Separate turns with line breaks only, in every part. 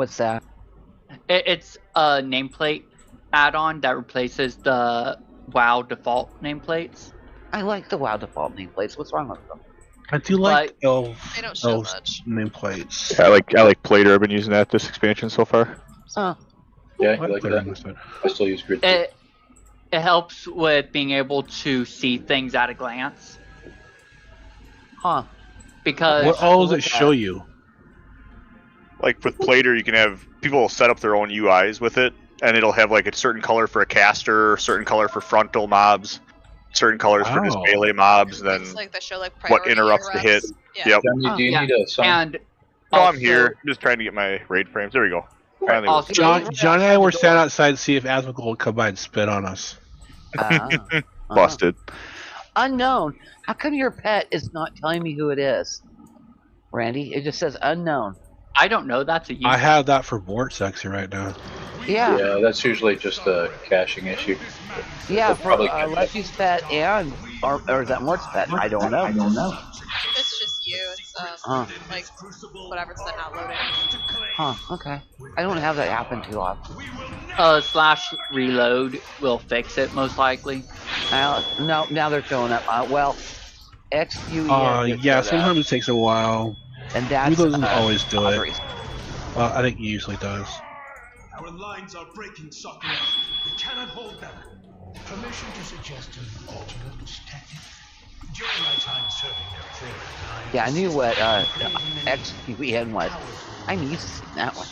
What's that?
It's a nameplate add-on that replaces the WoW default nameplates.
I like the WoW default nameplates. What's wrong with them?
I do like
They don't show
elf
much.
nameplates.
I like Plater. I've been using that this expansion so far.
Oh,
Yeah,
I
you like
Plater
that?
instead.
I still use grid.
It helps with being able to see things at a glance.
huh.
Because
What all does
look
it show you?
Like with Plater, you can have people set up their own UIs with it, and it'll have like a certain color for a caster, certain color for frontal mobs, certain colors for just
Oh.
melee mobs, then
It's like they show like
what
priority
interrupts the hit.
interrupts. Yeah.
Yep.
Johnny, do you
Yeah.
need a song?
and
No, I'm
also-
here. I'm just trying to get my raid frames. There we go. Finally.
Also,
John and I were standing outside to see if Asmik would come by and spit on us.
Busted.
Unknown. How come your pet is not telling me who it is? Randy, it just says unknown.
I don't know. That's a
I have that for Bort Sexy right now.
Yeah,
Yeah, that's usually just a caching issue.
yeah,
They'll
for
probably catch up.
Leslie's pet and or is that Mort's pet? I don't know.
It's just you. It's like whatever's the not loading.
Huh? Okay. I don't have that happen too often.
slash reload will fix it most likely.
No, now they're showing up. Well, XUE.
Yeah, sometimes it takes a while.
And that's
Who doesn't always do it?
Audrey's.
Well, I think he usually does.
Our lines are breaking, Soccer. We cannot hold them. Permission to suggest an alternate tactic? During my time serving their prayer,
Yeah, I knew what XUEN was. I'm used to that one.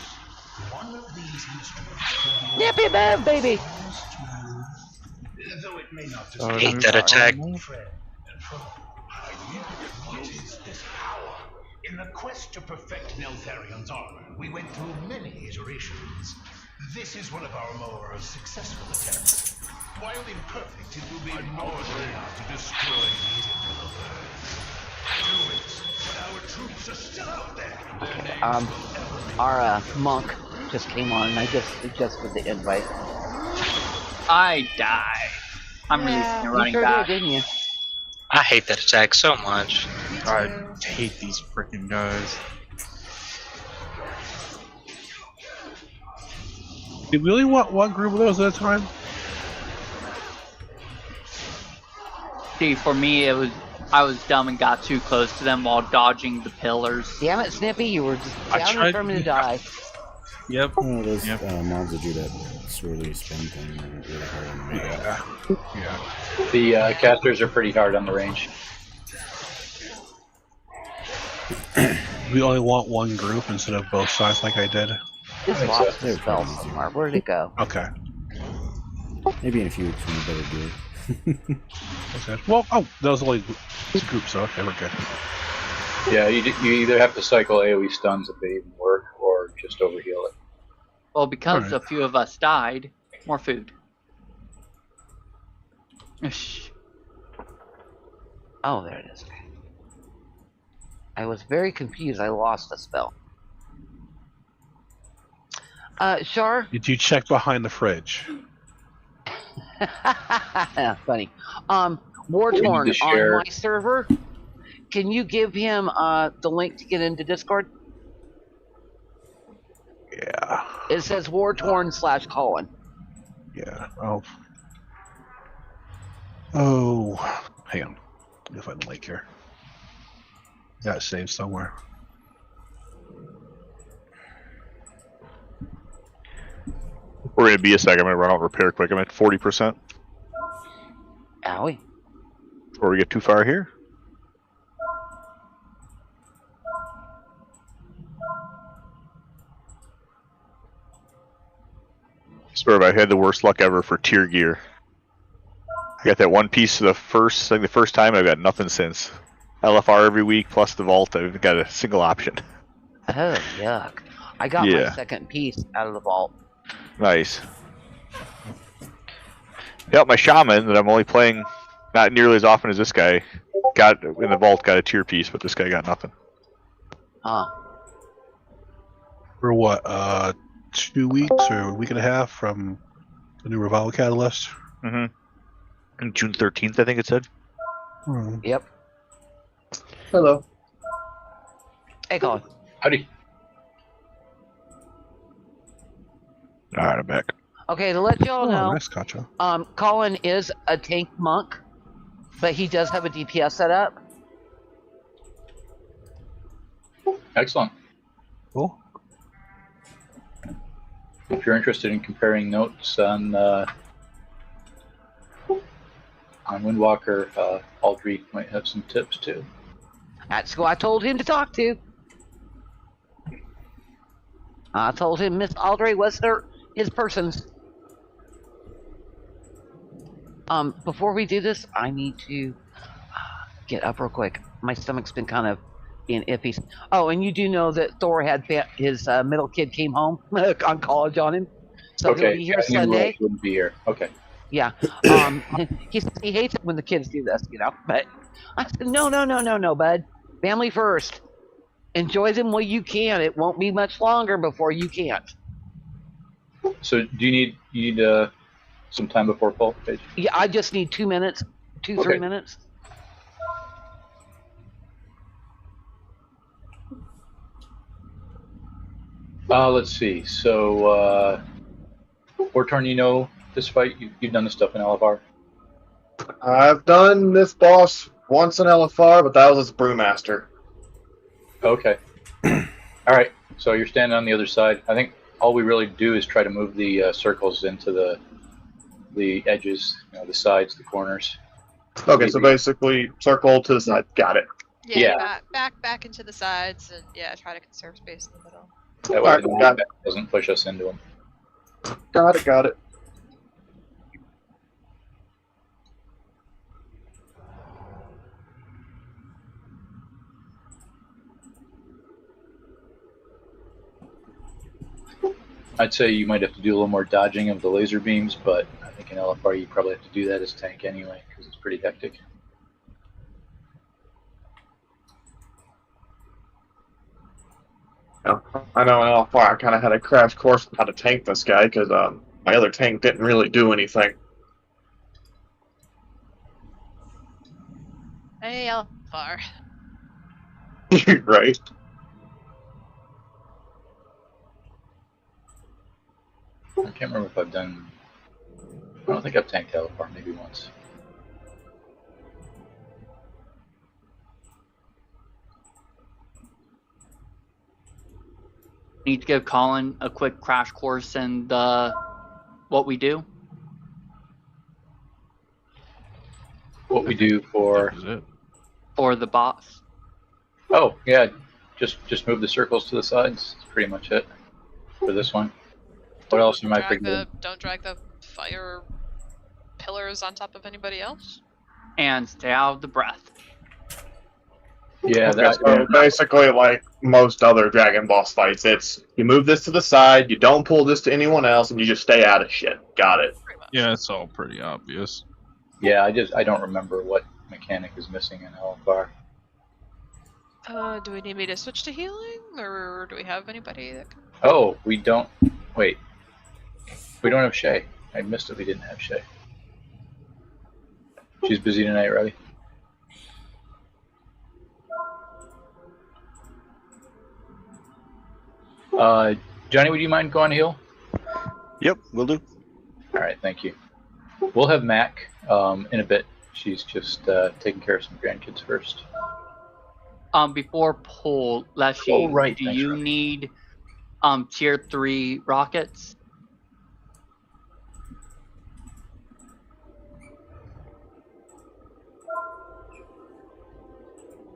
one of these instruments.
Nippy bab, baby.
Though it may not
Hate that attack.
friend and foe. What is this power? In the quest to perfect Neltharion's armor, we went through many iterations. This is one of our more successful attempts. While imperfect, it will be more than enough to destroy the Emperor. Do it, but our troops are still out there. Their names
Our monk just came on, and I just suggested the invite.
I die. I'm releasing and
You
running
sure
back.
did, didn't you?
I hate that attack so much.
I hate these freaking guys.
Did we only want one group of those at a time?
See, for me, I was dumb and got too close to them while dodging the pillars.
Damn it, Snippy, you were just
I
down
tried-
determined to die.
Yep.
Oh, those
Yep.
mobs that do that swirly spin thing are really hard on the radar.
Yeah.
The casters are pretty hard on the range.
We only want one group instead of both sides like I did.
Just
think
lost
so.
the spell somewhere. Where did it go?
Okay.
Maybe in a few weeks when we better do it.
Okay. Well, that was only this group, so okay, we're good.
Yeah, you either have to cycle AoE stuns if they even work, or just overheal it.
Well, because
Alright.
a few of us died, more food. Shh.
Oh, there it is. I was very confused. I lost a spell. Shar?
Did you check behind the fridge?
Funny. War-Torn
to share.
on my server. Can you give him the link to get into Discord?
Yeah.
It says War-Torn /Colin.
Yeah. Oh, hang on. Let me find the link here. Got it saved somewhere.
We're gonna be a second. I'm gonna run out repair quick. I'm at 40%.
Owie.
Before we get too far here. Swear, I had the worst luck ever for tier gear. I got that one piece the first time. I've got nothing since. LFR every week plus the vault. I've got a single option.
Oh, yuck. I got my second piece out of the vault.
Nice. Yep, my shaman that I'm only playing not nearly as often as this guy got in the vault got a tier piece, but this guy got nothing.
Huh.
For what, 2 weeks or a week and a half from the new Revival Catalyst?
Mm-hmm. June 13th, I think it said.
Yep.
Hello.
Hey, Colin.
Howdy.
All right, I'm back.
Okay, to let y'all know,
Nice gotcha.
Colin is a tank monk, but he does have a DPS set up.
Excellent.
Cool.
If you're interested in comparing notes on Windwalker, Aldry might have some tips too.
That's who I told him to talk to. I told him Miss Aldray was his person's. Before we do this, I need to get up real quick. My stomach's been kind of being iffy. Oh, and you do know that Thor had his middle kid came home on college on him, so he'll be here Sunday.
Wouldn't be here. Okay.
Yeah. He hates it when the kids do this, you know. But I said, no, bud. Family first. Enjoy them while you can. It won't be much longer before you can't.
So, do you need some time before Paul?
Yeah, I just need 2 minutes, 3 minutes.
Let's see. So, Wartorn, you know this fight? You've done this stuff in LFR?
I've done this boss once in LFR, but that was as Brewmaster.
Okay. All right. So you're standing on the other side. I think all we really do is try to move the circles into the edges, the sides, the corners.
Okay, so basically circle to the side. Got it.
Yeah. Back into the sides, and try to conserve space in the middle.
That way the doesn't push us into them.
Got it.
I'd say you might have to do a little more dodging of the laser beams, but I think in LFR you probably have to do that as tank anyway, because it's pretty hectic.
I know in LFR I kind of had a crash course on how to tank this guy, because my other tank didn't really do anything.
Hey, LFR.
Right.
I can't remember if I've done... I don't think I've tanked LFR, maybe once.
Need to give Colin a quick crash course in what we do.
What we do for
the boss.
Oh yeah, just move the circles to the sides. That's pretty much it for this one. What else am I forgetting?
Don't drag the fire pillars on top of anybody else.
And stay out of the breath.
Yeah,
so basically, like most other Dragon Boss fights, it's you move this to the side, you don't pull this to anyone else, and you just stay out of shit. Got it.
Yeah, it's all pretty obvious.
Yeah, I don't remember what mechanic is missing in LFR.
Do we need me to switch to healing, or do we have anybody that can...
Oh, we don't. Wait. We don't have Shay. I missed it. We didn't have Shay. She's busy tonight, Robbie. Johnny, would you mind going heal?
Yep, will do.
All right, thank you. We'll have Mac in a bit. She's just taking care of some grandkids first.
Before pull, Leshy, do you need tier 3 rockets?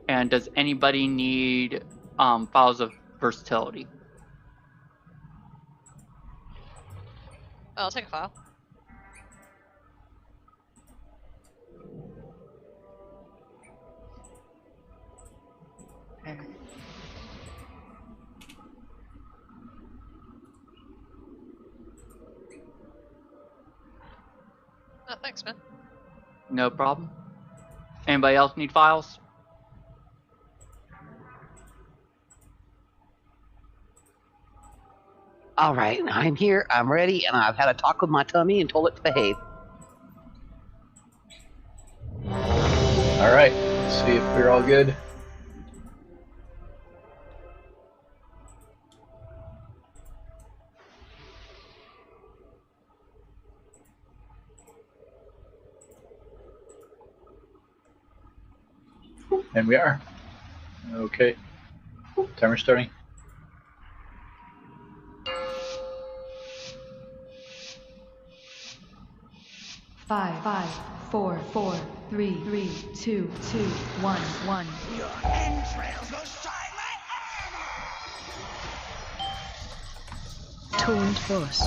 And does anybody need files of versatility?
I'll take a file. Oh, thanks, man.
No problem. Anybody else need files?
All right, I'm here, I'm ready, and I've had a talk with my tummy and told it to behave.
All right, let's see if we're all good. And we are. Okay. Timer starting.
Five, 4, 3, 2, 1.
Your entrails will shine like
Torrent force.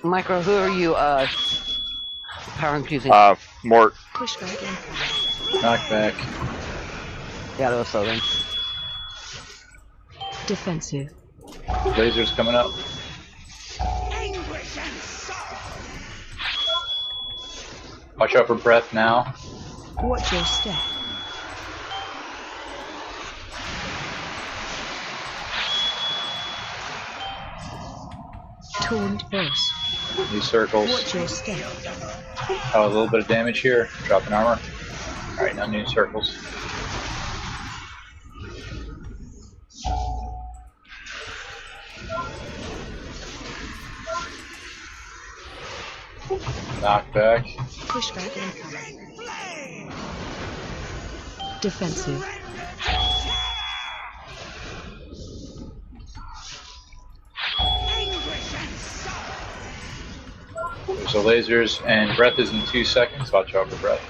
Micro, who are you power infusing?
Mort.
Pushback incoming.
Knockback.
Yeah, that was so then.
Defensive.
Lasers coming up.
anguish and sorrow.
Watch out for breath now.
Watch your step. Torrent force.
These circles.
Watch your step.
Oh, a little bit of damage here. Dropping armor. Alright, now new circles. Knockback.
Pushback incoming. Defensive.
There's the lasers, and breath is in 2 seconds. Watch out for breath.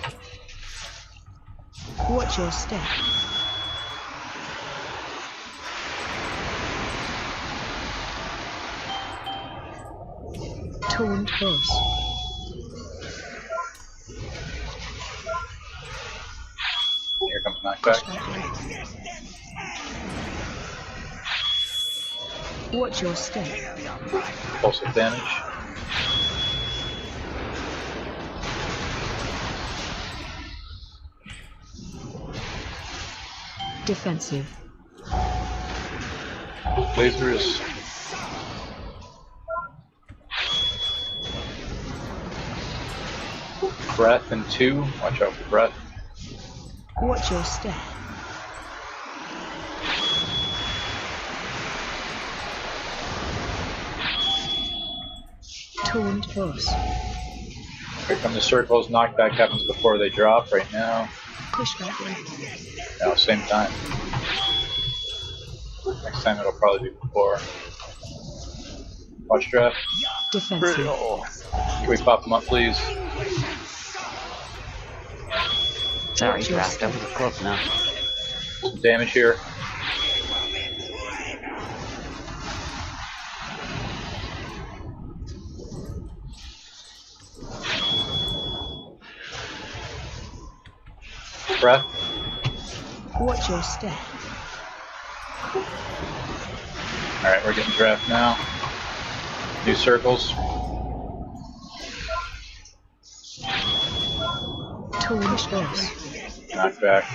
Watch your step. Torrent force.
Here comes knockback.
Watch your step.
Pulsive damage.
Defensive.
Lasers. Breath in 2. Watch out for breath.
Watch your step. Torrent force.
Here come the circles. Knockback happens before they drop right now.
Pushback incoming.
No, same time. Next time it'll probably be before. Watch draft.
Defensive.
Can we pop them up, please?
Sorry, draft. That was close enough.
Some damage here. Breath.
Watch your step.
Alright, we're getting draft now. New circles.
Torrent force.
Knockback.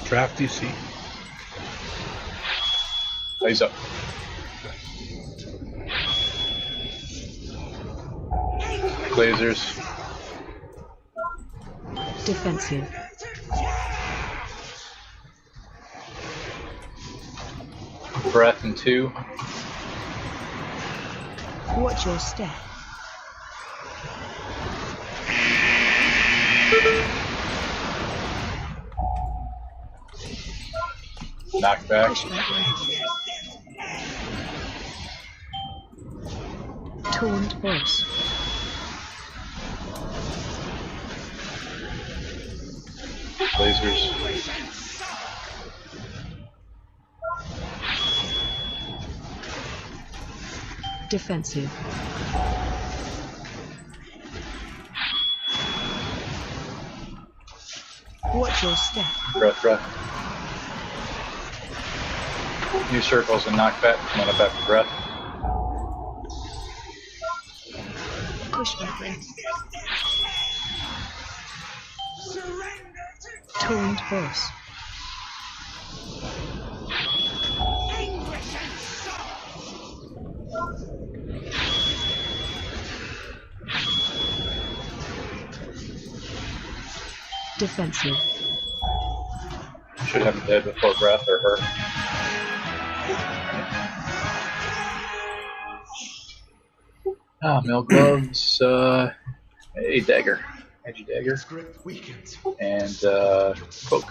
Draft DC.
Plays up. Lasers.
Defensive.
Breath in 2.
Watch your step.
Knockback.
Torrent force.
Lasers.
Defensive. Watch your step.
Breath. New circles and knockback. Coming up after breath.
Pushback in. Torrent force. Defensive.
Should have him dead before breath or her. Mill gloves. Hey, dagger. edgy dagger,
Grip weakens.
and poke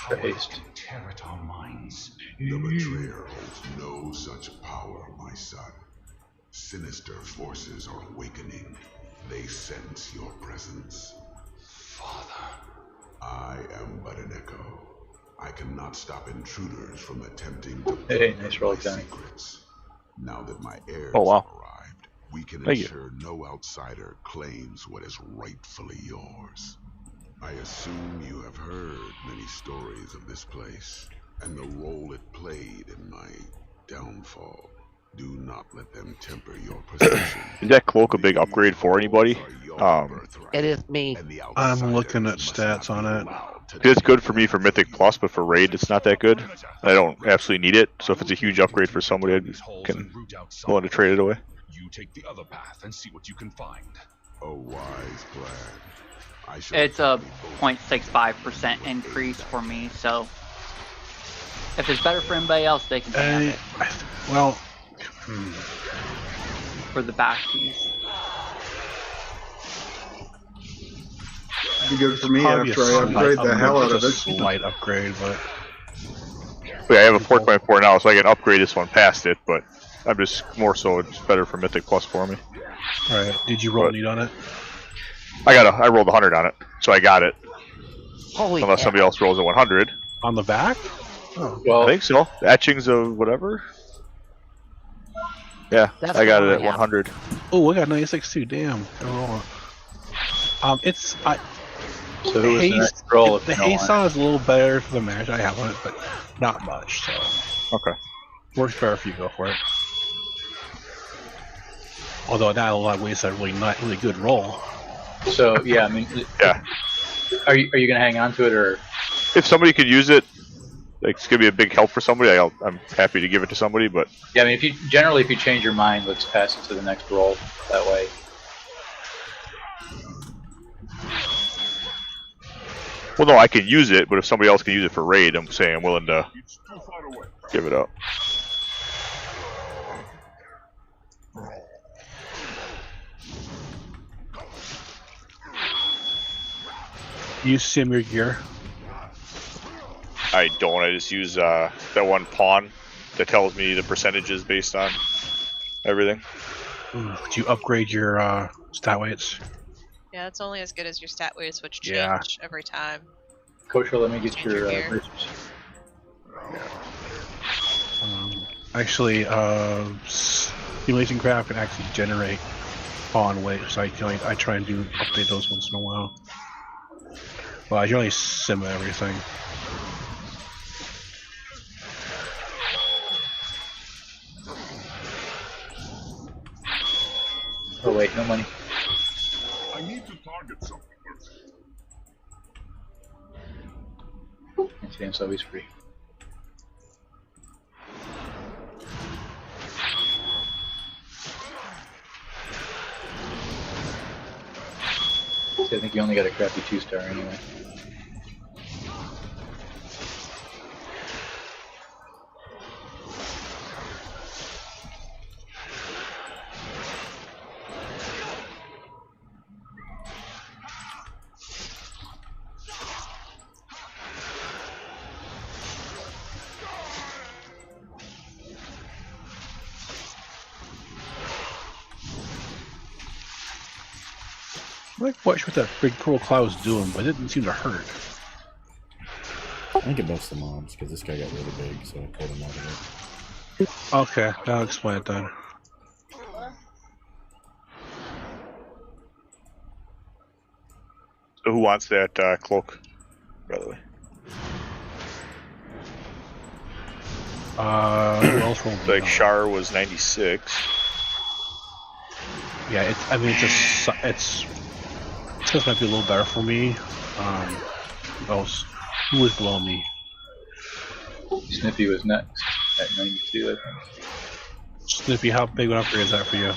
for haste.
Tear at our minds.
The betrayer holds no such power, my son. Sinister forces are awakening. They sense your presence.
Father.
I am but an echo. I cannot stop intruders from attempting to
Hey, nice roll,
my
Johnny.
secrets. Now that my heirs
Oh, wow.
have arrived, we can
Thank you.
ensure no outsider claims what is rightfully yours. I assume you have heard many stories of this place and the role it played in my downfall. Do not let them temper your perception.
Is that cloak a big upgrade for anybody?
It is me.
I'm looking at stats on it.
It's good for me for Mythic Plus, but for Raid, it's not that good. I don't absolutely need it, so if it's a huge upgrade for somebody, I can willing to trade it away.
You take the other path and see what you can find.
A wise plan. I shall
It's a 0.65% increase for me, so if it's better for anybody else, they can have it
Well,
for the back piece.
Be good for me
probably
after I upgrade the hell out of
a
it.
slight upgrade, but
Yeah, I have a 4.4 now, so I can upgrade this one past it, but I'm just more so it's better for Mythic Plus for me.
alright. Did you roll neat on it?
I rolled 100 on it, so I got it.
Holy
Unless
cow.
somebody else rolls a 100.
On the back? Oh.
Well,
I think so. Etchings of whatever. Yeah,
That's
I got
the
it
one
at
I have.
100.
Oh, I got 96 too. Damn. It's
so who was the
haste.
next roll? If
The
you don't
haste
mind?
on is a little better for the match I have on it, but not much. So
Okay.
works better if you go for it. Although that a lot of ways a really good roll.
So yeah, I mean,
Yeah.
are you gonna hang on to it or?
If somebody could use it, like, it's gonna be a big help for somebody. I'm happy to give it to somebody, but
Yeah, I mean, if you change your mind, let's pass it to the next roll. That way.
well, no, I can use it. But if somebody else can use it for raid, I'm saying I'm willing to give it up.
You sim your gear.
I don't. I just use that one pawn that tells me the percentages based on everything.
Do you upgrade your stat weights?
Yeah, it's only as good as your stat weights, which change
Yeah.
every time.
Kosher, let me get
Change
your
your gear.
bracers.
Actually, Simulation Craft can actually generate pawn weights. So I try and update those once in a while. Well, I generally sim everything.
Oh wait, no money.
I need to target something.
It's always free. See, I think you only got a crappy 2-star anyway.
I like what that big purple cloud was doing, but it didn't seem to hurt.
I think it buffs the mobs because this guy got really big, so I pulled him out of it.
Okay, that'll explain it then.
So who wants that cloak, by the way?
Who else rolled?
Like Shar was 96.
Yeah, it's this might be a little better for me. Who was below me?
Snippy was next at 92, I think.
Snippy, how big an upgrade is that for you?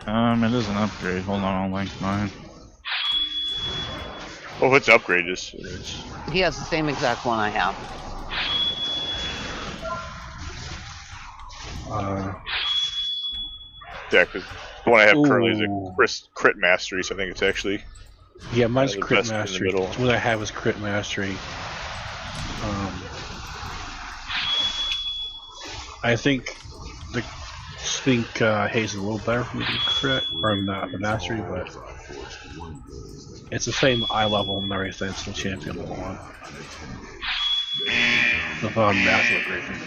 It is an upgrade. Hold on, I'll link mine.
Oh, if it's upgraded, it's
He has the same exact one I have.
Yeah, because the one I have currently is
Ooh.
a crit mastery, so I think it's actually
Yeah, mine's
the
crit
best in the
mastery.
middle.
What I have is crit mastery. I think Haze is a little better for me to crit from the mastery, but it's the same eye level and everything. It's still champion level 1. The math look great for me.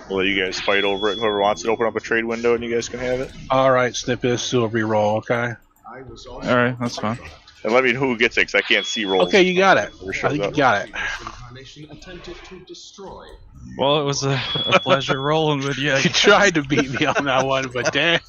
We'll let you guys fight over it. Whoever wants it, open up a trade window and you guys can have it.
Alright, Snippets, do a reroll, okay?
Alright, that's fine.
And let me know who gets it, because I can't see rolls.
Okay, you got it.
Whoever
I think
shows
you got it.
Well, it was a pleasure rolling with you.
You tried to beat me on that one, but damn.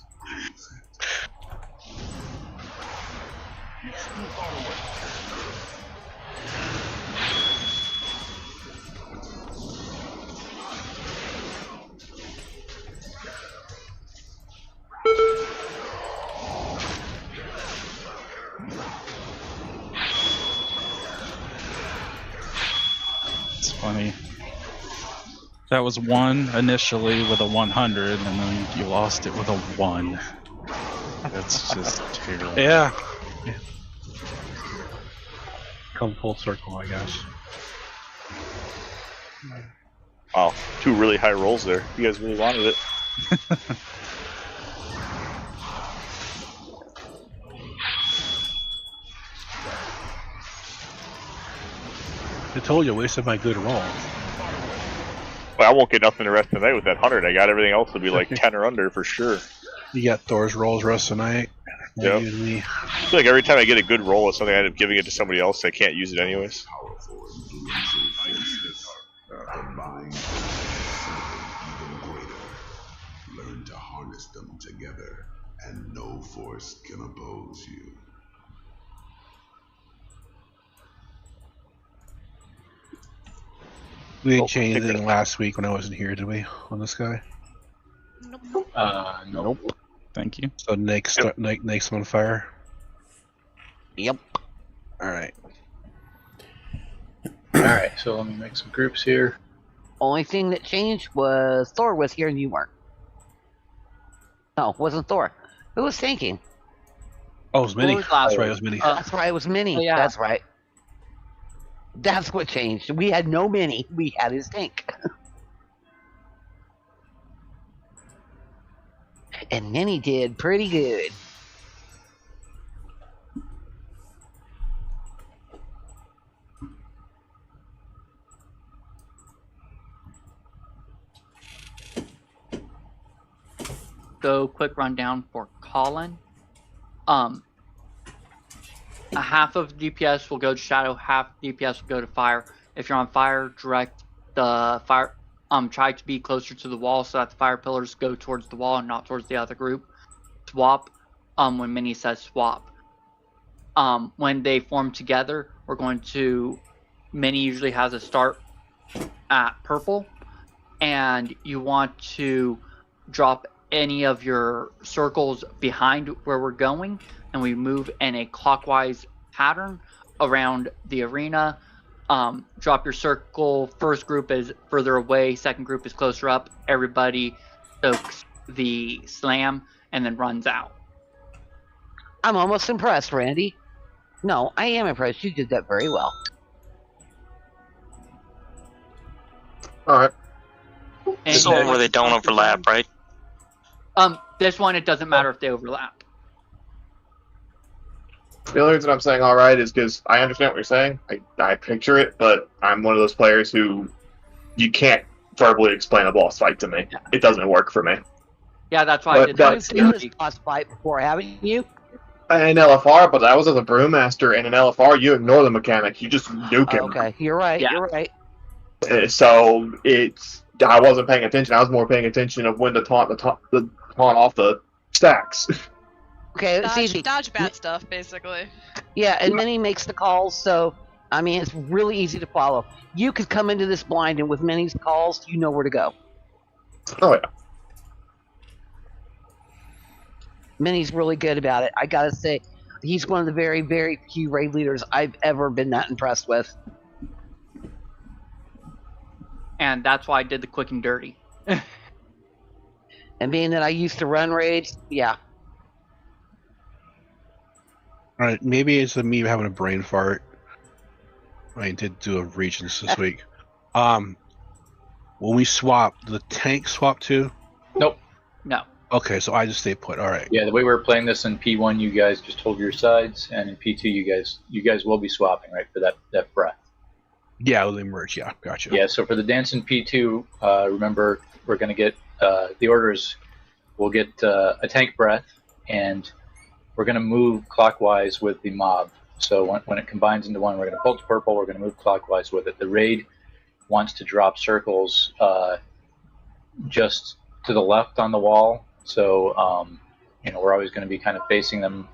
It's funny. That was 1 initially with a 100, and then you lost it with a 1. That's just terrible.
Yeah. Come full circle, I guess.
Wow, 2 really high rolls there. You guys really wanted it.
I told you, I wasted my good roll.
Well, I won't get nothing the rest of the night with that 100. I got everything else to be like 10 or under for sure.
You got Thor's rolls rest of the night.
Yep.
You and me.
I feel like every time I get a good roll of something, I end up giving it to somebody else. I can't use it anyways.
Learn to harness them together, and no force can oppose you.
We didn't change anything last week when I wasn't here, did we? On this guy?
Nope.
Thank you.
So Nake's on fire.
Yep.
Alright.
Alright, so let me make some groups here.
Only thing that changed was Thor was here and you weren't. No, it wasn't Thor. Who was tanking?
Oh, it was Minnie.
What was
That's
last
right, it was Minnie.
That's right, it was Minnie.
Oh, yeah.
That's right. That's what changed. We had no Minnie. We had his tank. And Minnie did pretty good.
So, quick rundown for Colin. A half of DPS will go to Shadow, half DPS will go to Fire. If you're on Fire, direct the fire. Try to be closer to the wall so that the fire pillars go towards the wall and not towards the other group. Swap. When Minnie says swap. When they form together, we're going to. Minnie usually has a start at purple, and you want to drop any of your circles behind where we're going, and we move in a clockwise pattern around the arena. Drop your circle. First group is further away, second group is closer up. Everybody soaks the slam and then runs out.
I'm almost impressed, Randy. No, I am impressed. You did that very well.
Alright.
This is the one where they don't overlap, right?
This one, it doesn't matter if they overlap.
The only reason I'm saying alright is because I understand what you're saying. I picture it, but I'm one of those players who you can't verbally explain a boss fight to me. It doesn't work for me.
Yeah, that's why I did
You've
that.
seen this boss fight before, haven't you?
In LFR, but I was as a brewmaster, and in LFR, you ignore the mechanic. You just nuke him.
Okay, you're right.
Yeah.
You're right.
So I wasn't paying attention. I was more paying attention of when to taunt off the stacks.
Okay, it's easy.
Dodge bad stuff, basically.
Yeah, and Minnie makes the calls, so I mean it's really easy to follow. You could come into this blind, and with Minnie's calls, you know where to go.
Oh yeah.
Minnie's really good about it. I gotta say, he's one of the very, very few raid leaders I've ever been that impressed with.
And that's why I did the quick and dirty.
And being that I used to run raids, yeah.
All right, maybe it's me having a brain fart. I did do a regions this week. When we swap, the tank swap too?
Nope.
No.
Okay, so I just stay put. All right.
Yeah, the way we were playing this in P1, you guys just hold your sides, and in P2, you guys will be swapping, right, for that breath.
Yeah, they merge. Yeah, gotcha.
Yeah, so for the dance in P2, remember we're going to get the orders. We'll get a tank breath, and we're going to move clockwise with the mob. So when it combines into one, we're going to pull to purple. We're going to move clockwise with it. The raid wants to drop circles just to the left on the wall. So we're always going to be kind of facing them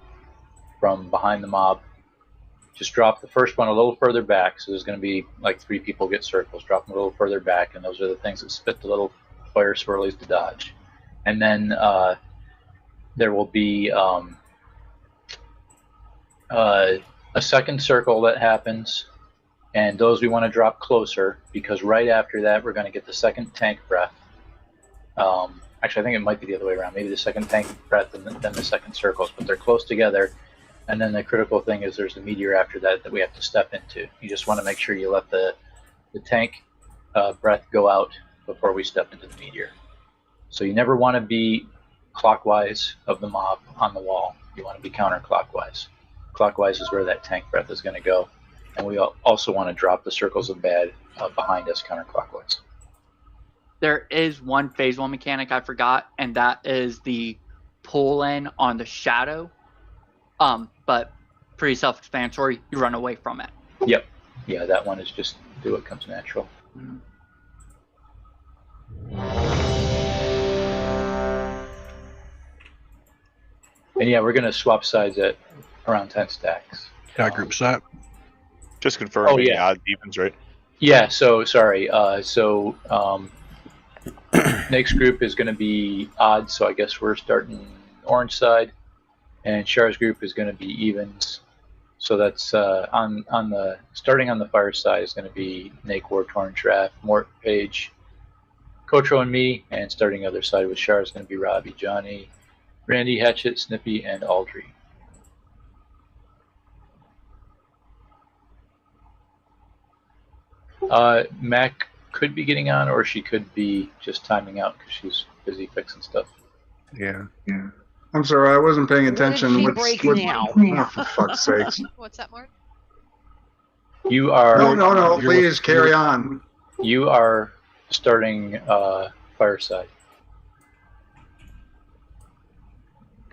from behind the mob. Just drop the first one a little further back. So there's going to be like 3 people get circles. Drop them a little further back, and those are the things that spit the little fire swirlies to dodge. And then there will be a second circle that happens, and those we want to drop closer, because right after that we're going to get the second tank breath. Actually, I think it might be the other way around. Maybe the second tank breath and then the second circles, but they're close together. And then the critical thing is there's a meteor after that we have to step into. You just want to make sure you let the tank breath go out before we step into the meteor. So you never want to be clockwise of the mob on the wall. You want to be counterclockwise. Clockwise is where that tank breath is going to go. And we also want to drop the circles of bad behind us counterclockwise.
There is one phase 1 mechanic I forgot, and that is the pull in on the shadow. But pretty self-explanatory. You run away from it.
Yep. Yeah, that one is just do what comes natural.
Mm-hmm.
And yeah, we're going to swap sides at around 10 stacks.
Got group set.
Just confirming.
Oh, yeah.
Odd evens, right?
Yeah, so sorry. Next group is going to be odd, so I guess we're starting orange side. And Char's group is going to be evens. So that's on the starting on the fire side is going to be Nake, Wartorn, Traff, Mort, Page, Kotro, and me. And starting the other side with Char is going to be Robbie, Johnny, Randy, Hatchet, Snippy, and Aldry. Mac could be getting on, or she could be just timing out because she's busy fixing stuff.
Yeah.
I'm sorry, I wasn't paying attention.
What is she breaking now?
Oh, for fuck's sakes.
What's that, Mort?
You are.
No, please carry on.
You are starting fireside.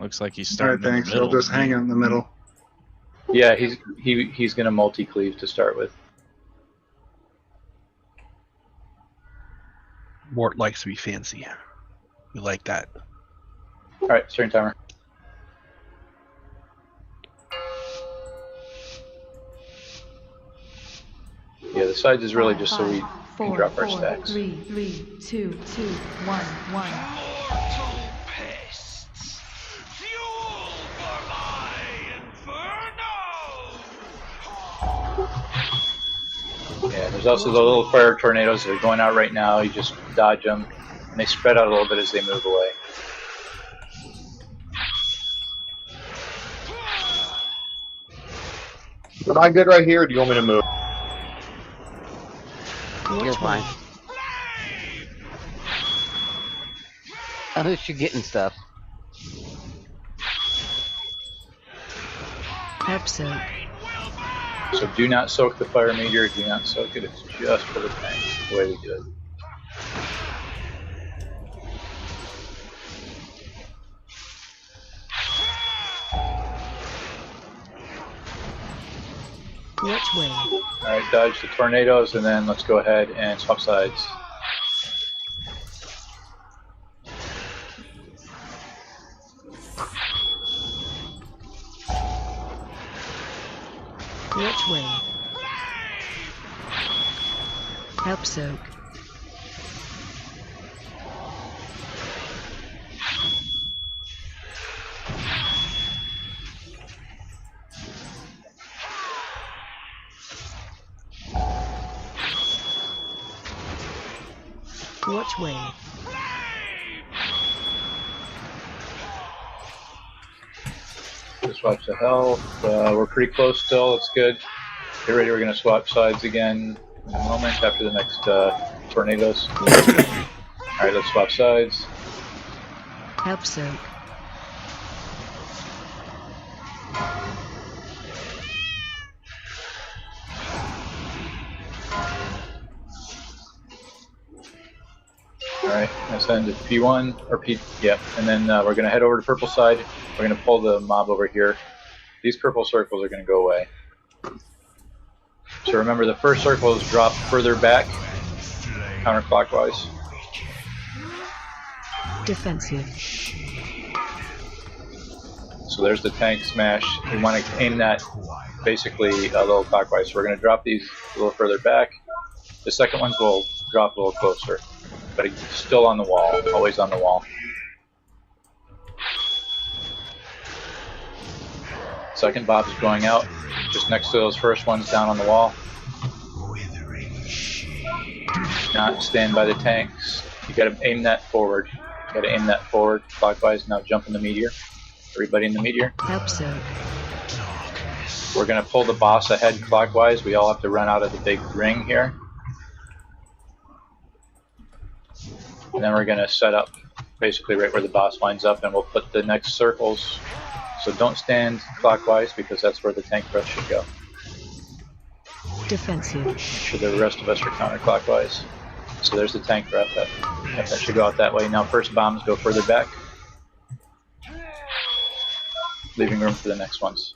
Looks like he's
All right,
starting.
thanks. I'll just hang in the middle.
Yeah, he's going to multi-cleave to start with.
Mort likes to be fancy. We like that.
All right, starting timer. Yeah, the sides is really just so we can drop our stacks.
3, 2, 1, 1.
Yeah, there's also the little fire tornadoes that are going out right now. You just dodge them, and they spread out a little bit as they move away.
Am I good right here, or do you want me to move?
You're fine. At least you're getting stuff.
Help soak.
So do not soak the fire meteor, do not soak it, it's just for the tank, the way we do it.
Which way?
Alright, dodge the tornadoes, and then let's go ahead and swap sides.
Which way? Help soak. Which way?
Swap to health. We're pretty close still. It's good. Get ready. We're going to swap sides again in a moment after the next tornadoes. Alright, let's swap sides.
Help soak.
Alright, let's head into P1 or P. Yeah, and then we're going to head over to purple side. We're going to pull the mob over here. These purple circles are going to go away. So remember, the first circle is dropped further back, counterclockwise.
Defensive.
So there's the tank smash. We want to aim that basically a little clockwise. So we're going to drop these a little further back. The second ones will drop a little closer, but it's still on the wall, always on the wall. Second Bob's going out, just next to those first ones down on the wall. Not stand by the tanks. You got to aim that forward. You got to aim that forward clockwise. Now jump in the meteor. Everybody in the meteor.
Help soak.
We're going to pull the boss ahead clockwise. We all have to run out of the big ring here. And then we're going to set up basically right where the boss lines up, and we'll put the next circles. So don't stand clockwise because that's where the tank breath should go.
Defensive.
Make sure the rest of us are counterclockwise. So there's the tank breath. That should go out that way. Now first bombs go further back, leaving room for the next ones.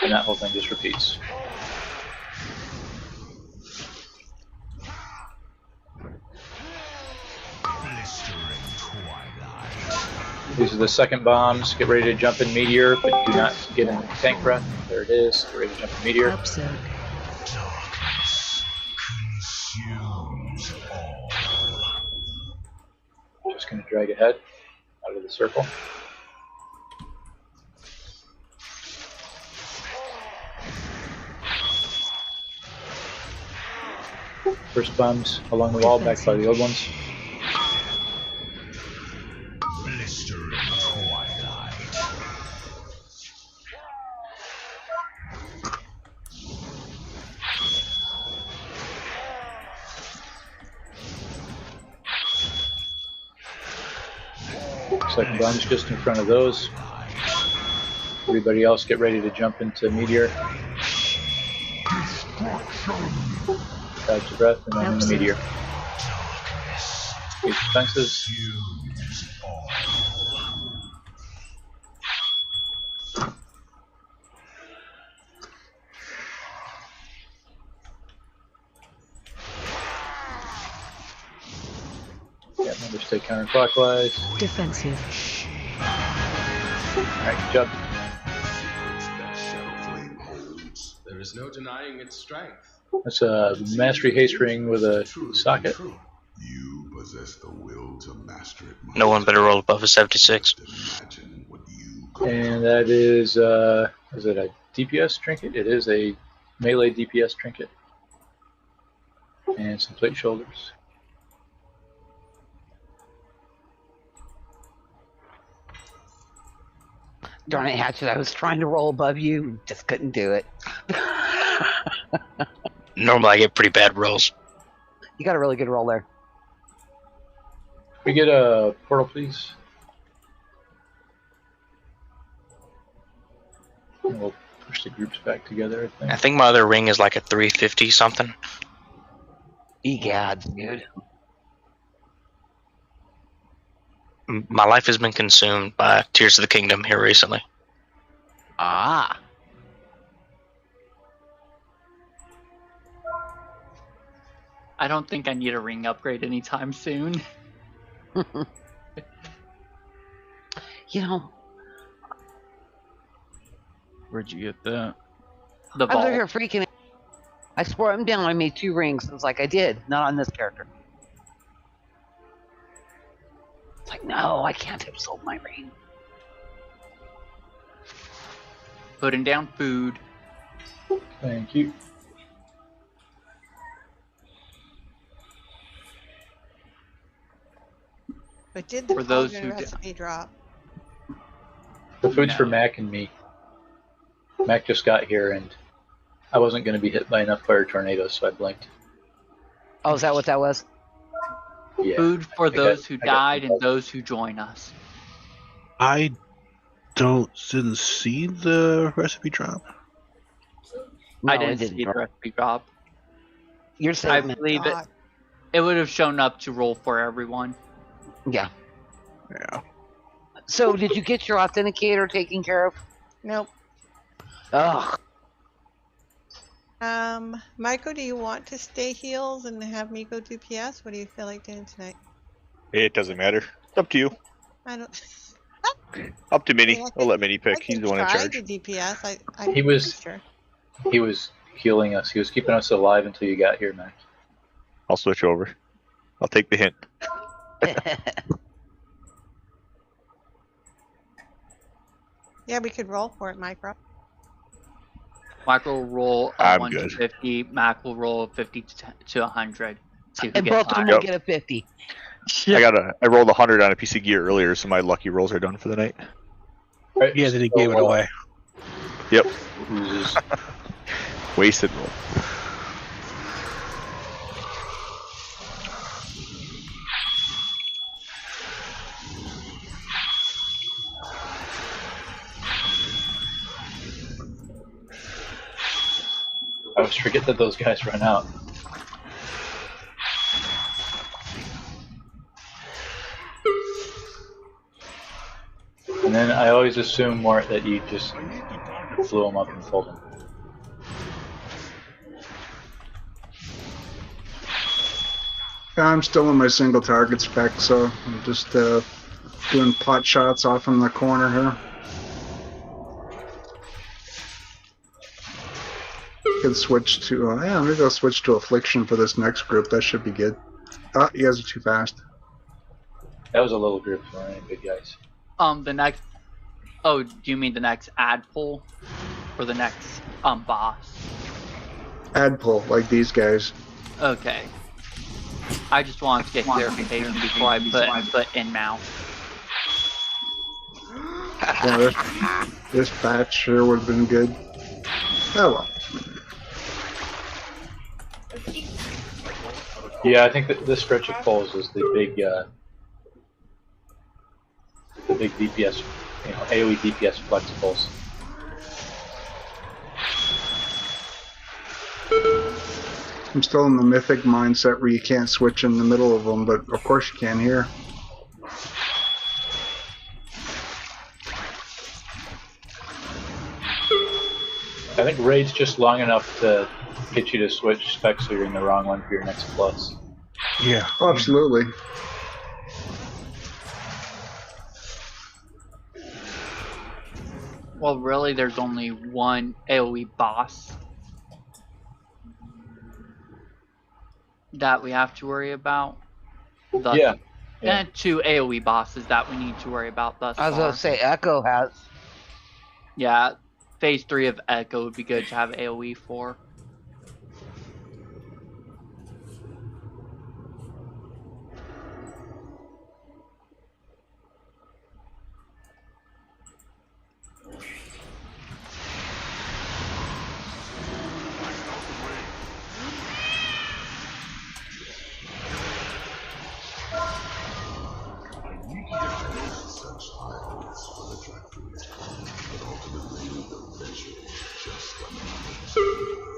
And that whole thing just repeats. These are the second bombs. Get ready to jump in meteor, but do not get in tank breath. There it is. Get ready to jump in meteor.
Help soak.
Just going to drag ahead out of the circle. First bombs along the wall, back by the old ones. Second bombs just in front of those. Everybody else get ready to jump into meteor. Catch your breath and then in the meteor. These defenses. Yeah, remember stay counterclockwise.
Defensive.
Alright, good job.
There is no denying its strength.
That's a mastery haste ring with a socket.
You possess the will to master it.
No one better roll above a 76.
And that is it a DPS trinket? It is a melee DPS trinket. And some plate shoulders.
Darn it, Hatchet, I was trying to roll above you, just couldn't do it.
Normally I get pretty bad rolls.
You got a really good roll there.
We get a portal, please. And we'll push the groups back together, I think.
I think my other ring is like a 350 something.
Egads, dude.
My life has been consumed by Tears of the Kingdom here recently.
Ah.
I don't think I need a ring upgrade anytime soon.
You know,
Where'd you get that?
The
I was over
ball.
here freaking out. I swore I'm down. I made 2 rings. I was like, I did. Not on this character. It's like, no, I can't have sold my ring.
Putting down food.
Thank you.
But did the
For those
paladin
who
recipe drop?
The food's for Mac and me. Mac just got here, and I wasn't going to be hit by enough fire tornadoes, so I blinked.
Oh, is that what that was?
Yeah.
Food for those who died and those who join us.
I didn't see the recipe drop.
No,
I didn't see the recipe drop.
You're saying
I believe it would have shown up to roll for everyone.
Yeah.
Yeah.
So, did you get your authenticator taken care of?
Nope.
Ugh.
Michael, do you want to stay heals and have me go DPS? What do you feel like doing tonight?
It doesn't matter. It's up to you.
I don't.
Up to Minnie.
Yeah,
I'll let Minnie pick. He's the one in
Try
charge.
to DPS.
He was
sure.
He was healing us. He was keeping us alive until you got here, Mac.
I'll switch over. I'll take the hint.
Yeah, we could roll for it, Micro.
Mike will roll a
I'm
1
good.
to 50. Mac will roll a 50 to 100. See who
And
gets
both of them
higher.
will get a 50.
I rolled 100 on a piece of gear earlier, so my lucky rolls are done for the night.
Right,
Yeah, then he gave it away.
Yep. Wasted roll.
I always forget that those guys run out. And then I always assume, Mort, that you just flew them up and pulled them.
I'm still in my single target spec, so I'm just doing pot shots off in the corner here. Could switch to, yeah, maybe I'll switch to Affliction for this next group. That should be good. Oh, you guys are too fast.
That was a little group for any big guys.
The next. Oh, do you mean the next ad pull, or the next boss?
Ad pull, like these guys.
Okay. I just wanted to get clarification before I put foot in mouth.
Yeah, this batch here would have been good. Oh well.
Yeah, I think that this stretch of pulls is the big DPS, AoE DPS flex pulls.
I'm still in the mythic mindset where you can't switch in the middle of them, but of course you can here.
I think raid's just long enough to get you to switch specs so you're in the wrong one for your next plus.
Yeah, absolutely.
Well, really, there's only one AoE boss that we have to worry about.
Yeah.
And 2 AoE bosses that we need to worry about thus
I was
far.
going to say, Echo has.
Yeah, phase 3 of Echo would be good to have AoE for.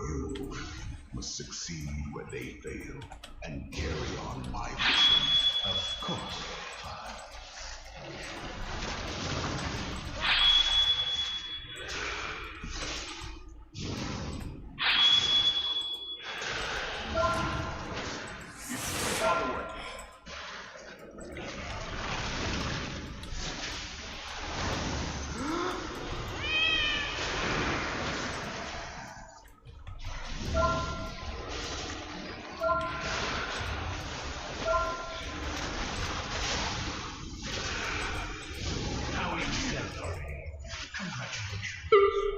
You must succeed where they fail and carry on my mission.
Of course.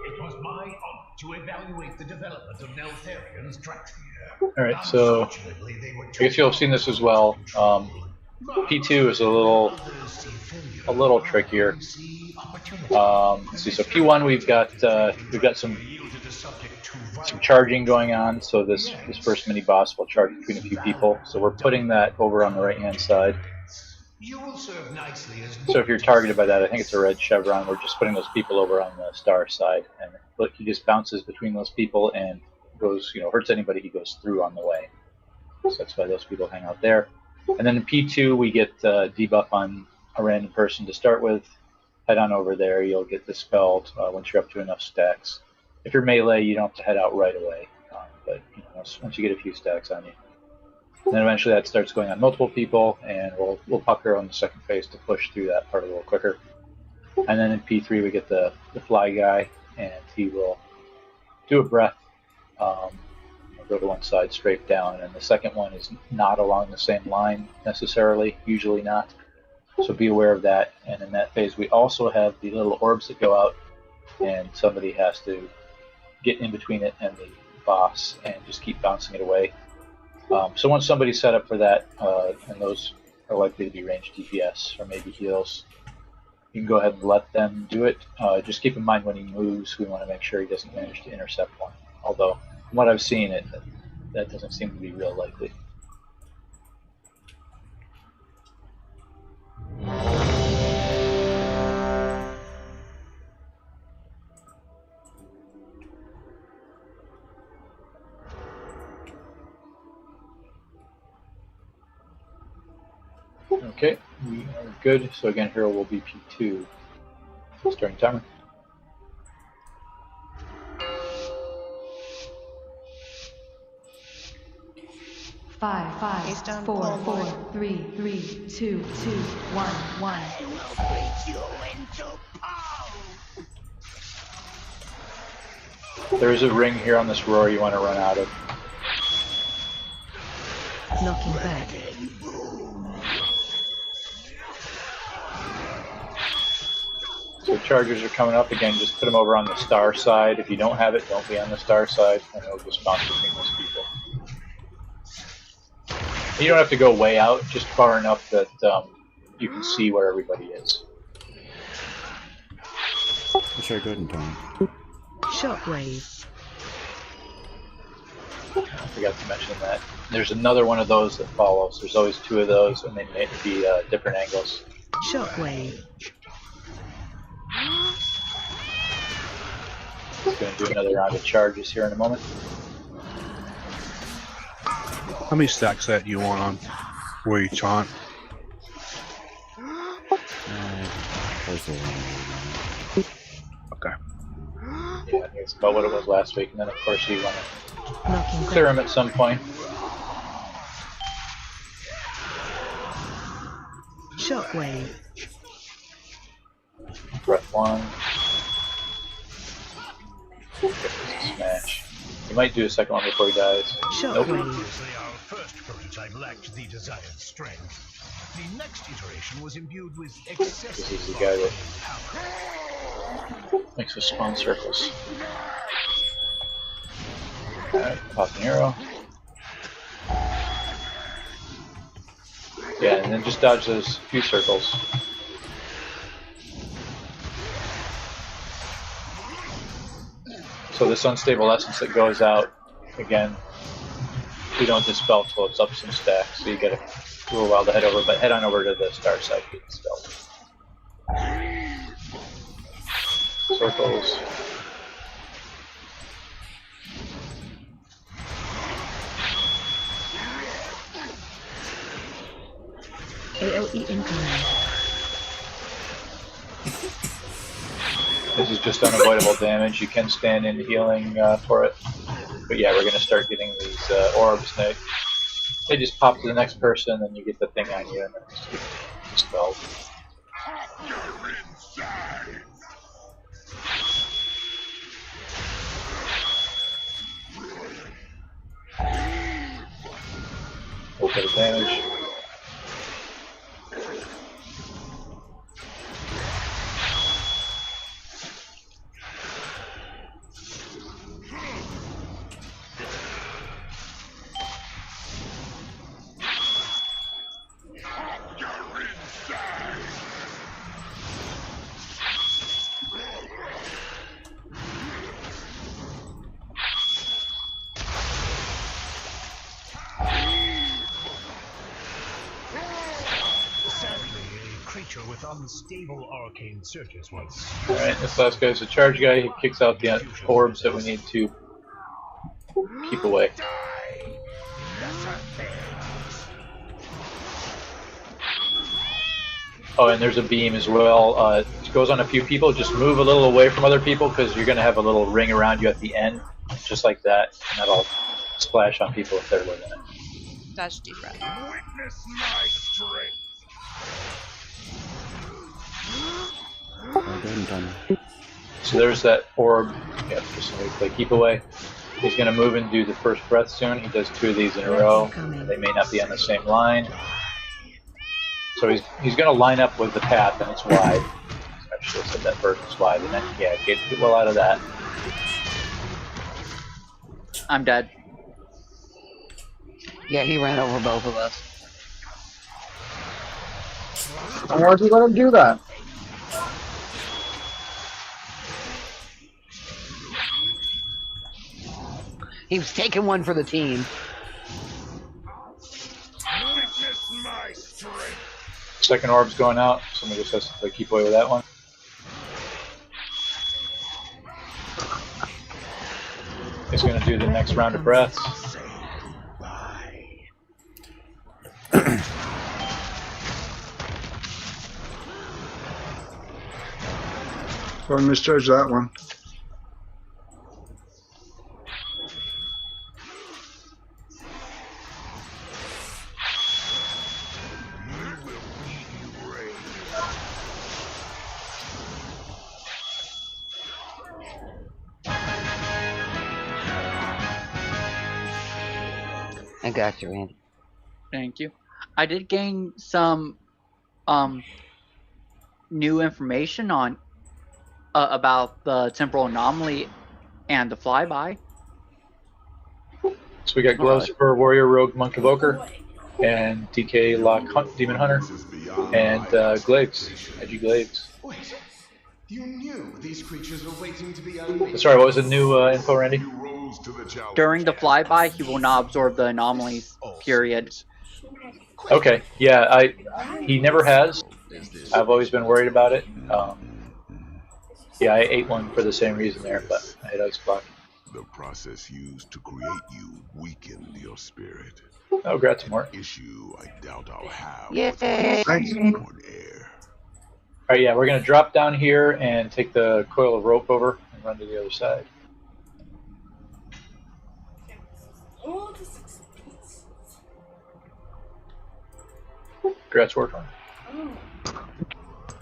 It was my honor to evaluate the development of Neltharion's Draxia.
Alright, so I guess you'll have seen this as well. P2 is a little trickier. Let's see. So P1 we've got some charging going on. So this first mini boss will charge between a few people. So we're putting that over on the right hand side. So if you're targeted by that, I think it's a red chevron. We're just putting those people over on the star side, and look, he just bounces between those people and goes, hurts anybody he goes through on the way. So that's why those people hang out there. And then in P2, we get debuff on a random person to start with. Head on over there. You'll get dispelled once you're up to enough stacks. If you're melee, you don't have to head out right away, but once you get a few stacks on you. And then eventually that starts going on multiple people, and we'll pucker on the second phase to push through that part a little quicker. And then in P3 we get the fly guy, and he will do a breath, go to one side, strafe down, and the second one is not along the same line necessarily, usually not. So be aware of that. And in that phase we also have the little orbs that go out, and somebody has to get in between it and the boss and just keep bouncing it away. So once somebody's set up for that, and those are likely to be ranged DPS or maybe heals, you can go ahead and let them do it. Just keep in mind when he moves, we want to make sure he doesn't manage to intercept one. Although, from what I've seen, that doesn't seem to be real likely. Okay, we are good. So again, hero will be P2. Starting timer.
5, 5, 4, 4, 3, 3, 2, 2, 1, 1.
There is a ring here on this roar you want to run out of.
Knocking back.
So chargers are coming up again. Just put them over on the star side. If you don't have it, don't be on the star side, and it'll just bounce between those people. You don't have to go way out, just far enough that you can see where everybody is.
Sure, go ahead and tell me.
Shockwave.
I forgot to mention that. There's another one of those that follows. There's always two of those, and they may be different angles.
Shockwave.
We're going to do another round of charges here in a moment.
How many stacks that you want on? Where each on? Okay.
Yeah, it's about what it was last week, and then of course you want to clear them at some point.
Shockwave.
Breath 1. Smash. You might do a second one before he dies. Nope.
Obviously, our first prototype lacked the desired strength. The next iteration was imbued with excessive
This is the guy that makes us spawn circles. Alright, pop an arrow. Yeah, and then just dodge those few circles. So this unstable essence that goes out, again, we don't dispel till it's up some stacks, so you get a little while to head over, but head on over to the star side to get dispelled. Circles.
AOE incoming.
This is just unavoidable damage. You can stand in healing for it. But yeah, we're going to start getting these orbs. They just pop to the next person, and you get the thing on you, and then it's dispelled. A little bit of damage.
creature with unstable arcane surges once.
Alright, this last guy's a charge guy. He kicks out the orbs that we need to keep away. Oh, and there's a beam as well. It goes on a few people. Just move a little away from other people because you're going to have a little ring around you at the end, just like that. And that'll splash on people if they're within it.
Dash deep breath.
Witness my strength.
Go ahead and time.
So there's that orb. Yep, just like keep away. He's going to move and do the first breath soon. He does 2 of these in a row. They may not be on the same line. So he's going to line up with the path, and it's wide. I should have said that first. It's wide, and then yeah, get well out of that.
I'm dead.
Yeah, he ran over both of us.
Why'd you let him do that?
He was taking one for the team.
Witness my strength.
Second orb's going out. Somebody just has to keep away with that one. He's going to do the next round of breaths.
So I misjudged that one.
I got you, Randy.
Thank you. I did gain some new information on about the temporal anomaly and the flyby.
So we got gloves for Warrior, Rogue, Monk, Evoker, and DK, Lock, Demon Hunter, and Glaives, Edgy Glaives.
Wait, you knew these creatures were waiting to be unleashed.
Sorry, what was the new info, Randy?
During the flyby, he will not absorb the anomalies. Period.
Okay, yeah, he never has. I've always been worried about it. Yeah, I ate one for the same reason there, but I had Ice Block.
The process used to create you weakened your spirit.
Oh, grab some more.
Issue I doubt I'll have.
Yay!
Thanks.
Alright, yeah, we're going to drop down here and take the coil of rope over and run to the other side. Congrats, Warcraft.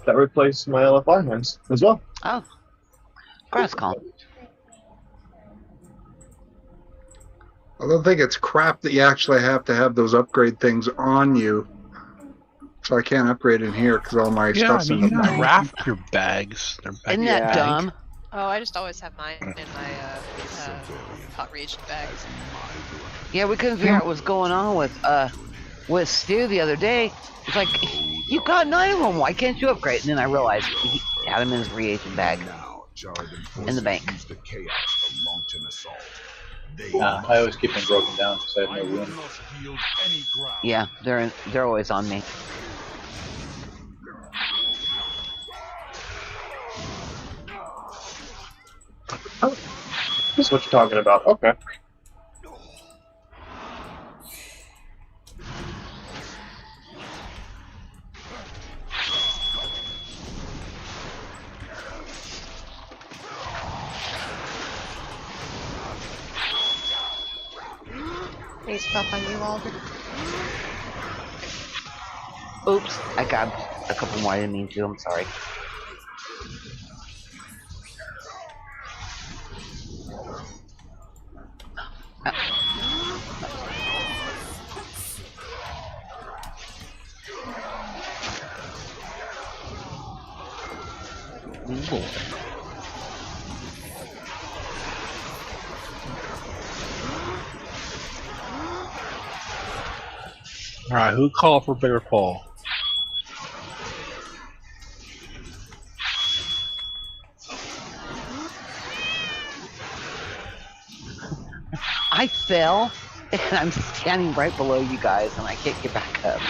That replaced my LFR hands as well.
Oh. Grass calm.
I don't think it's crap that you actually have to have those upgrade things on you. So I can't upgrade in here because all my stuff's in the bag.
Craft your bags.
Isn't that dumb?
Oh, I just always have mine in my hot reagent bag.
Yeah, we couldn't figure out what's going on with Stu the other day. It's like, you got 9 of them, why can't you upgrade? And then I realized he had them in his reagent bag in the bank.
I always keep them broken down because I have no room.
Yeah, they're always on me.
Oh, this is what you're talking about. Okay.
Any stuff on you, Alder?
Oops, I got a couple more I didn't mean to, I'm sorry. Ooh.
Alright, who called for Bear Paw?
I fell, and I'm standing right below you guys, and I can't get back up.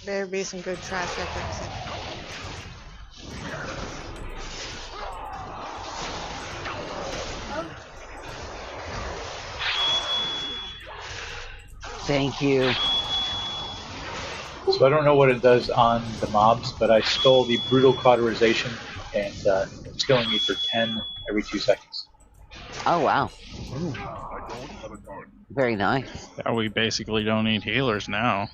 Better be some good trash records.
Thank you.
So I don't know what it does on the mobs, but I stole the brutal cauterization, and it's killing me for 10 every 2 seconds.
Oh wow. Very nice.
Yeah, we basically don't need healers now.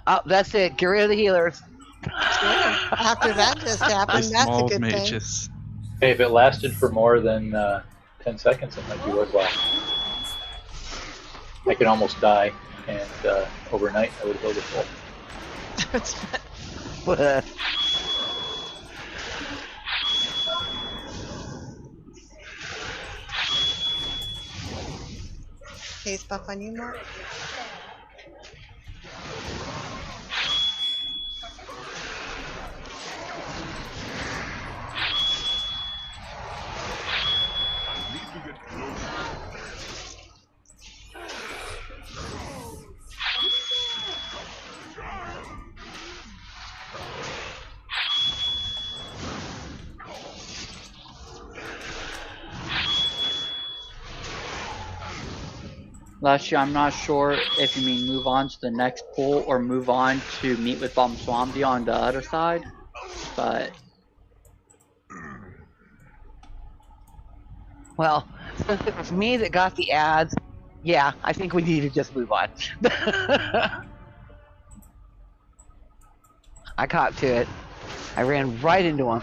Oh, that's it. Get rid of the healers.
After that just happened,
Just
that's a
mold
good thing.
mages.
Hey, if it lasted for more than 10 seconds, it might be worthwhile. I could almost die, and overnight I would build a full.
Case buff on you, Mark?
Last year, I'm not sure if you mean move on to the next pool or move on to meet with Bomb Swampy on the other side, but...
Well, since it was me that got the ads, yeah, I think we need to just move on. I caught to it. I ran right into him.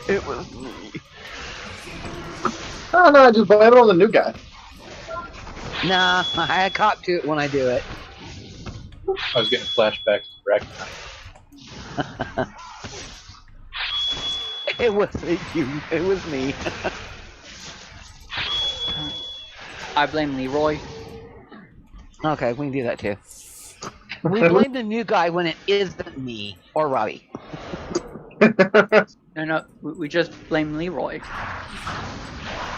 It was me.
Oh no, I just blame it on the new guy.
Nah, I caught to it when I do it.
I was getting flashbacks to Bracken.
It wasn't you, it was me.
I blame Leroy.
Okay, we can do that too. We blame the new guy when it isn't me or Robbie.
No, we just blame Leroy.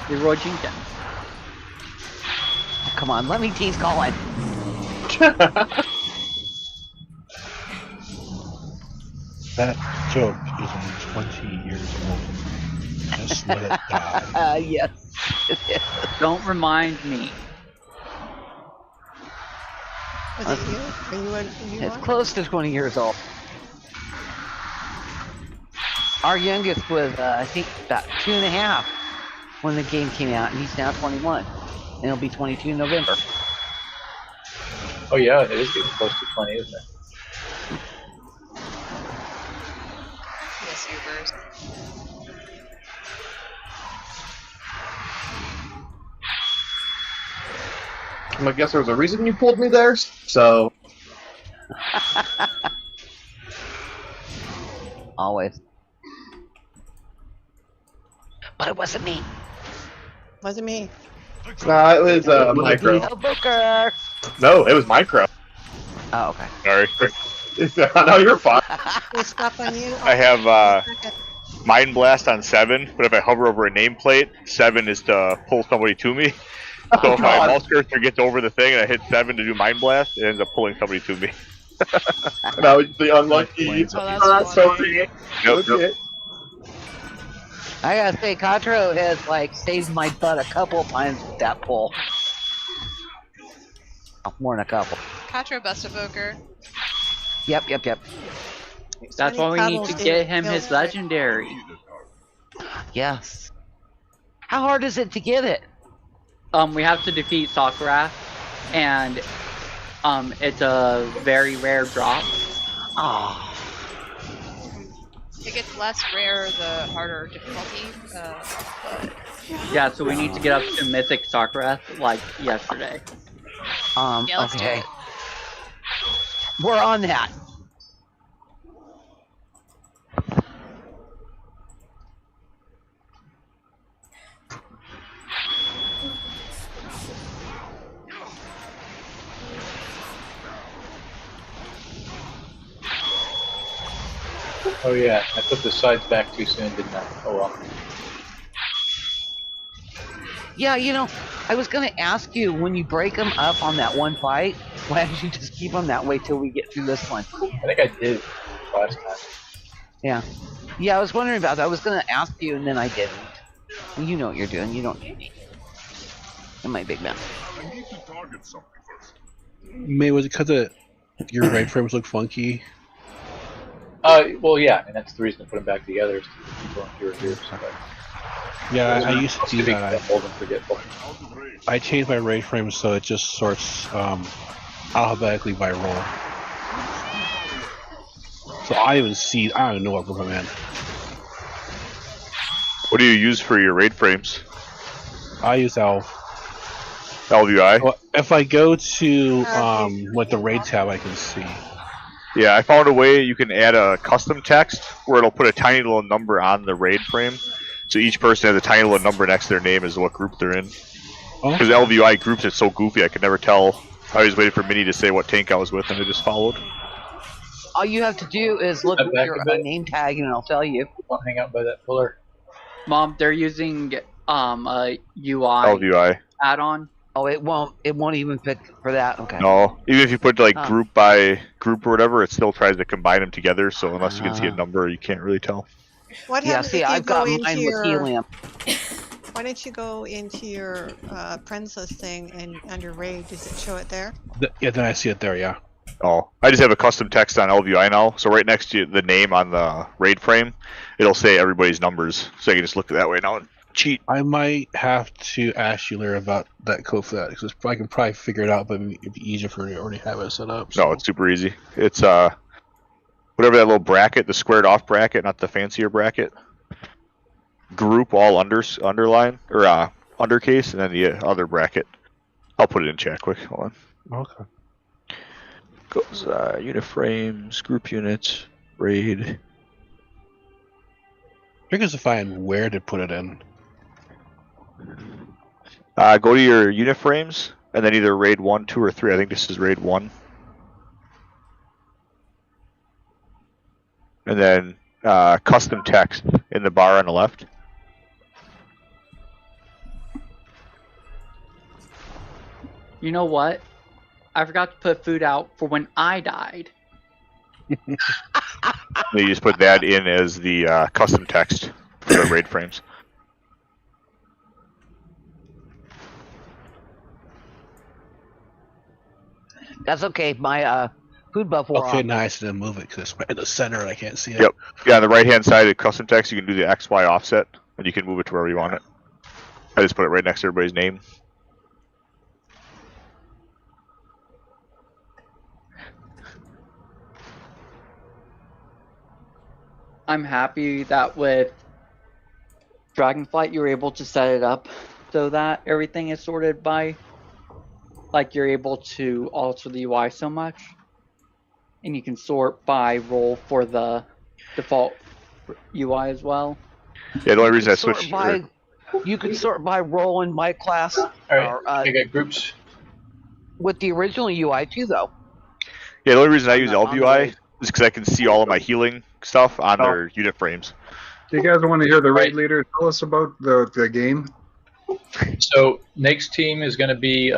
Leroy Jenkins.
Come on, let me tease Colin.
That joke is only 20 years old. Just let it die.
Yes.
Don't remind me.
Was it you? Are you
It's
on?
close to 20 years old. Our youngest was, I think, about 2.5 when the game came out, and he's now 21. And he'll be 22 in November.
Oh yeah, it is getting close to 20, isn't it?
Yes, Ubers.
I guess there was a reason you pulled me there, so...
Always. But it wasn't me.
Wasn't me.
Nah, it was micro.
Booker.
No, it was micro.
Oh, okay.
Sorry.
No, you're fine.
Case stuff on you?
I have Mind Blast on 7, but if I hover over a nameplate, 7 is to pull somebody to me. So if my mouse cursor gets over the thing and I hit 7 to do Mind Blast, it ends up pulling somebody to me.
That was the unlucky.
That's funny.
Yep.
I gotta say, Contro has saved my butt a couple of times with that pull. Oh, more than a couple.
Katro Best Evoker.
Yep.
That's why we need to get him his legendary.
Yes. How hard is it to get it?
We have to defeat Sakura, and it's a very rare drop.
Ah.
It gets less rare the harder difficulty. But...
Yeah, so we need to get up to Mythic Sakura like yesterday.
Yeah, let's do
Okay.
it.
We're on that.
Oh yeah, I put the sides back too soon, didn't I? Oh well.
Yeah, you know, I was going to ask you, when you break them up on that one fight, why don't you just keep them that way till we get through this one?
I think I did last time.
Yeah. Yeah, I was wondering about that. I was going to ask you, and then I didn't. You know what you're doing. You don't need me. I'm my big man.
I need to target something first.
May, was it because your raid frames look funky?
Well, yeah, and that's the reason to put them back together is to keep going through groups.
Yeah, I used to do that.
Old and forgetful.
I changed my raid frame so it just sorts alphabetically by role. So I don't even know what group I'm in.
What do you use for your raid frames?
I use Elf.
LVI?
Well, if I go to with the raid tab, I can see.
Yeah, I found a way you can add a custom text where it'll put a tiny little number on the raid frame. So each person has a tiny little number next to their name as what group they're in. Because LVI groups are so goofy, I could never tell. I always waited for Minnie to say what tank I was with, and I just followed.
All you have to do is look at your name tag, and I'll tell you.
Won't hang out by that pillar.
Mom, they're using a UI
LVI
add-on.
Oh, it won't even pick for that. Okay.
No, even if you put like group by group or whatever, it still tries to combine them together. So unless you can see a number, you can't really tell.
What
Yeah,
happens
see,
if you
I've
go
got
into
mine
your?
with helium.
Why don't you go into your friends list thing and under raid? Does it show it there?
Yeah, then I see it there. Yeah.
Oh, I just have a custom text on LVI now. So right next to the name on the raid frame, it'll say everybody's numbers. So I can just look at that way now and cheat.
I might have to ask you later about that code for that because I can probably figure it out, but it'd be easier for me to already have it set up.
No, it's super easy. It's whatever that little bracket, the squared off bracket, not the fancier bracket. Group all underline or undercase, and then the other bracket. I'll put it in chat quick. Hold on.
Okay.
Goes unit frames, group units, raid.
Triggers to find where to put it in.
Go to your unit frames, and then either raid 1, 2, or 3. I think this is raid 1. And then custom text in the bar on the left.
You know what? I forgot to put food out for when I died.
You just put that in as the custom text for the raid frames.
That's okay. My food buff wore
Okay,
off.
nice. Then move it because it's right in the center and I can't see it.
Yep. Yeah, on the right hand side of custom text, you can do the XY offset, and you can move it to wherever you want it. I just put it right next to everybody's name.
I'm happy that with Dragonflight you were able to set it up so that everything is sorted by, like you're able to alter the UI so much, and you can sort by role for the default UI as well.
Yeah, the only reason I switched.
You can sort by role and by class.
All right, I got groups.
With the original UI too, though.
Yeah, the only reason I use LVI is because I can see all of my healing stuff on their unit frames.
Do you guys want to hear the raid leader tell us about the game?
So next team is going to be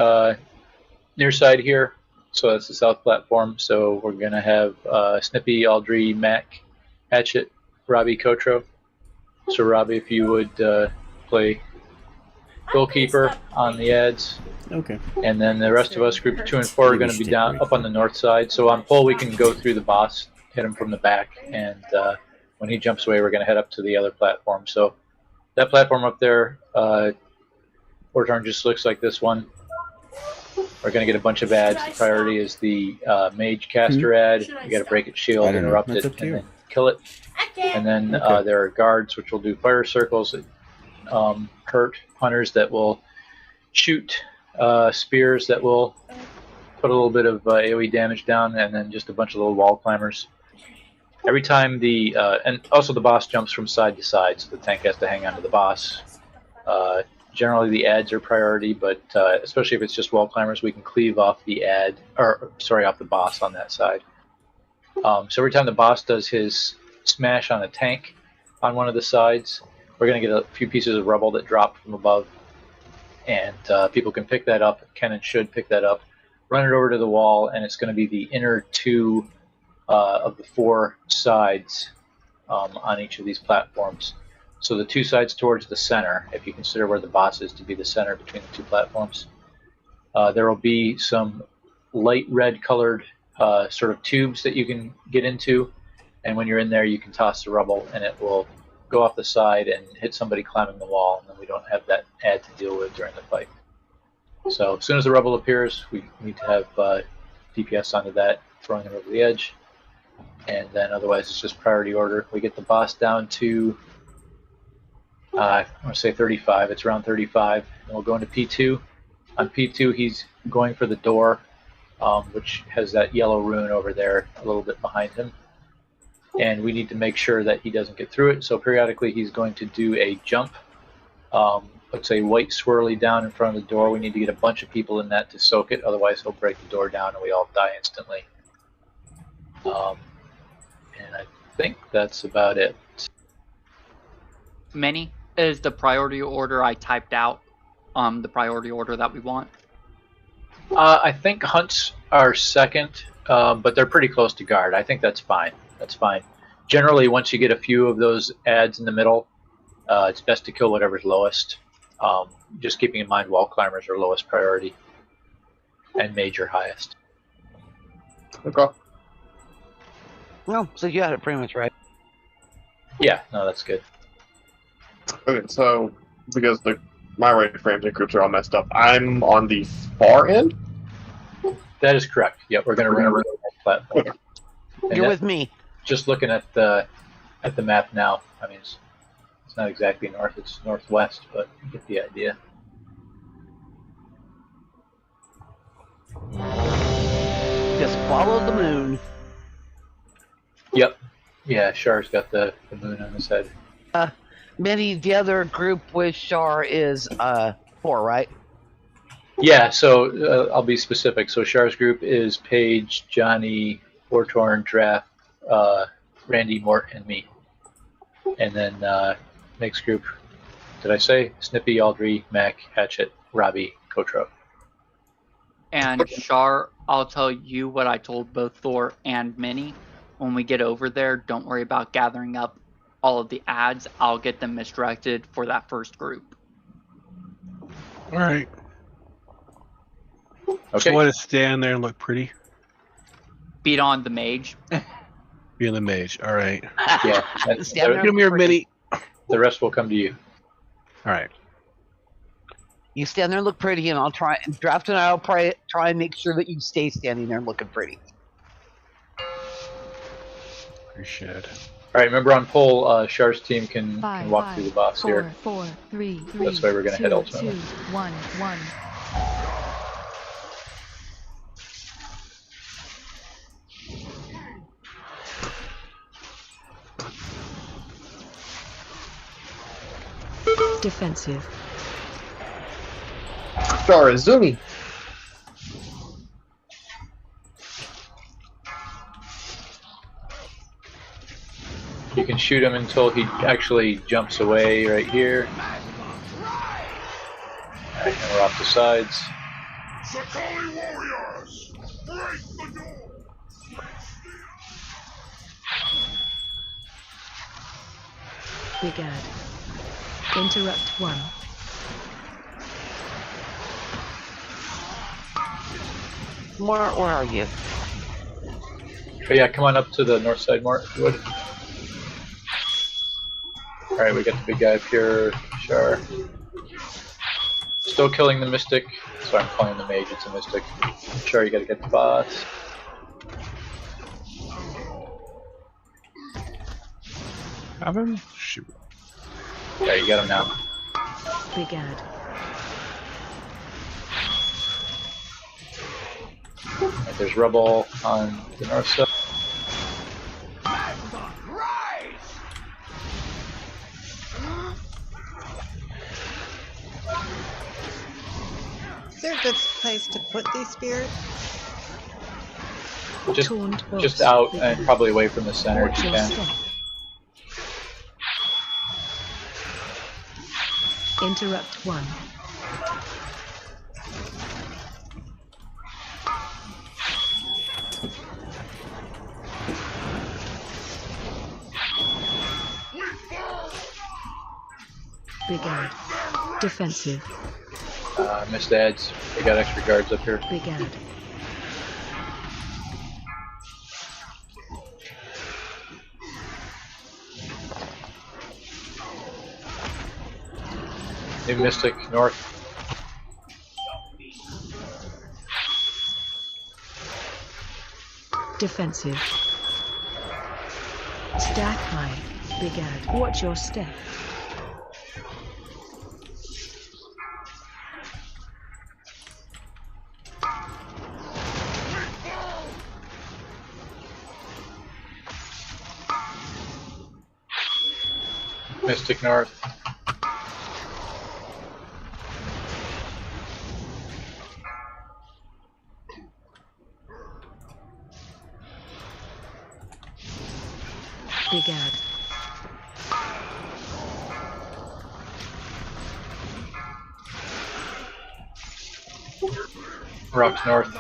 near side here. So that's the south platform. So we're going to have Snippy, Aldry, Mac, Hatchet, Robbie, Kotro. So Robbie, if you would play goalkeeper on the ads.
Okay.
And then the rest of us, groups 2 and 4, are going to be down up on the north side. So on pole, we can go through the boss, hit him from the back, and when he jumps away, we're going to head up to the other platform. So that platform up there, War Turn just looks like this one. We're going to get a bunch of ads. The priority is the mage caster ad. You got to break its shield, interrupt it, and then kill it. And then there are guards, which will do fire circles, hurt hunters that will shoot spears that will put a little bit of AoE damage down, and then just a bunch of little wall climbers. Every time and also the boss jumps from side to side, so the tank has to hang on to the boss. Generally the ads are priority, but especially if it's just wall climbers, we can cleave off the off the boss on that side. So every time the boss does his smash on a tank on one of the sides, we're going to get a few pieces of rubble that drop from above. and people can pick that up. Can and should pick that up. Run it over to the wall, and it's going to be the inner two of the four sides on each of these platforms. So the two sides towards the center, if you consider where the boss is to be the center between the two platforms, there will be some light red colored sort of tubes that you can get into, and when you're in there you can toss the rubble and it will go off the side and hit somebody climbing the wall, and then we don't have that ad to deal with during the fight. So as soon as the rubble appears, we need to have DPS onto that, throwing it over the edge, and then otherwise it's just priority order. We get the boss down to I want to say 35. It's around 35, and we'll go into P2. On P2 he's going for the door, which has that yellow rune over there a little bit behind him, and we need to make sure that he doesn't get through it. So periodically he's going to do a jump, let's say white swirly down in front of the door. We need to get a bunch of people in that to soak it, otherwise he'll break the door down and we all die instantly. And I think that's about it.
Many is the priority order I typed out, the priority order that we want.
I think hunts are second, but they're pretty close to guard. I think that's fine. That's fine. Generally, once you get a few of those ads in the middle, it's best to kill whatever's lowest. Just keeping in mind wall climbers are lowest priority and major highest.
Okay.
No, so you had it pretty much right.
Yeah, no, that's good.
Okay, so because my right frames and groups are all messed up, I'm on the far end.
That is correct. Yep, we're going to run around that platform. And
You're with me.
Just looking at the map now. I mean, it's not exactly north; it's northwest, but you get the idea.
Just follow the moon.
Yep. Yeah, Char's got the moon on his head.
Minnie, the other group with Char is 4, right?
Yeah, so I'll be specific. So Char's group is Paige, Johnny, Wartorn, Draft, Randy, Mort, and me. And then next group, did I say? Snippy, Aldry, Mac, Hatchet, Robbie, Kotro.
And Char, I'll tell you what I told both Thor and Minnie. When we get over there, don't worry about gathering up all of the ads. I'll get them misdirected for that first group.
All right.
Okay.
So want to stand there and look pretty?
Beat on the mage.
Being the mage. All right.
Yeah.
Come
here, Minnie.
The rest will come to you.
All right.
You stand there and look pretty, and I'll try. Draft and I'll try and make sure that you stay standing there and looking pretty.
Appreciate it.
All right. Remember on poll, Char's team can
Five,
walk through the box
four,
here.
4, 3, 3.
That's why we're going to head
2,
ultimately.
2, 1, 1. Defensive.
Char is Zumi.
You can shoot him until he actually jumps away right here. Alright, and we're off the sides.
Sakali warriors, break the door.
Big ad. Interrupt 1.
Mort, where are you?
Oh yeah, come on up to the north side, Mort, if you would. Alright, we got the big guy up here, Char. Still killing the mystic. So I'm calling the mage, it's a mystic. Char, you gotta get the boss.
Have him? Shoot.
Yeah, you got him now.
Big ad.
Right, there's rubble on the north side.
Is there a good place to put these spears?
Just out and probably away from the center if you can.
Interrupt 1. Big ad. Defensive.
Missed ads. They got extra guards up here.
Big ad.
New Mystic north.
Defensive. Stack high. Big ad. Watch your step.
Mystic north.
Big ad.
Rocks north.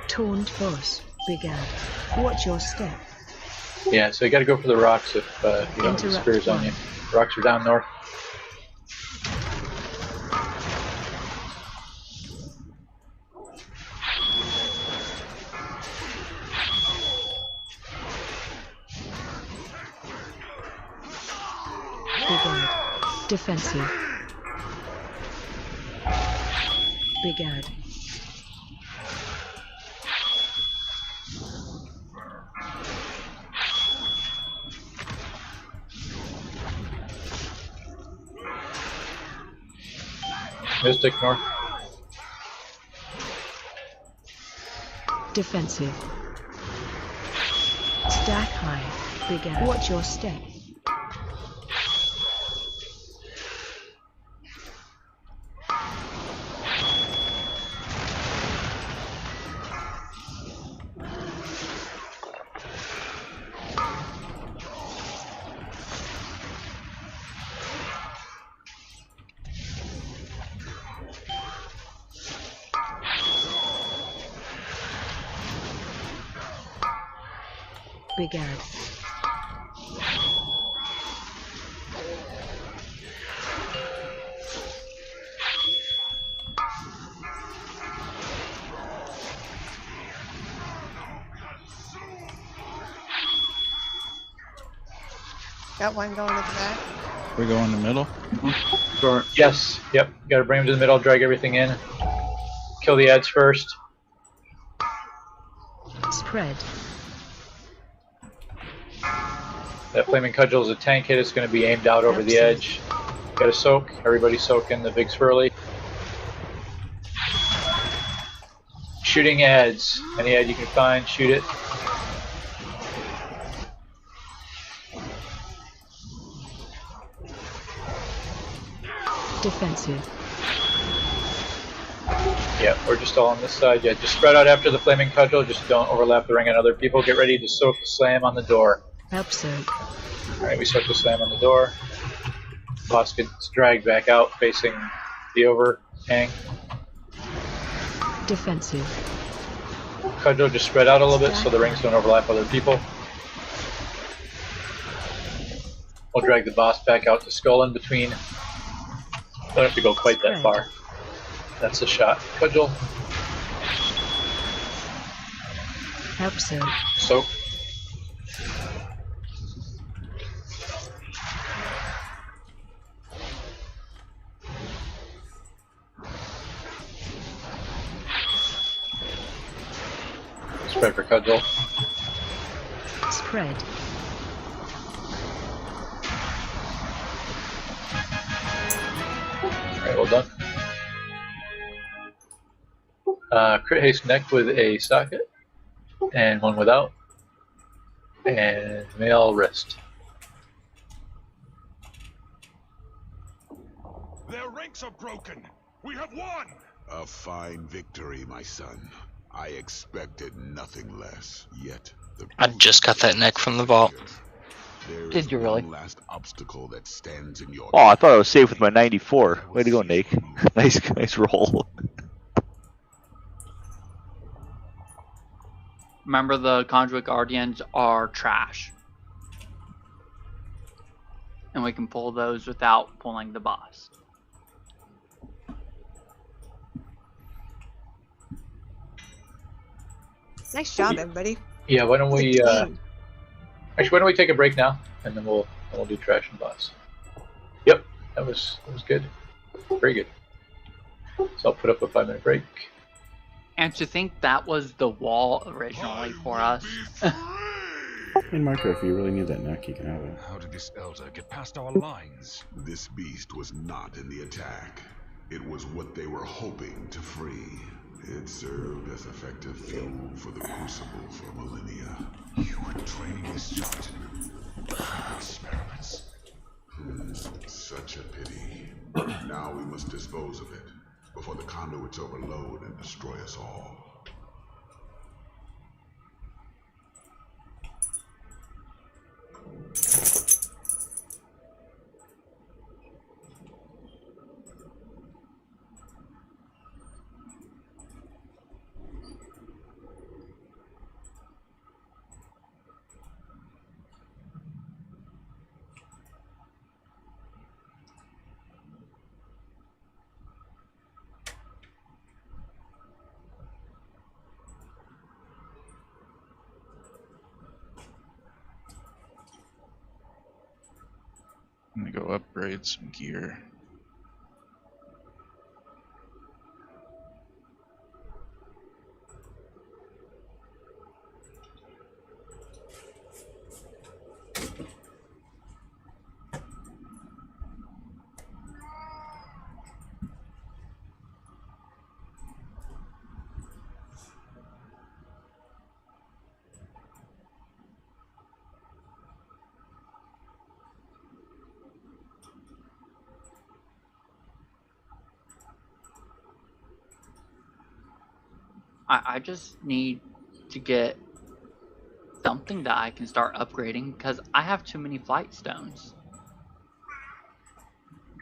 Taunt boss. Big ad. Watch your step.
Yeah, so you got to go for the rocks if you don't have the
Interrupt
spears on
one.
you. Rocks are down north.
Big ad. Defensive. Big ad.
Mystic north.
Defensive. Stack high. Big ad. Watch your step. Big ad.
Got one going at the back.
We go in the middle.
Sorry.
Yes. Yep. Got to bring them to the middle. Drag everything in. Kill the ads first.
Spread.
That flaming cudgel is a tank hit. It's going to be aimed out over the edge. Got to soak. Everybody soak in the big swirly. Shooting ads. Any ad you can find, shoot it.
Defensive.
Yeah, we're just all on this side. Yeah, just spread out after the flaming cudgel. Just don't overlap the ring on other people. Get ready to soak the slam on the door.
Help soak.
Alright, we soak the slam on the door. Boss gets dragged back out facing the overhang.
Defensive.
Cudgel just spread out a little bit so the rings don't overlap other people. We'll drag the boss back out to skull in between. Don't have to go quite that far. That's the shot. Cudgel.
Help soak.
Soak. Spread for cudgel.
Spread.
Alright, well done. Crit haste neck with a socket, and one without, and male wrist.
Their ranks are broken. We have won. A fine victory, my son. I expected nothing less. Yet the
I just got that neck from the vault.
there
Did
is
you really?
one last obstacle that stands in your
Oh, I thought I was safe with my 94. Way to go, Nate. nice roll.
Remember, the Conduit Guardians are trash. And we can pull those without pulling the boss.
Nice job, everybody.
Yeah, why don't
As a
we
team.
actually why don't we take a break now, and then we'll do trash and boss. Yep, that was good. Very good. So I'll put up a 5-minute break.
And to think that was the wall originally for us.
Hey, Marco, if you really need that neck, you can have it.
How did this elder get past our lines? This beast was not in the attack. It was what they were hoping to free. It served as effective fuel for the Crucible for millennia.
You were training this Johnson for experiments.
Such a pity. Now we must dispose of it before the conduits overload and destroy us all.
I'm gonna go upgrade some gear.
I just need to get something that I can start upgrading because I have too many flight stones.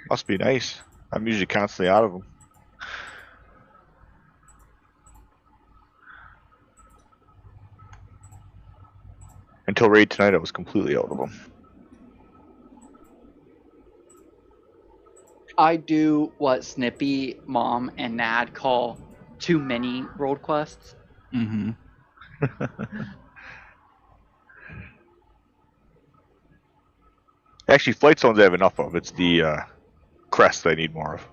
Must be nice. I'm usually constantly out of them. Until raid tonight, I was completely out of them.
I do what Snippy, Mom, and Nad call too many world quests.
Mm-hmm.
Actually, flight stones I have enough of. It's the crest I need more of.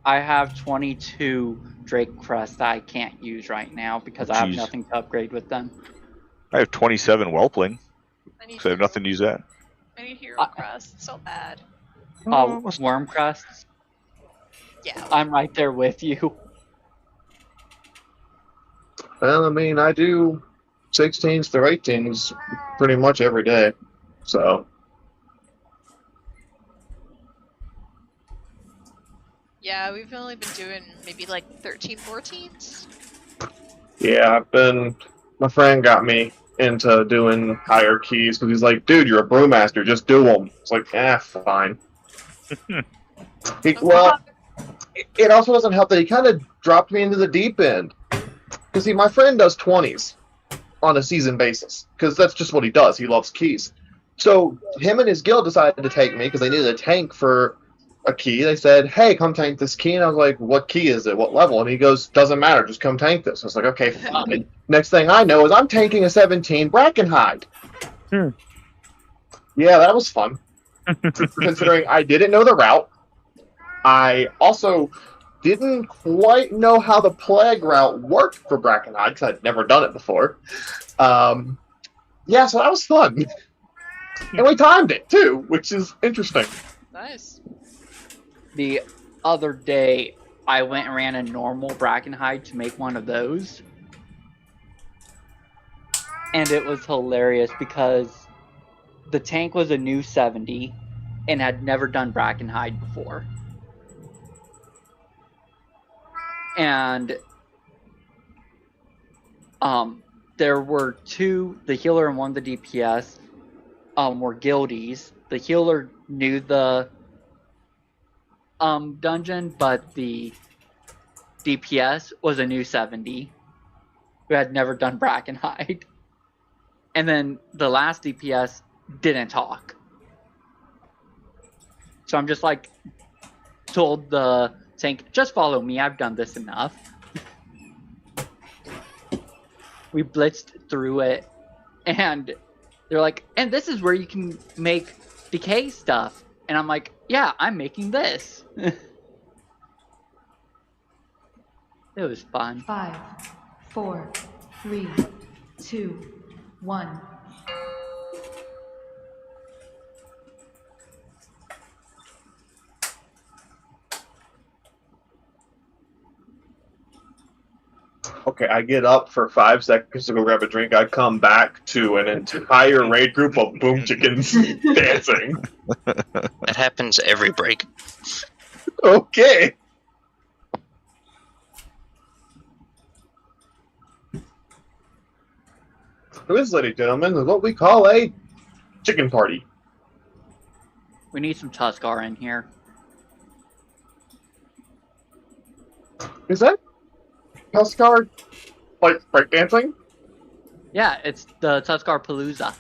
I have 22 Drake crests that I can't use right now because I have
Jeez.
nothing to upgrade with them.
I have 27 whelpling, so I have nothing to use that.
I need hero crest so bad.
Worm crests?
Yeah.
I'm right there with you.
Well, I mean, I do 16s to 18s pretty much every day, so.
Yeah, we've only been doing maybe like 13, 14s.
Yeah, my friend got me into doing higher keys because he's like, dude, you're a brewmaster, just do them. It's like, fine. Well, it also doesn't help that he kind of dropped me into the deep end. Because, see, my friend does 20s on a season basis because that's just what he does. He loves keys. So him and his guild decided to take me because they needed a tank for a key. They said, hey, come tank this key. And I was like, what key is it? What level? And he goes, doesn't matter. Just come tank this. I was like, okay, fine. Next thing I know is I'm tanking a 17 Brackenhide. Yeah, that was fun. Considering I didn't know the route. I also didn't quite know how the plague route worked for Brackenhide because I'd never done it before. Yeah, so that was fun. And we timed it, too, which is interesting.
Nice.
The other day, I went and ran a normal Brackenhide to make one of those. And it was hilarious because the tank was a new 70 and had never done Brackenhide before. And there were two, the healer and one the DPS, were guildies. The healer knew the dungeon, but the DPS was a new 70 who had never done Brackenhide. And then the last DPS didn't talk. So I'm just like, told the tank, just follow me, I've done this enough. We blitzed through it, and they're like, and this is where you can make decay stuff. And I'm like, yeah, I'm making this. It was fun.
5, 4, 3, 2, 1.
Okay, I get up for 5 seconds to go grab a drink. I come back to an entire raid group of boom chickens dancing.
That happens every break.
Okay. This, ladies and gentlemen, is what we call a chicken party.
We need some Tuskar in here.
Is that Tuskar, like, breakdancing?
Yeah, it's the Tuskar Palooza.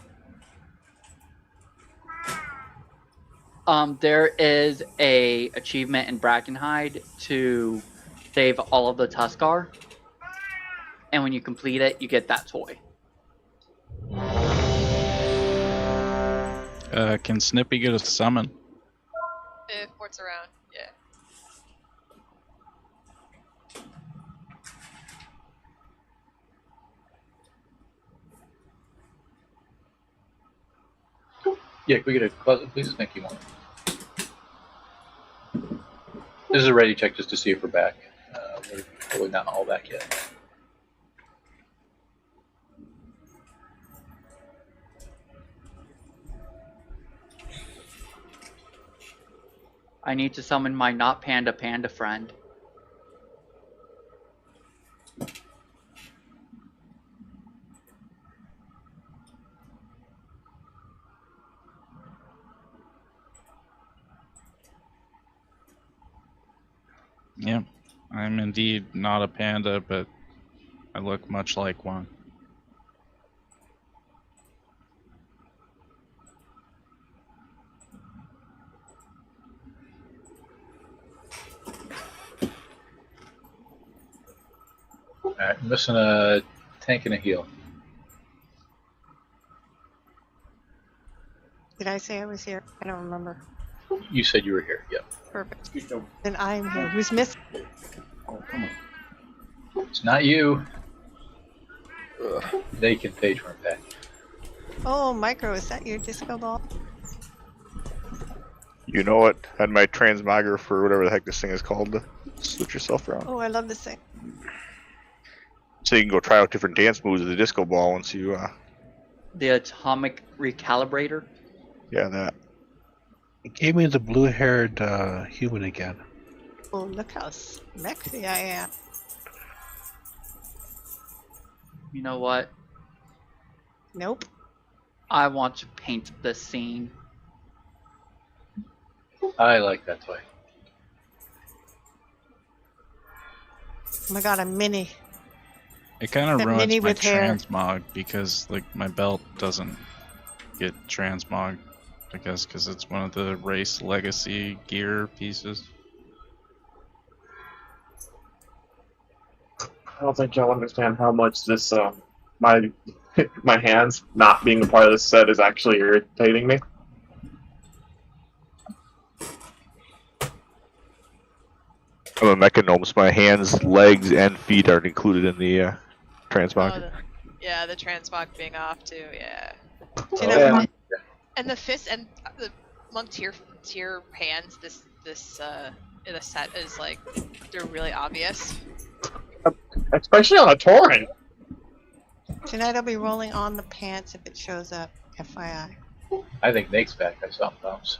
There is a achievement in Brackenhide to save all of the Tuskar, and when you complete it, you get that toy.
Can Snippy get a summon?
If Fort's around, yeah.
Yeah, can we get a closet, please? Thank you, one. This is a ready check just to see if we're back. We're probably not all back yet.
I need to summon my not panda friend.
Yeah, I'm indeed not a panda, but I look much like one.
Alright, I'm missing a tank and a heal.
Did I say I was here? I don't remember.
You said you were here, yep.
Perfect. Then I'm here. Who's missing?
Oh, come on. It's not you. They can page weren't back.
Oh, Micro, is that your disco ball?
You know what? I had my transmogger or whatever the heck this thing is called to switch yourself around.
Oh, I love this thing.
So you can go try out different dance moves with the disco ball once you,
The atomic recalibrator.
yeah, that.
It gave me the blue-haired human again.
Oh, look how sexy I am.
You know what?
Nope.
I want to paint this scene.
I like that toy.
Oh my god, a mini.
It kind of
That
ruins
mini
my
with hair.
transmog because like my belt doesn't get transmog, I guess, because it's one of the race legacy gear pieces.
I don't think y'all understand how much this, my my hands not being a part of this set is actually irritating me.
I'm a mechanome, so my hands, legs, and feet are included in the transmog.
Yeah, the transmog being off too. Yeah.
Do you know,
And the fist and the monk tier hands. This in a set is like they're really obvious.
Especially on a Tauren.
Tonight I'll be rolling on the pants if it shows up. FYI.
I think Nate's back. I saw him bounce.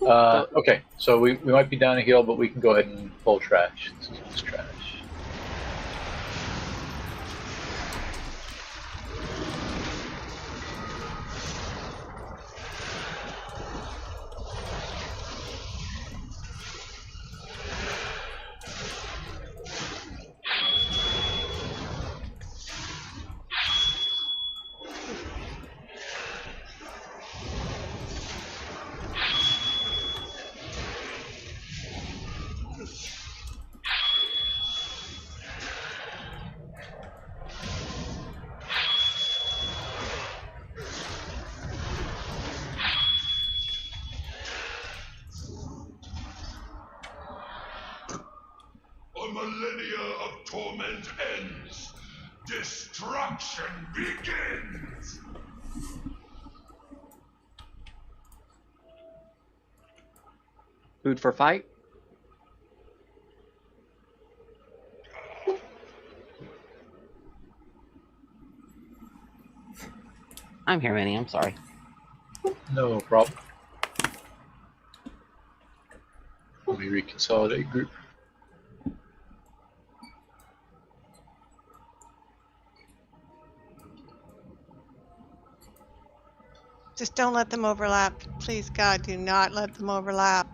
Okay, so we might be down a hill, but we can go ahead and pull trash. This is trash.
A millennia of torment ends. Destruction begins.
Food for fight.
I'm here, Minnie. I'm sorry.
No problem. Let me reconsolidate group.
Just don't let them overlap. Please, God, do not let them overlap.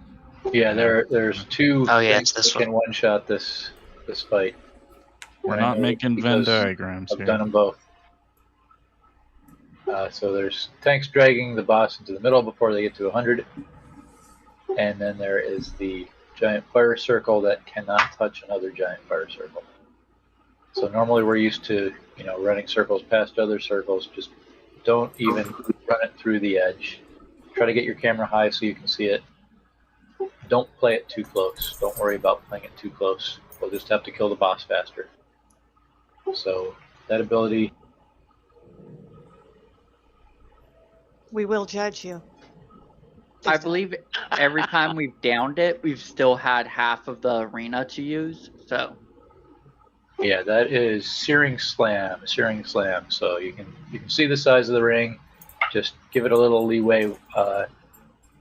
Yeah, there's two
Oh, yeah,
things
it's this
that can one shot this fight.
We're
And I
not
know
making Venn
because
diagrams
I've
here.
done them both. So there's tanks dragging the boss into the middle before they get to 100, and then there is the giant fire circle that cannot touch another giant fire circle. So normally we're used to, running circles past other circles. Just don't even run it through the edge. Try to get your camera high so you can see it. Don't play it too close. Don't worry about playing it too close. We'll just have to kill the boss faster. So that ability.
We will judge you.
I believe every time we've downed it, we've still had half of the arena to use. So
Yeah, that is Searing Slam. So you can see the size of the ring. Just give it a little leeway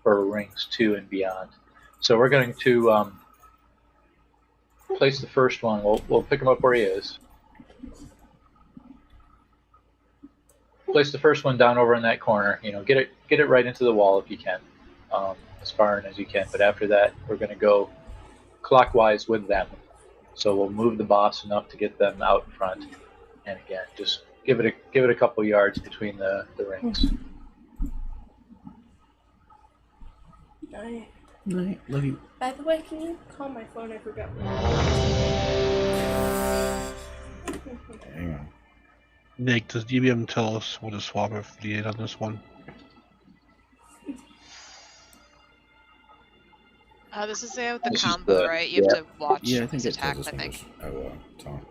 for rings 2 and beyond. So we're going to place the first one. We'll pick him up where he is. Place the first one down over in that corner. Get it right into the wall if you can, as far in as you can. But after that, we're going to go clockwise with them. So we'll move the boss enough to get them out in front. And again, just give it a couple yards between the rings.
Night. Love you.
By the way, can you call my phone? I forgot.
Hang on.
Nick, does DBM tell us what to swap affiliate on this one?
This is with the
This is
combo,
the-
right? You have to watch
Yeah, I think
his
it tells
attacks,
us
I
on
think.
this. Oh, Tom.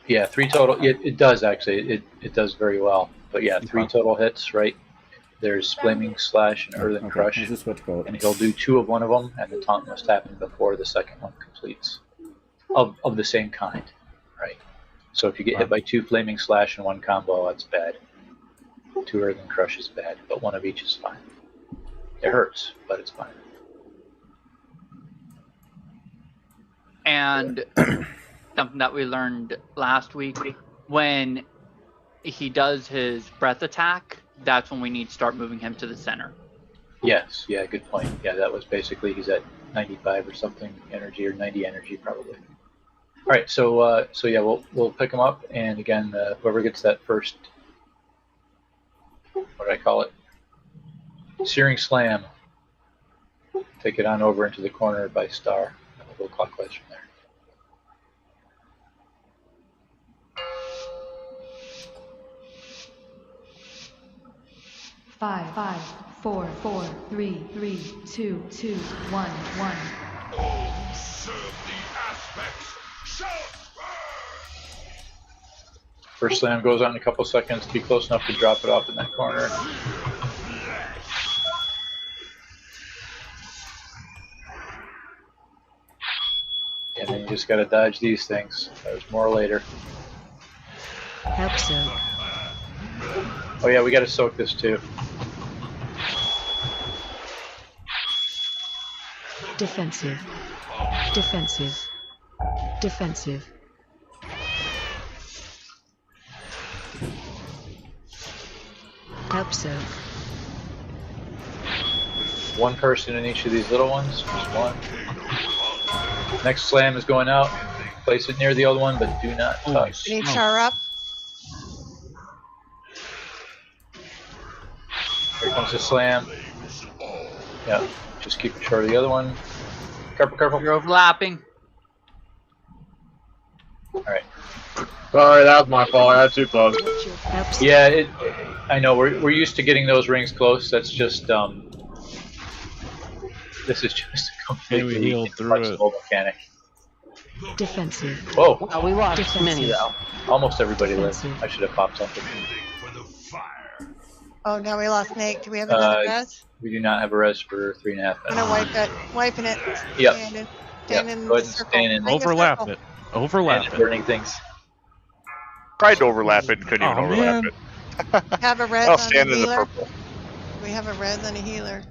Yeah, 3 total. It does actually. It does very well. But yeah, 3 total hits, right? There's Flaming Slash and Earthen
Okay,
Crush.
is this what to call it?
And he'll do 2 of one of them, and the taunt must happen before the second one completes. Of the same kind, right? So if you get hit by 2 Flaming Slash in one combo, that's bad. 2 Earthen Crush is bad, but 1 of each is fine. It hurts, but it's fine.
and something that we learned last week, when he does his breath attack, that's when we need to start moving him to the center.
Yes, yeah, good point. Yeah, that was basically he's at 95 or something energy, or 90 energy probably. All right, so yeah, we'll pick him up, and again, whoever gets that first, what did I call it? Searing Slam. Take it on over into the corner by Star, and we'll go clockwise from there.
Five, 4, 3, 2, 1, 1.
Serve the aspects. Shall
First slam goes on in a couple seconds. Be close enough to drop it off in that corner. And then you just gotta dodge these things. There's more later.
Help so.
Oh yeah, we gotta soak this too.
Defensive. Defensive. Defensive. Hope so.
One person in each of these little ones. Just one. Next slam is going out. Place it near the old one, but do not touch.
You need char up.
Here comes the slam. Yeah, just keep it short of the other one. Careful, careful.
You're overlapping.
Alright.
Sorry, that was my fault. I had too close.
Yeah, I know, we're used to getting those rings close. That's just, this is just a completely inflexible mechanic.
Defensive.
Whoa.
Oh, we lost many though.
Almost everybody lived. I should have popped something.
Oh, now we lost Nate. Do we have another res?
We do not have a res for 3.5 minutes.
I'm gonna wipe it. Wiping it.
Yep.
Stand in
Go ahead and
circle.
stand in.
Make a
Overlap
circle.
it. Overlap it.
Burning things.
Tried to overlap it, couldn't even overlap
man.
it.
Have a res
I'll
on
stand
a
in the
healer.
purple.
We have a res on a healer.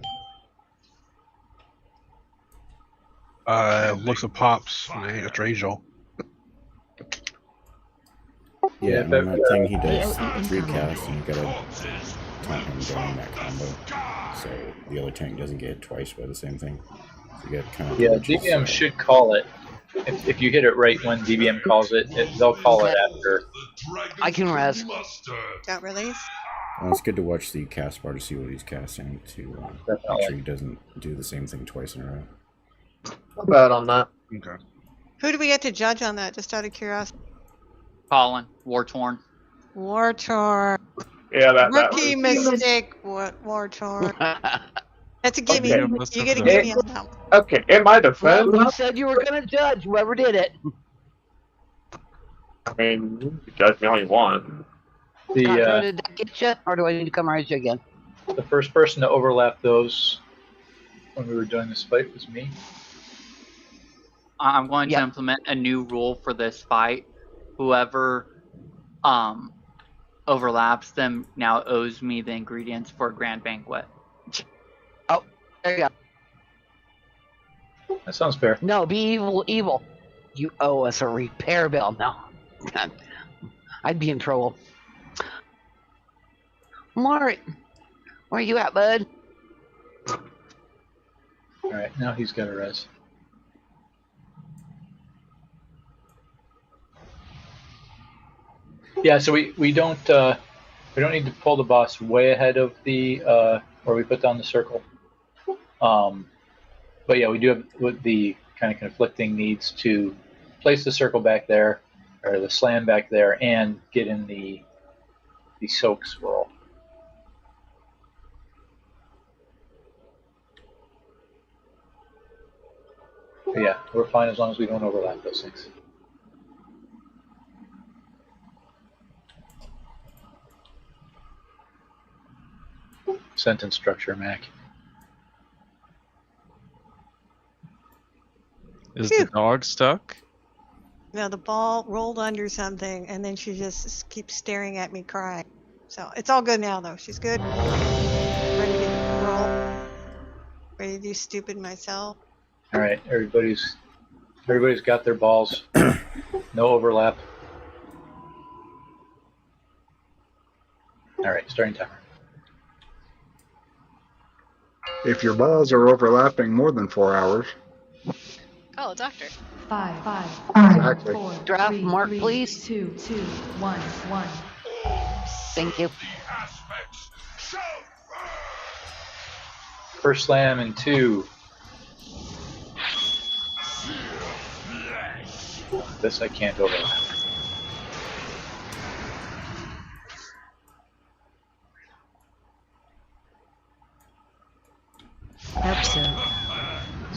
Looks of pops. It's Rachel.
Yeah, and on that thing he does 3 casts and you gotta taunt him during that combo. So the other tank doesn't get hit twice by the same thing. So you gotta kind of
DBM should call it. If you hit it right when DBM calls it, they'll call it after.
I can res.
Got release.
Well, it's good to watch the cast bar to see what he's casting to make sure he doesn't do the same thing twice in a row.
Not bad on that.
Okay.
Who do we get to judge on that? Just out of curiosity.
Colin, War Torn.
War Torn.
Yeah, that
Rookie mistake. War Torn. That's a gimme.
Okay.
You get a gimme on that one.
Okay, in my defense,
Well, you said you were gonna judge whoever did it.
I mean, you can judge me all you want.
The
did that get you, or do I need to come raise you again?
the first person to overlap those when we were doing this fight was me.
I'm going to implement a new rule for this fight. Whoever overlaps them now owes me the ingredients for a grand banquet.
Oh, there you go.
That sounds fair.
No, be evil, evil. You owe us a repair bill. No, I'd be in trouble. Mart, where you at, bud?
Alright, now he's got a res. Yeah, so we don't need to pull the boss way ahead of the where we put down the circle. But yeah, we do have the kind of conflicting needs to place the circle back there, or the slam back there, and get in the soak swirl. But yeah, we're fine as long as we don't overlap those things. Sentence structure, Mac.
Is the dog stuck?
No, the ball rolled under something, and then she just keeps staring at me crying. So it's all good now, though. She's good. Ready to roll. Ready to do stupid myself.
All right, everybody's got their balls. No overlap. All right, starting timer.
If your balls are overlapping more than 4 hours.
Oh, doctor.
5,
Exactly.
4,
Draft
3,
Mark,
3,
please.
2, 1, 1.
Thank you.
First slam and 2. This I can't overlap.
Hope so.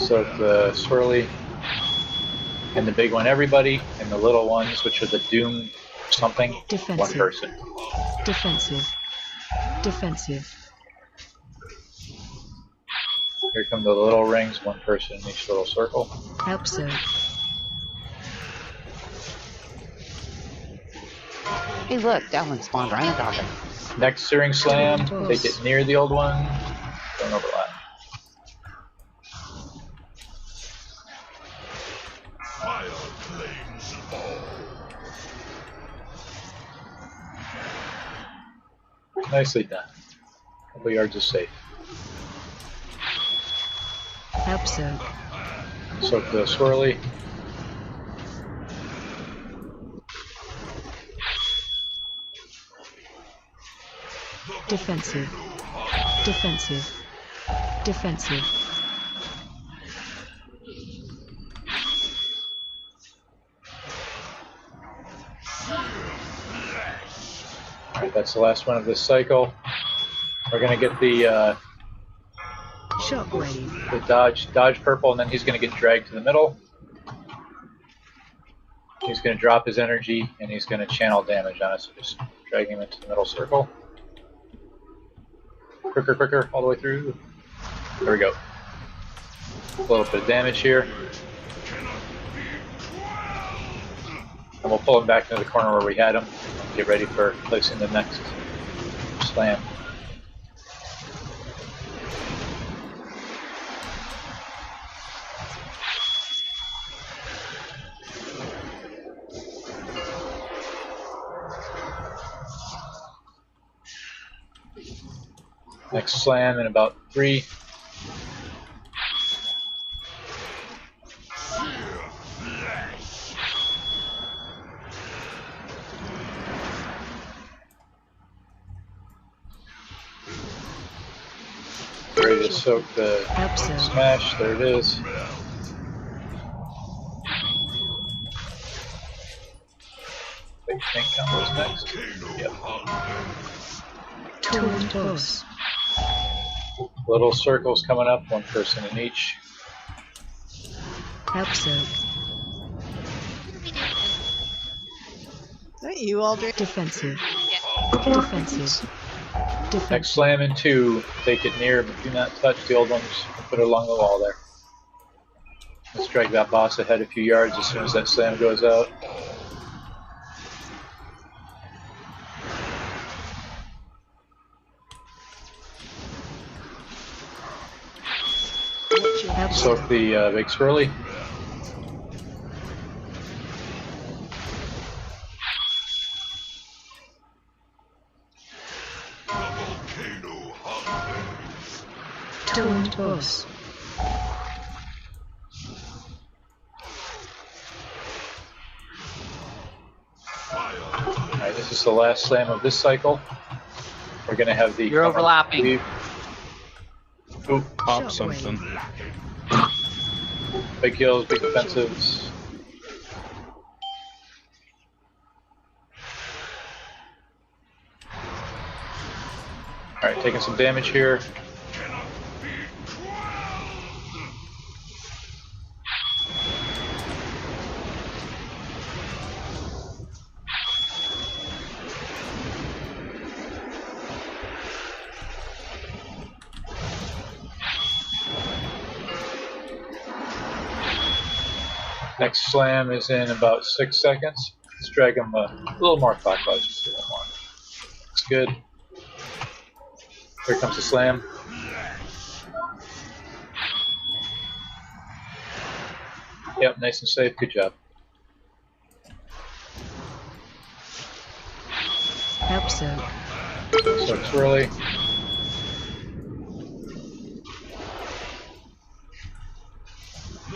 So the swirly and the big one, everybody, and the little ones, which are the doom something,
Defensive.
one person.
Defensive. Defensive.
Here come the little rings, one person in each little circle.
Hope so.
Hey, look, that one spawned right on top of it.
Next searing slam, take it near the old one, don't overlap. Nicely done. A couple yards is safe.
Help soak.
Soak the swirly.
Defensive. Defensive. Defensive.
Alright, that's the last one of this cycle. We're gonna get the
Shockwave.
the dodge purple, and then he's gonna get dragged to the middle. He's gonna drop his energy, and he's gonna channel damage on us. So just drag him into the middle circle. Quicker, quicker, all the way through. There we go. A little bit of damage here. And we'll pull him back into the corner where we had him. Get ready for placing the next slam. Next slam in about 3. Ready to soak the smash. There it is. Big tank combos next. Yep.
Torn boss.
Little circles coming up, one person in each.
Help soak.
Is that you, Aldrich?
Defensive. Defensive.
Next slam in 2. Take it near, but do not touch the old ones. Put it along the wall there. Let's drag that boss ahead a few yards as soon as that slam goes out. Soak the big swirly.
Torn boss.
Alright, this is the last slam of this cycle. We're going to have the...
You're overlapping.
Oop.
Pop something.
Big kills, big defensives. Alright, taking some damage here. Next slam is in about 6 seconds. Let's drag him a little more clockwise, just a little more. Looks good. Here comes the slam. Yep, nice and safe. Good job.
Help soak.
So swirly.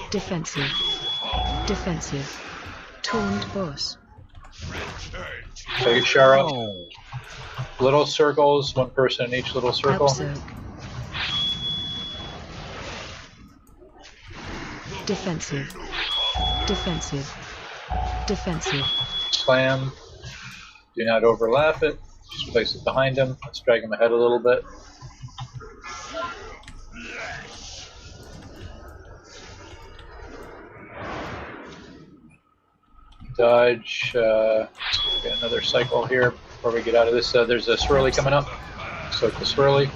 Defensive. Defensive. Taunt boss.
Take it, Shara. Little circles, one person in each little circle.
Defensive. Defensive. Defensive.
Slam. Do not overlap it. Just place it behind him. Let's drag him ahead a little bit. Dodge. Get another cycle here before we get out of this. There's a swirly coming up. Soak the swirly.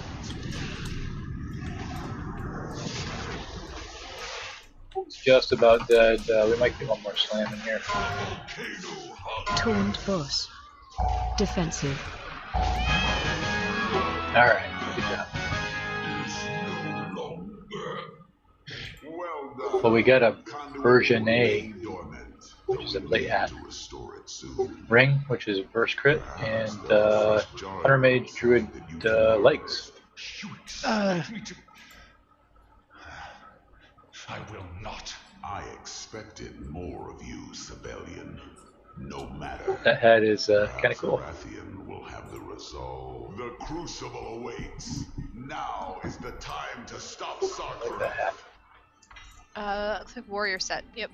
It's just about dead. We might get one more slam in here.
Taunt boss. Defensive.
Alright, good job. Well, we got a version A which is a plate hat. Ring, which is a burst crit, and Hunter Mage Druid legs.
I will not.
I expected more of you, Sibelian. No matter.
That hat is kind of cool.
Rathian will have the resolve. The crucible awaits. Now is the time to stop Sarkra.
Looks like warrior set. Yep.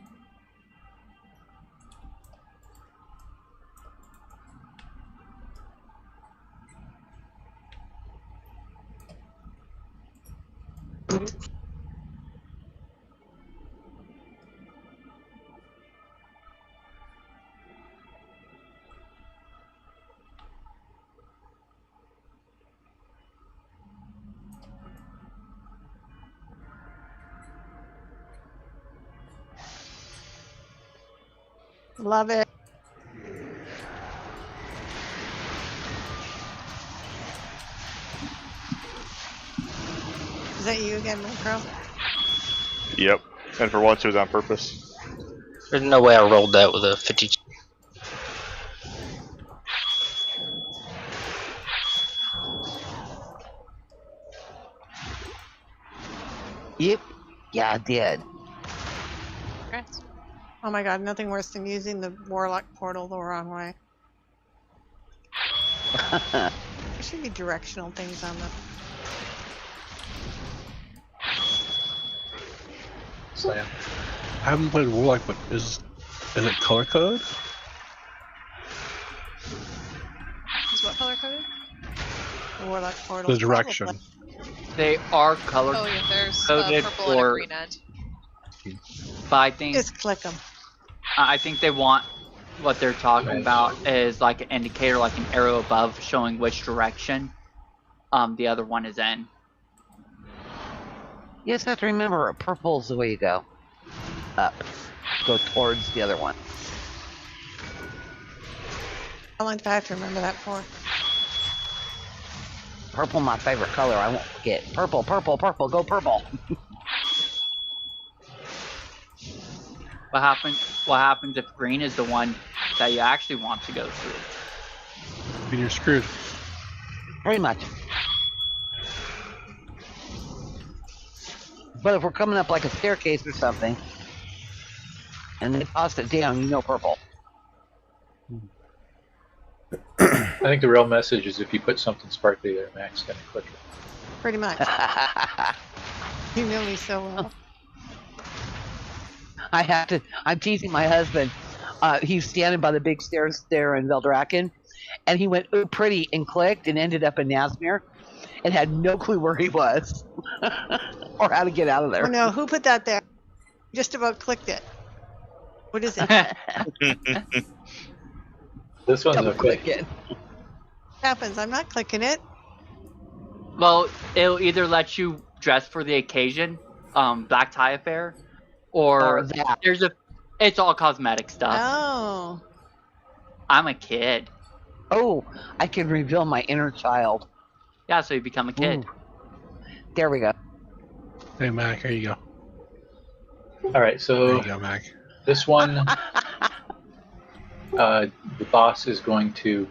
Love it. Is that you again, Micro?
Yep. And for once, it was on purpose.
There's no way I rolled that with a 50.
Yep. Yeah, I did.
Congrats.
Oh my god, nothing worse than using the Warlock portal the wrong way. There should be directional things on the...
Slam.
I haven't played Warlock, but is it color code?
Is what color coded?
The Warlock portal.
The direction.
They are color
Oh yeah, there's
coded
purple and a
for.
green end.
But I think
Just click them.
I think they want what they're talking about is like an indicator, like an arrow above, showing which direction the other one is in.
You just have to remember, purple's the way you go. Up. Go towards the other one.
How long do I have to remember that for?
Purple, my favorite color. I won't forget. Purple, purple, purple. Go purple.
What happens if green is the one that you actually want to go through?
Then you're screwed.
Pretty much. But if we're coming up like a staircase or something, and they toss it down, you know purple.
I think the real message is if you put something sparkly there, Mac's gonna click it.
Pretty much. You know me so well.
I'm teasing my husband. He's standing by the big stairs there in Veldraken, and he went, ooh, pretty, and clicked, and ended up in Nazmir, and had no clue where he was, or how to get out of there.
Oh no, who put that there? Just about clicked it. What is it?
This one's
Double
okay.
click it.
Happens. I'm not clicking it.
Well, it'll either let you dress for the occasion, black tie affair, or
that.
It's all cosmetic stuff.
Oh.
I'm a kid.
Oh, I can reveal my inner child.
Yeah, so you become a kid.
Ooh. There we go.
Hey, Mac, here you go.
All right, so
There you go, Mac.
this one, the boss is going to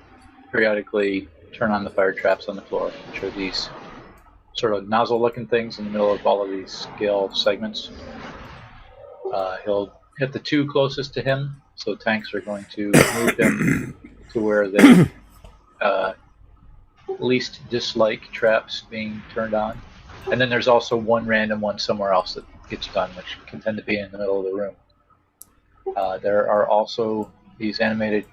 periodically turn on the fire traps on the floor, which are these sort of nozzle-looking things in the middle of all of these scale segments. He'll hit the two closest to him, so tanks are going to move them to where they least dislike traps being turned on. And then there's also one random one somewhere else that gets done, which can tend to be in the middle of the room. There are also these animated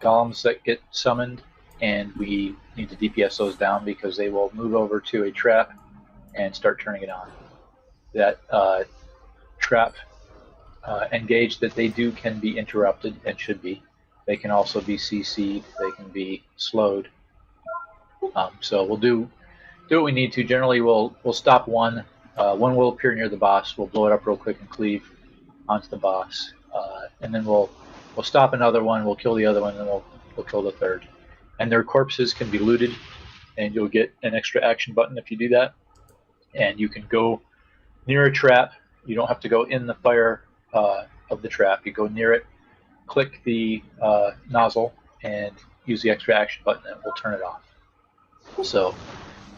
golems that get summoned, and we need to DPS those down because they will move over to a trap and start turning it on. That trap engage that they do can be interrupted and should be. They can also be CC'd, they can be slowed. So we'll do what we need to. Generally, we'll stop one. One will appear near the boss. We'll blow it up real quick and cleave onto the boss, and then we'll stop another one. We'll kill the other one, and then we'll kill the third. And their corpses can be looted, and you'll get an extra action button if you do that. And you can go near a trap. You don't have to go in the fire of the trap. You go near it, click the nozzle and use the extra action button, and we'll turn it off. So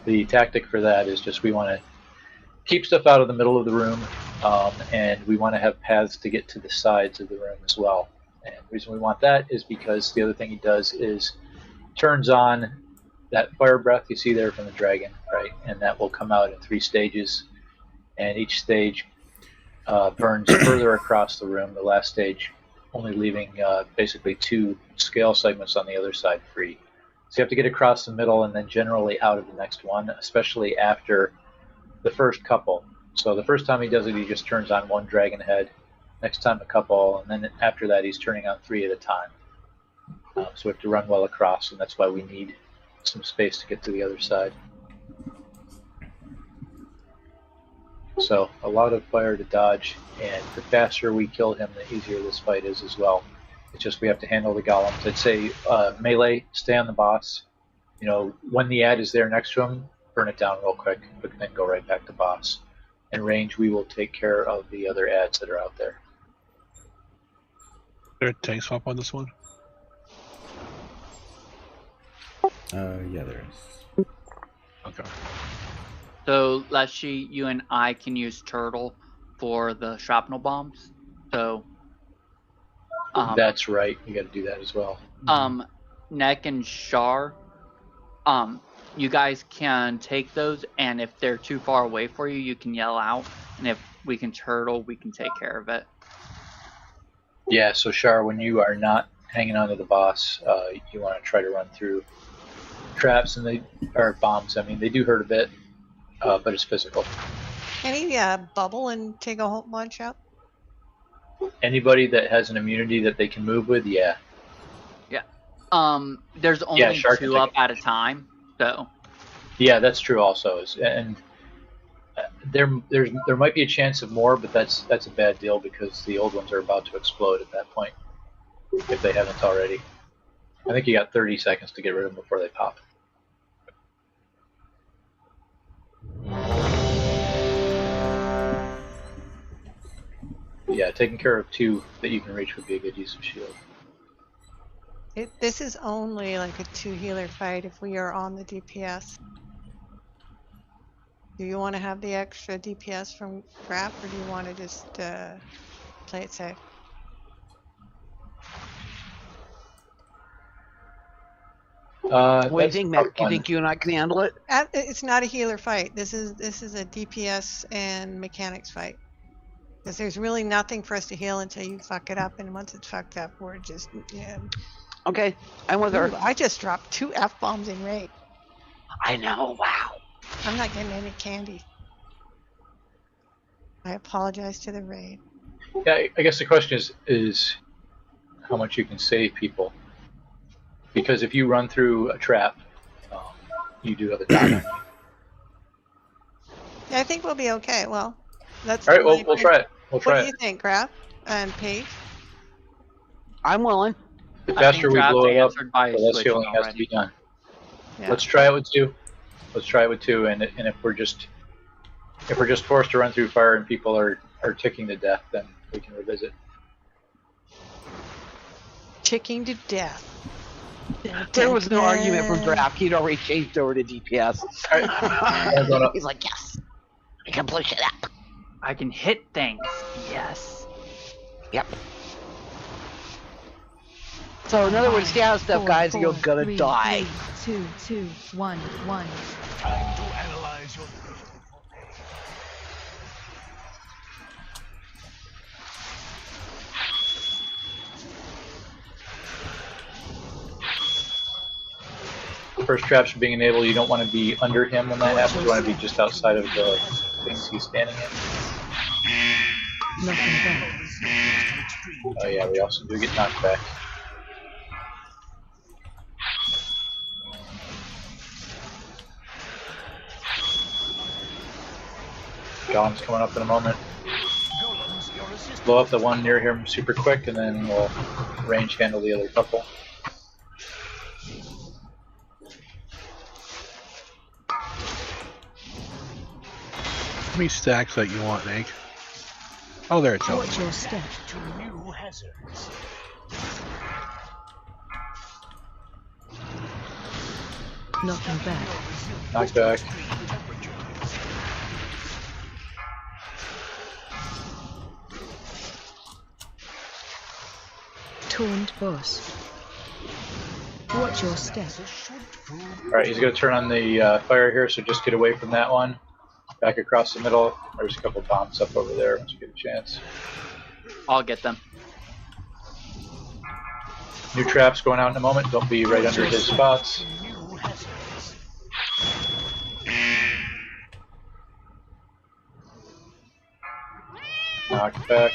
the tactic for that is just we want to keep stuff out of the middle of the room, and we want to have paths to get to the sides of the room as well. And the reason we want that is because the other thing he does is turns on that fire breath you see there from the dragon, right? And that will come out in 3 stages, and each stage burns further across the room. The last stage only leaving basically 2 scale segments on the other side free. So you have to get across the middle and then generally out of the next one, especially after the first couple. So the first time he does it, he just turns on 1 dragon head. Next time a couple, and then after that he's turning on 3 at a time. So we have to run well across, and that's why we need some space to get to the other side. So a lot of fire to dodge, and the faster we kill him, the easier this fight is as well. It's just we have to handle the golems. I'd say melee, stay on the boss. You know, when the ad is there next to him, burn it down real quick, but then go right back to boss. And range, we will take care of the other ads that are out there.
Is there a tank swap on this one?
Yeah, there is.
Okay.
So, Leshy, you and I can use Turtle for the shrapnel bombs. So,
that's right. You got to do that as well.
Neck and Shar, you guys can take those, and if they're too far away for you, you can yell out. And if we can Turtle, we can take care of it.
Yeah. So, Shar, when you are not hanging on to the boss, you want to try to run through traps or bombs. I mean, they do hurt a bit, but it's physical.
Can he bubble and take a whole bunch out?
Anybody that has an immunity that they can move with, yeah.
Yeah. There's only 2 up at a time, so.
Yeah, that's true also. And there might be a chance of more, but that's a bad deal because the old ones are about to explode at that point, if they haven't already. I think you got 30 seconds to get rid of them before they pop. Yeah, taking care of 2 that you can reach would be a good use of shield.
This is only like a 2 healer fight if we are on the DPS. Do you want to have the extra DPS from crap, or do you want to just play it safe?
What do you think, Mac? Do you think you and I can handle it?
It's not a healer fight. This is a DPS and mechanics fight. Because there's really nothing for us to heal until you fuck it up, and once it's fucked up, we're just
Okay, I'm with her.
Ooh, I just dropped 2 F-bombs in raid.
I know. Wow.
I'm not getting any candy. I apologize to the raid.
Yeah, I guess the question is how much you can save people. Because if you run through a trap, you do have a dodge.
Yeah, I think we'll be okay. Well, that's
all right. We'll try it. What
do you think, Graf and Paige?
I'm willing.
The faster we blow it up, the less healing has to be done. Yeah. Let's try it with 2. Let's try it with 2, and if we're just forced to run through fire and people are ticking to death, then we can revisit.
Ticking to death.
There was no argument from Graf. He'd already changed over to DPS. He's like, yes, I can push it up.
I can hit things. Yes.
Yep. So in other words, stay out of stuff, guys, or you're gonna die.
3, 2, 1, 1.
Time to analyze your
First traps are being enabled. You don't want to be under him when that happens. You want to be just outside of the things he's standing in. Oh yeah, we also do get knocked back. Golem's coming up in a moment. Blow up the one near him super quick, and then we'll range handle the other couple.
How many stacks that you want, Nick? Oh, there it's over.
Watch your step.
to new hazards.
Knocking back.
Knock back.
Taunt boss. Watch your step.
Alright, he's going to turn on the fire here, so just get away from that one. Back across the middle. There's a couple bombs up over there once you get a chance.
I'll get them.
New traps going out in a moment. Don't be right under his spots. Knock back.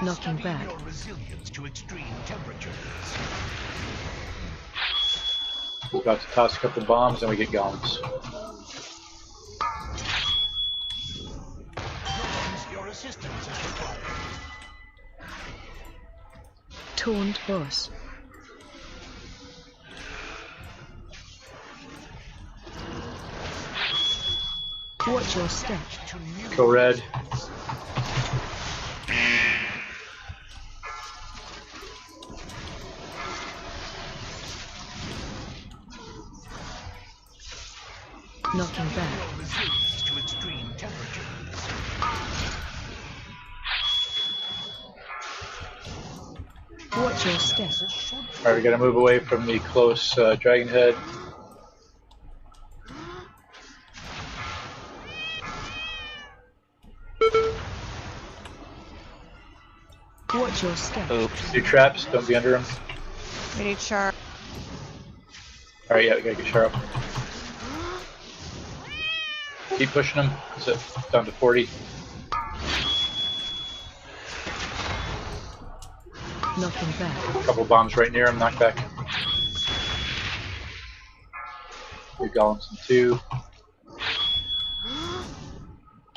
Knocking back.
Resilience to extreme temperatures.
We're about to toss a couple bombs, and we get golems.
Your assistance is required.
Taunt boss. Watch your step.
Go red.
Knocking back.
Resilience to extreme temperatures.
Watch your step.
Alright, we gotta move away from the close dragon head.
Watch your step.
Oops. New traps, don't be under him.
We need sharp.
Alright, yeah, we gotta get sharp. Keep pushing him. Is it down to 40?
Knocking back.
A couple bombs right near him, knock back. Three golems and 2.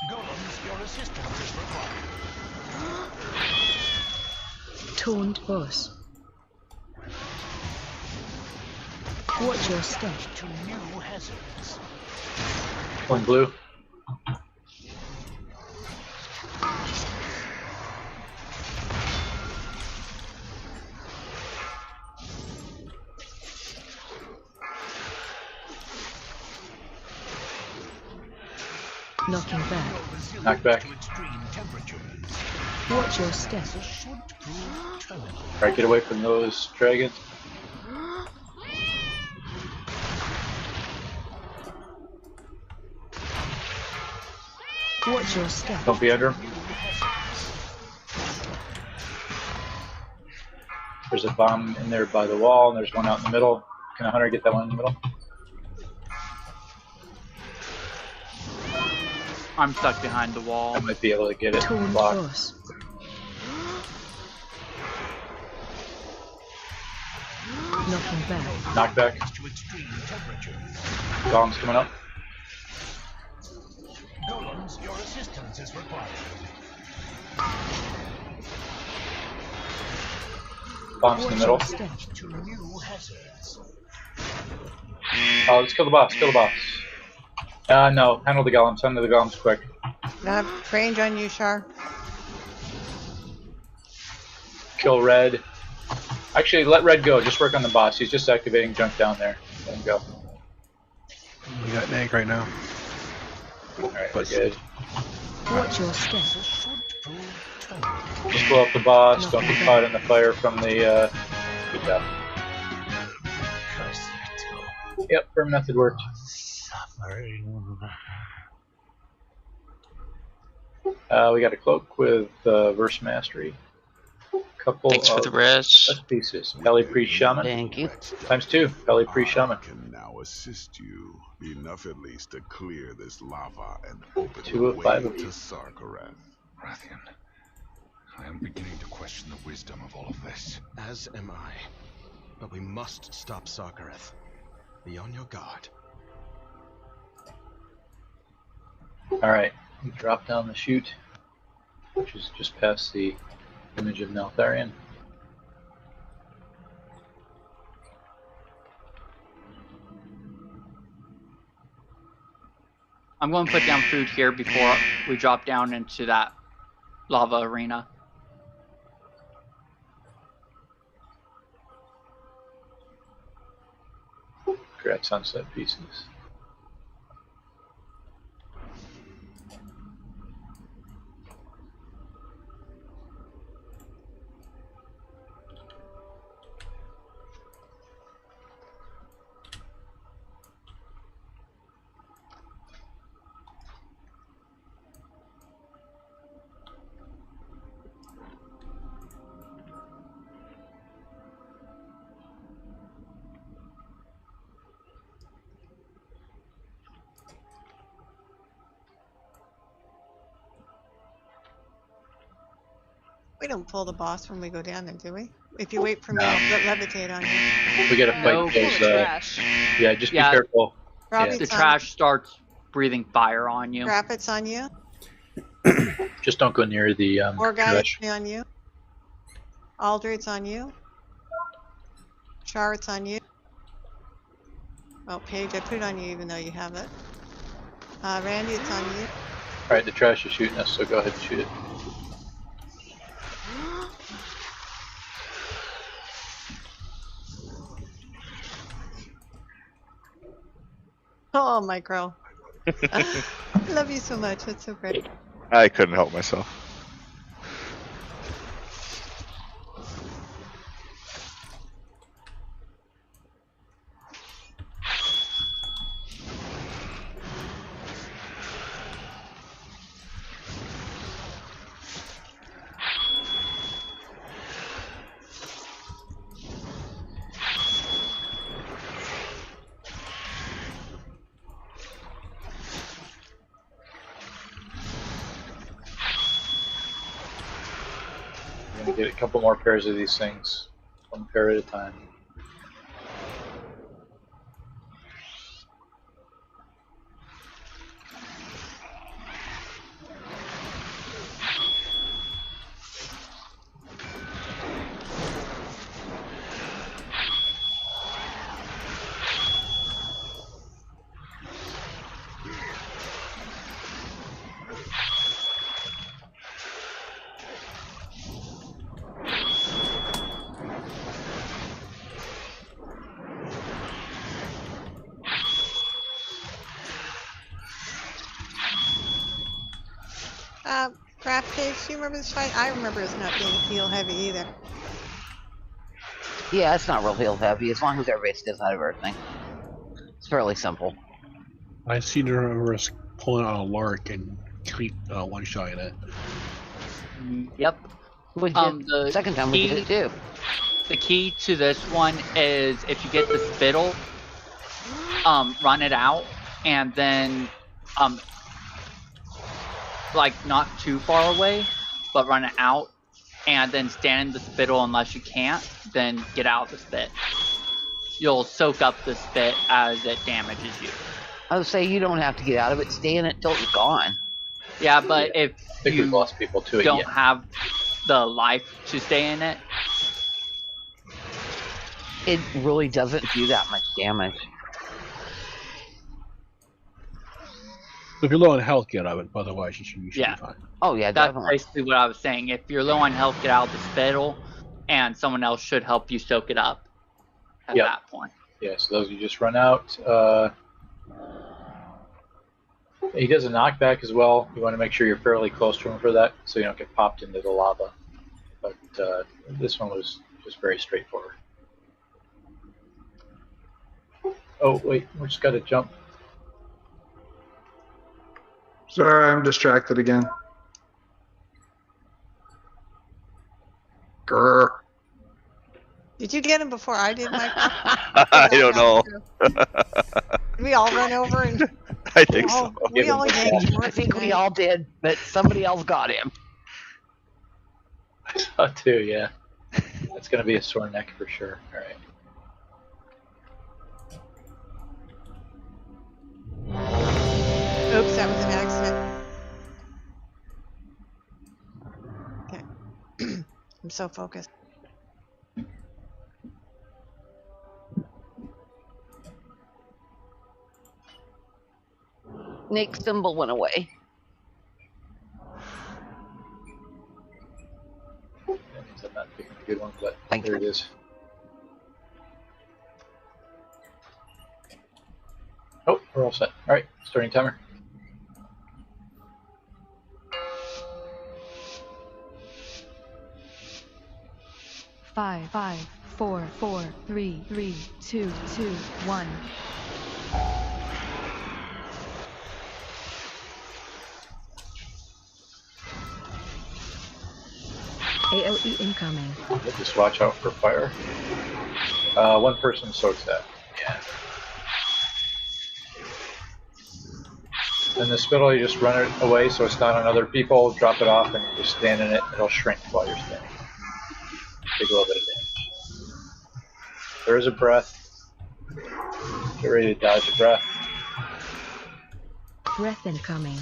Golems, your assistance is required.
Taunt boss. Watch your step.
To new hazards.
One blue.
Knocking back.
Knock back.
Watch your step.
Alright, get away from those dragons.
Watch your step.
Don't be under him. There's a bomb in there by the wall, and there's one out in the middle. Can a hunter get that one in the middle?
I'm stuck behind the wall.
I might be able to get it
Taunt
blocked.
boss. Knocking back.
Knock back. Golem's coming up.
Golems, your assistance is required.
Bombs in the middle.
To new hazards.
Oh, let's kill the boss. Kill the boss. No. Handle the golems. Handle the golems quick.
Range on you, Char.
Kill red. Actually, let red go. Just work on the boss. He's just activating junk down there. Let him go.
We got an egg right now.
Alright, we're good.
Watch your step.
Just blow up the boss. Don't get caught in the fire from the. Good job. Yep, firm method worked. We got a cloak with verse mastery. Couple
Thanks for the res.
Pieces. Peli Priest Shaman.
Thank you.
Times 2. Peli Priest Shaman.
I can now assist you. Enough at least to clear this lava and open
2
the
of
way
5 of
to
you.
Sarkareth.
Rathian, I am beginning to question the wisdom of all of this.
As am I. But we must stop Sarkareth. Be on your guard.
Alright. Drop down the chute, which is just past the image of Neltharion.
I'm going to put down food here before we drop down into that lava arena.
scratch sunset pieces.
We don't pull the boss when we go down there, do we? If you wait for me,
No.
I'll levitate on you.
We gotta fight
No,
those.
trash.
Yeah, just be
Yeah.
careful.
Robbie,
The
it's on
trash starts breathing fire on you.
Grap, it's on you.
Just don't go near the
More guy,
trash.
it's on you. Alder, it's on you. Char, it's on you. Oh, Paige, I put it on you even though you have it. Randy, it's on you.
Alright, the trash is shooting us, so go ahead and shoot it.
Oh, Micro. I love you so much. That's so great.
I couldn't help myself.
I'm gonna get a couple more pairs of these things, one pair at a time.
Craft Page, do you remember this fight? I remember it not being heal heavy either.
Yeah, it's not real heal heavy as long as everybody stays out of everything. It's fairly simple.
I seem to remember us pulling out a lark and creep one shot at it.
Yep.
We did
The
second time we did it too.
The key to this one is if you get the spittle, run it out, and then like not too far away, but run it out, and then stand in the spittle unless you can't, then get out of the spit. You'll soak up the spit as it damages you.
I would say you don't have to get out of it. Stay in it till it's gone.
Yeah, but if
I think
you
we've lost people to it
don't
yet.
have the life to stay in it,
It really doesn't do that much damage.
If you're low on health, get out of it. Otherwise, you should be fine.
Oh yeah,
that's
definitely.
basically what I was saying. If you're low on health, get out of the spittle, and someone else should help you soak it up at
Yep.
that point.
Yeah, so those you just run out. He does a knockback as well. You want to make sure you're fairly close to him for that, so you don't get popped into the lava. But this one was just very straightforward. Oh wait, we just got to jump.
Sorry, I'm distracted again. Grr.
Did you get him before I did, Mike?
I don't know.
Did we all run over and
I think so.
we all engaged.
I think we all did, but somebody else got him.
I saw two, yeah. That's going to be a sore neck for sure. All right.
Oops, that was an accident. Okay. I'm so focused.
Nick's symbol went away.
I'm not picking a good one, but
Thank
there
you.
it is. We're all set. All right, starting timer.
Five, 4, 3, 2, 1. AOE incoming.
Just watch out for fire. One person soaks that. Yeah. In the spittle, you just run it away so it's not on other people. Drop it off and just stand in it. It'll shrink while you're standing. Take a little bit of damage. There is a breath. Get ready to dodge a breath.
Breath incoming.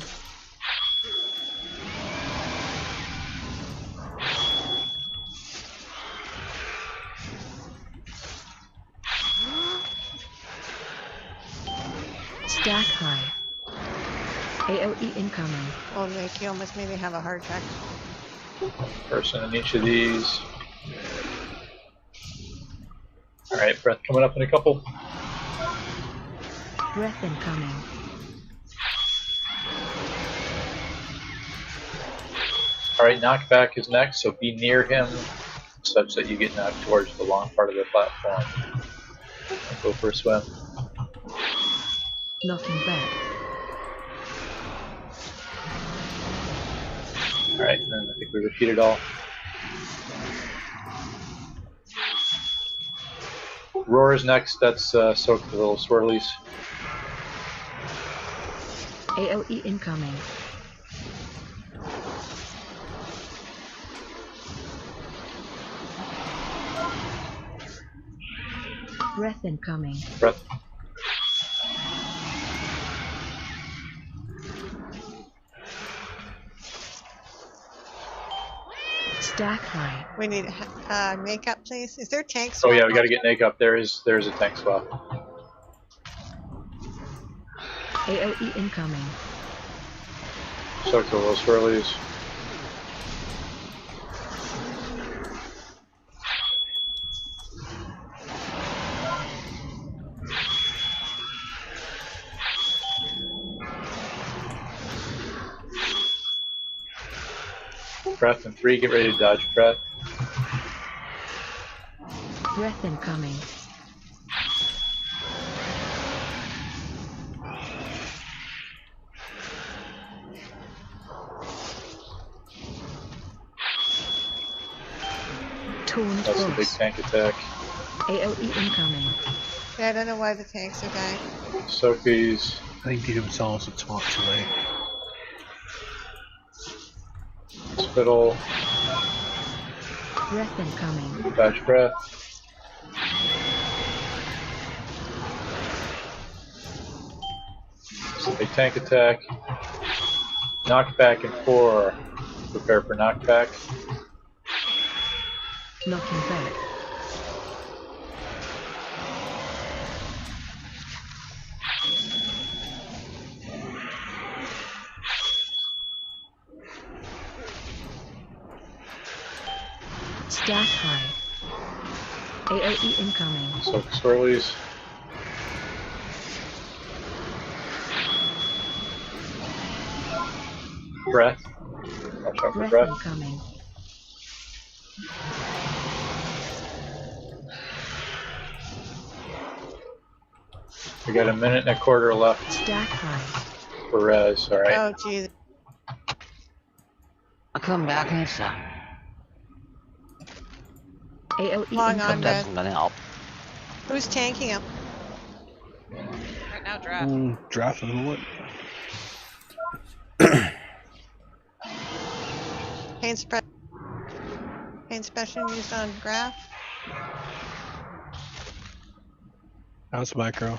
Stack high. AOE incoming.
Will make you almost maybe have a heart attack.
Person in each of these. Alright, breath coming up in a couple.
Breath incoming.
Alright, knockback is next, so be near him such that you get knocked towards the long part of the platform. And go for a swim.
Knocking back.
Alright, and then I think we repeat it all. Roar is next, that's soaked the little swirlies.
AOE incoming. Breath incoming.
Breath.
Stack high.
We need makeup, please. Is there tanks?
Oh yeah, we gotta get Nake up. There's a tank swap.
AOE incoming.
Soak the little swirlies. Breath in 3, get ready to dodge breath.
Breath incoming. Torn
That's a big tank attack.
AOE incoming.
Yeah, I don't know why the tanks are dying.
Soak these.
I think give themselves a taunt too late.
Spittle.
Breath incoming.
Dodge breath. It's a big tank attack. Knockback in 4. Prepare for knockback.
Knocking back. Stack high. AOE incoming.
Soak swirlies. Breath. Watch out for breath.
Incoming.
We got a minute and a quarter left.
Stack high.
For res, alright.
Oh, geez.
I'll come back and it's
AOE
Long on,
that's
Red.
gonna help.
Who's tanking him?
Right now, draft.
Draft is what?
Pain suppression used on Graph.
How's the micro?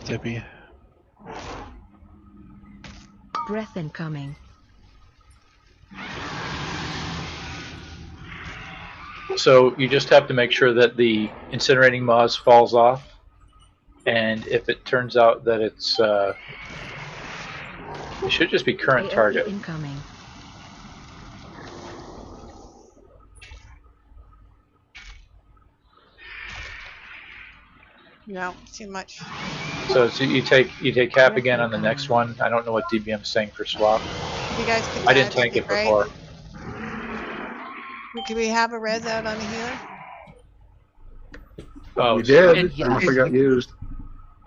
Tippy.
Breath incoming.
So you just have to make sure that the incinerating moss falls off, and if it turns out that it's it should just be current
AOE
target.
Incoming.
No, too much.
So you take cap again on the next one. I don't know what DBM's saying for swap.
You guys could
I didn't
add to
tank it
right?
before.
Could we have a res out on the healer?
Oh,
we did.
it-
I don't know if it got used.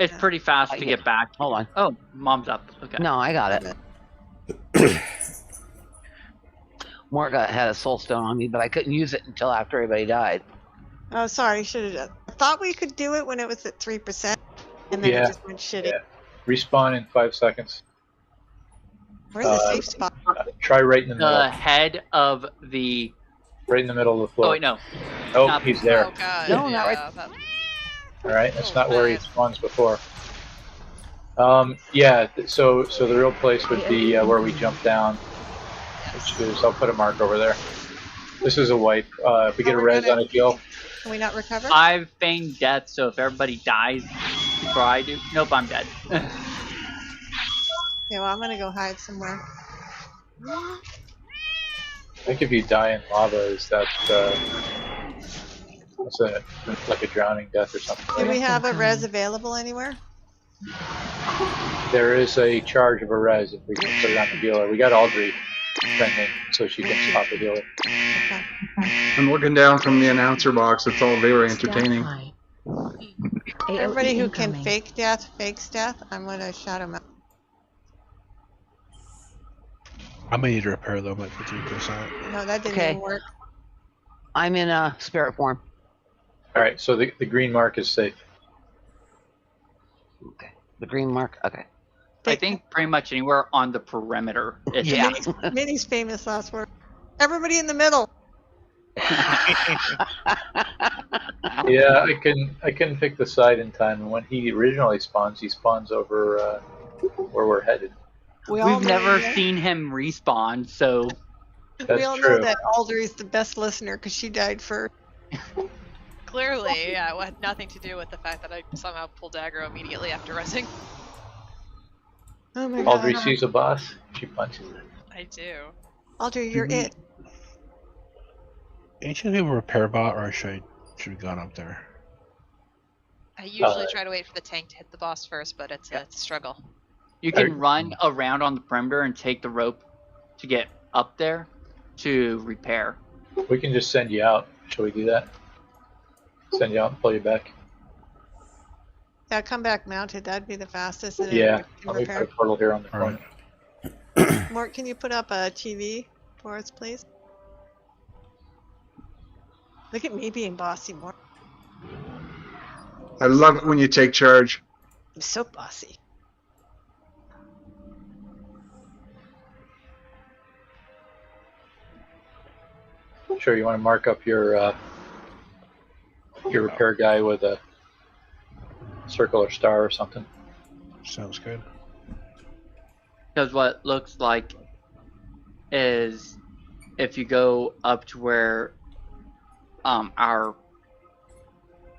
It's pretty fast to get back.
Hold on.
Oh, mom's up. Okay.
No, I got it. Morga had a soul stone on me, but I couldn't use it until after everybody died.
Oh, sorry, should have. I thought we could do it when it was at 3%, and then
Yeah.
it just went shitty.
Yeah. Respawn in 5 seconds.
Where's the safe spot?
Try right in the middle.
The head of the.
Right in the middle of the floor.
Oh wait, no.
Oh,
Not-
he's there.
Oh god.
No,
yeah,
not right.
that-
All right, that's not where he spawns before. Yeah. So the real place would be where we jump down, which is I'll put a mark over there. This is a wipe. If we get a res on a kill,
Can we not recover?
I've feigned death, so if everybody dies before I do, nope, I'm dead.
Yeah, well, I'm gonna go hide somewhere.
I think if you die in lava, is that what's that? Like a drowning death or something?
Do we have a res available anywhere?
There is a charge of a res if we can put it on the healer. We got Audrey trending, so she can swap the healer.
I'm looking down from the announcer box. It's all very entertaining.
Everybody who can fake death, fakes death. I'm gonna shout him out.
I may need to repair though, I'm at 15%.
No, that didn't
Okay.
even work.
I'm in spirit form.
All right, so the green mark is safe.
Okay. The green mark. Okay.
I think pretty much anywhere on the perimeter. It's
Yeah.
Minnie's famous last word. Everybody in the middle.
Yeah, I couldn't pick the side in time. And when he originally spawns, he spawns over where we're headed.
We all
We've
know
never
that.
seen him respawn, so
That's
we all
true.
know that Alder is the best listener because she died first.
Clearly, yeah, it had nothing to do with the fact that I somehow pulled aggro immediately after resing.
Oh my
Audrey
god.
sees a boss, she punches it.
I do.
Alder, you're it.
Ain't you have a repair bot, or should have gone up there?
I usually try to wait for the tank to hit the boss first, but it's a struggle.
you can run around on the perimeter and take the rope to get up there to repair.
We can just send you out. Shall we do that? Send you out and pull you back.
Yeah, come back mounted. That'd be the fastest. And then
Yeah,
we can
let me put a
repair.
portal here on the corner.
Mort, can you put up a TV for us, please? Look at me being bossy, Mort.
I love it when you take charge.
I'm so bossy.
Sure, you want to mark up your repair guy with a circle or star or something.
Sounds good.
Because what it looks like is if you go up to where our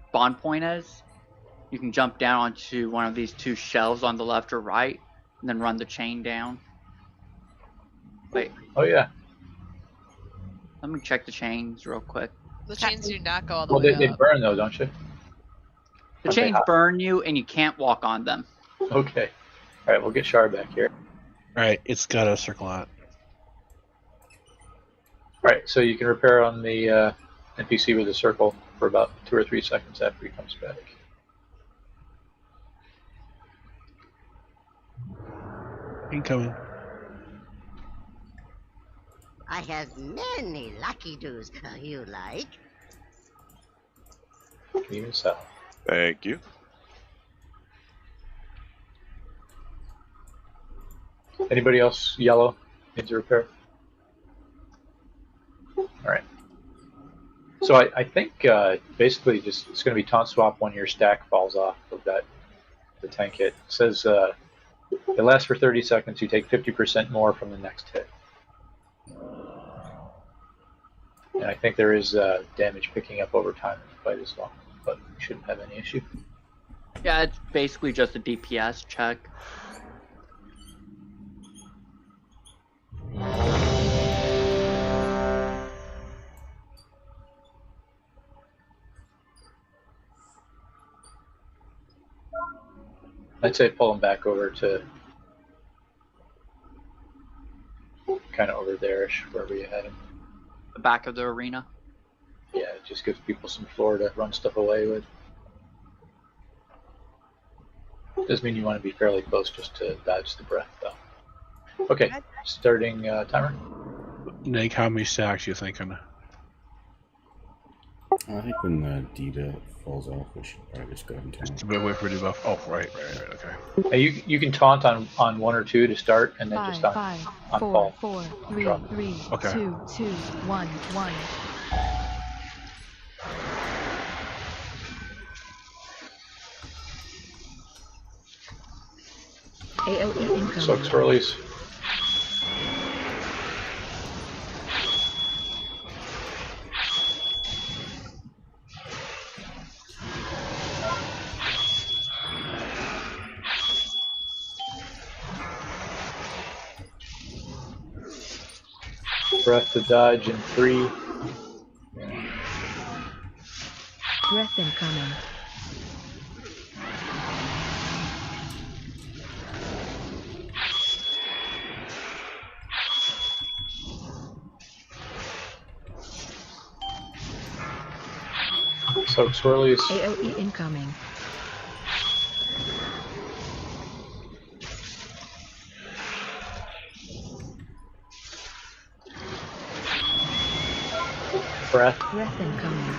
spawn point is, you can jump down onto one of these two shelves on the left or right, and then run the chain down. Wait,
Oh yeah.
let me check the chains real quick.
The chains do not go all the
Well,
way
they
up.
burn though, don't you?
The chains burn you, and you can't walk on them.
Okay. All right, we'll get Shar back here.
Alright, it's got a circle on it.
All right, so you can repair on the NPC with a circle for about 2 or 3 seconds after he comes back.
Incoming.
I have many lucky doos you like.
Even so.
Thank you.
Anybody else yellow needs a repair? All right. So I think basically just it's going to be taunt swap when your stack falls off of the tank hit. It says it lasts for 30 seconds. You take 50% more from the next hit. And I think there is damage picking up over time in the fight as well, but we shouldn't have any issue.
Yeah, it's basically just a DPS check.
I'd say pull them back over to kind of over there-ish, wherever you had them.
The back of the arena.
Yeah, it just gives people some floor to run stuff away with. Doesn't mean you want to be fairly close just to dodge the breath, though. Okay, starting timer.
Nick, how many stacks you thinking?
I think when the Dita falls off, we should probably just go ahead and taunt.
Just wait for debuff. Oh, right, okay.
Hey, you can taunt on 1 or 2 to start, and then just on fall.
4, 3,
Drop.
3,
Okay.
2, 2, 1, 1. AOE incoming.
Soak swirlies. Breath to dodge in 3.
Breath incoming.
Soak swirlies.
AOE incoming.
Breath.
Breath incoming.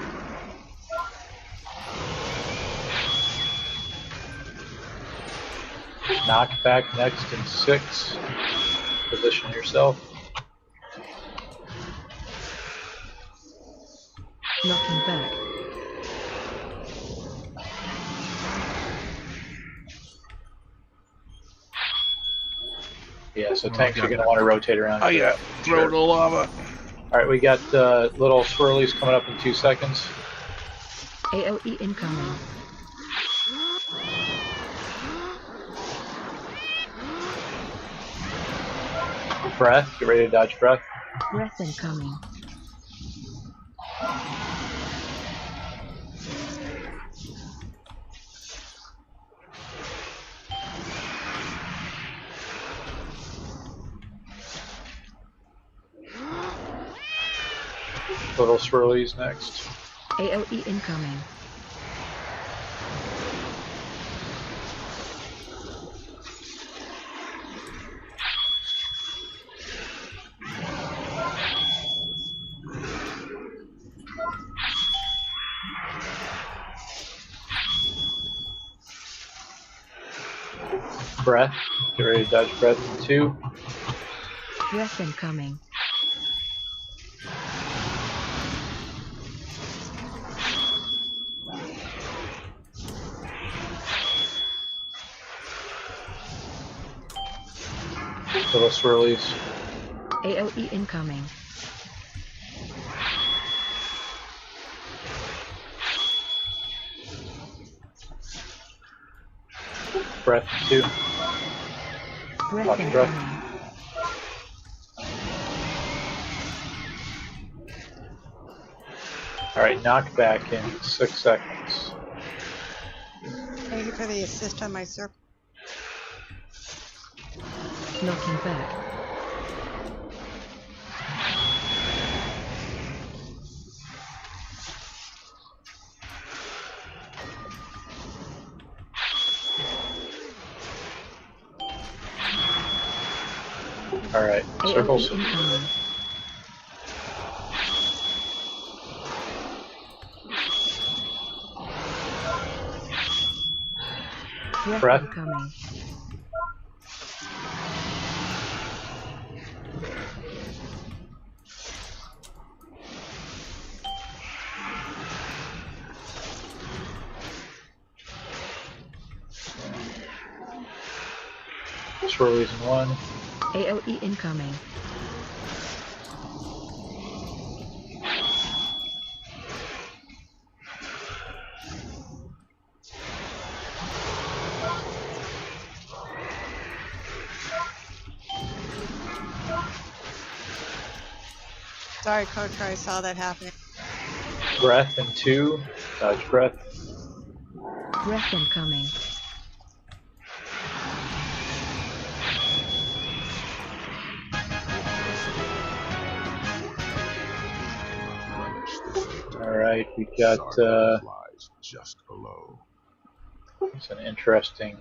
Knock back next in 6. Position yourself.
Knocking back.
Yeah, so tanks are going to want to rotate around.
Oh yeah, throw the lava.
Alright, we got little swirlies coming up in 2 seconds.
AOE incoming.
Breath, get ready to dodge breath.
Breath incoming.
Little swirlies next.
AOE incoming.
Breath, get ready to dodge breath in 2.
Breath incoming.
Little swirlies.
AOE incoming.
Breath 2.
Breath
Watch
incoming.
breath. Alright, knock back in 6 seconds.
Thank you for the assist on my circle.
Knocking back.
Alright, circles.
AOE incoming.
Breath.
Incoming.
Swirlies in 1.
AOE incoming.
Sorry, Coach, I saw that happening.
Breath in 2. Dodge breath.
Breath incoming.
All right, we got
lies just below.
it's an interesting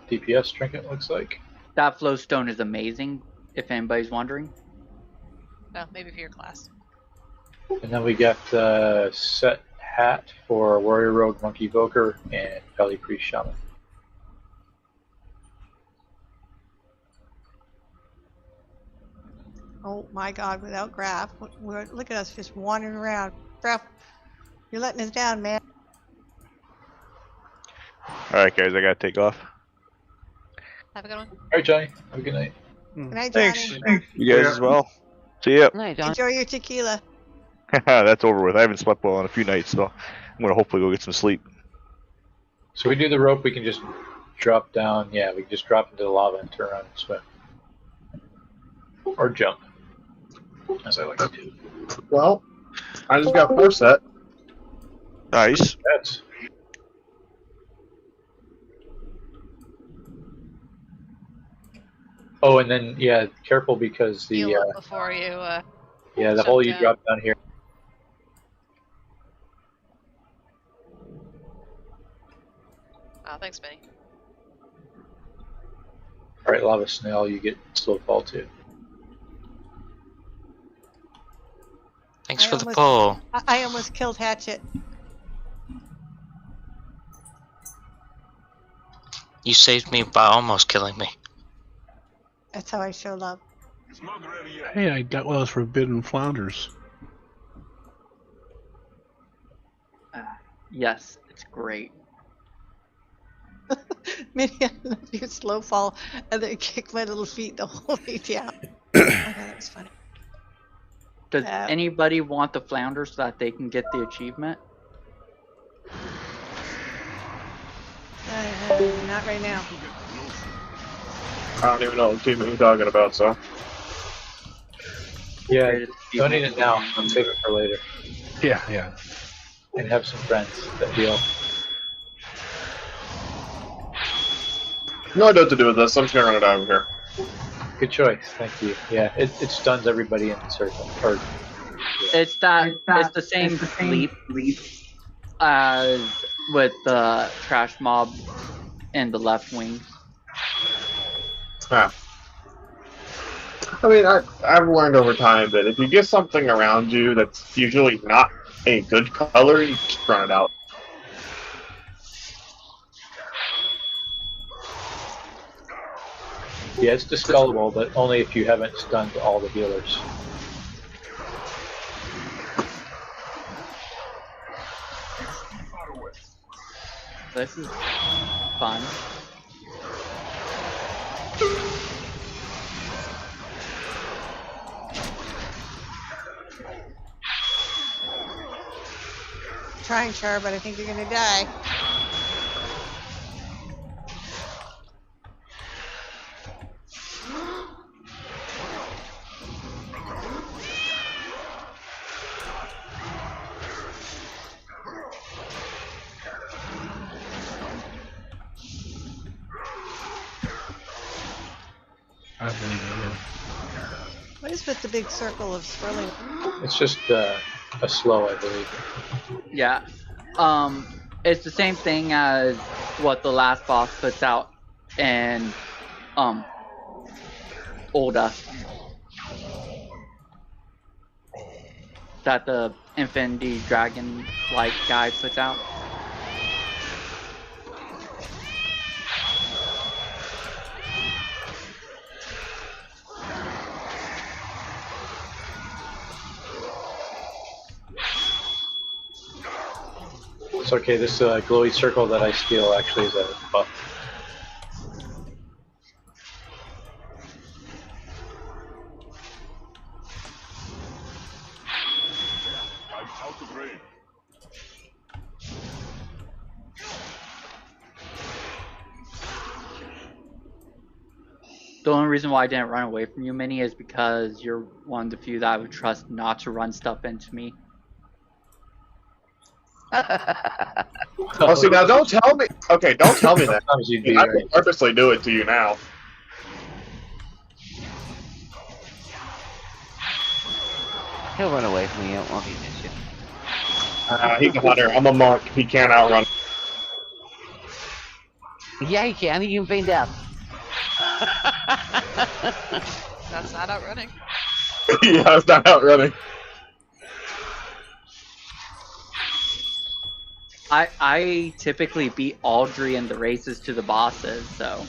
DPS trinket. Looks like
That flowstone is amazing. If anybody's wondering.
Oh, maybe for your class.
and then we got set hat for warrior rogue, monkey evoker, and belly priest shaman.
Oh my God! Without Graf, look at us just wandering around. Graf, you're letting us down, man.
Alright, guys, I gotta take off.
Have a good one.
All right, Johnny. Have a good night.
Good night, Johnny.
Thanks.
You guys as well. See ya.
Enjoy your tequila.
That's over with. I haven't slept well in a few nights, so I'm gonna hopefully go get some sleep.
So we do the rope. We can just drop down. Yeah, we can just drop into the lava and turn around and swim, or jump, as I like to do.
Well, I just got 4 set.
Nice.
That's oh, and then yeah, careful because the
Heal up before you.
yeah, the
jump
hole you
down.
drop down here.
Oh, thanks, Benny.
All right, lava snail, you get slow fall too.
Thanks for the
almost-
pull.
I almost killed Hatchet.
You saved me by almost killing me.
That's how I show love.
Hey, I got one of those forbidden flounders.
Yes, it's great.
Maybe I let you slow fall and then kick my little feet the whole way down. Okay, that was funny.
Does anybody want the flounder so that they can get the achievement?
Not right now.
I don't even know what team you're talking about, so.
Yeah, don't need it now. I'll save it for later.
Yeah, yeah.
And have some friends that heal.
No idea what to do with this. I'm just gonna run it over here.
Good choice, thank you. Yeah, it stuns everybody in the circle. Or,
It's the same sleep as with the trash mob in the left wing.
Ah. I mean, I've learned over time that if you get something around you that's usually not a good color, you just run it out.
yeah, it's dispellable, but only if you haven't stunned all the healers.
This is fun.
Trying, Char, but I think you're gonna die.
I believe it.
What is with the big circle of swirling?
It's just a slow, I believe.
Yeah. It's the same thing as what the last boss puts out in Olda. That the Infinity Dragon like guy puts out.
It's okay, this glowy circle that I steal actually is a buff.
Out of range.
The only reason why I didn't run away from you, Minnie, is because you're one of the few that I would trust not to run stuff into me.
Oh, see, now don't tell me. Okay, don't tell me that. I will purposely do it to you now.
He'll run away from you. It won't be an issue.
He's a hunter. I'm a monk. He can't outrun.
Yeah, he can. He can feign death.
That's not outrunning.
Yeah, it's not outrunning.
I typically beat Audrey in the races to the bosses, so.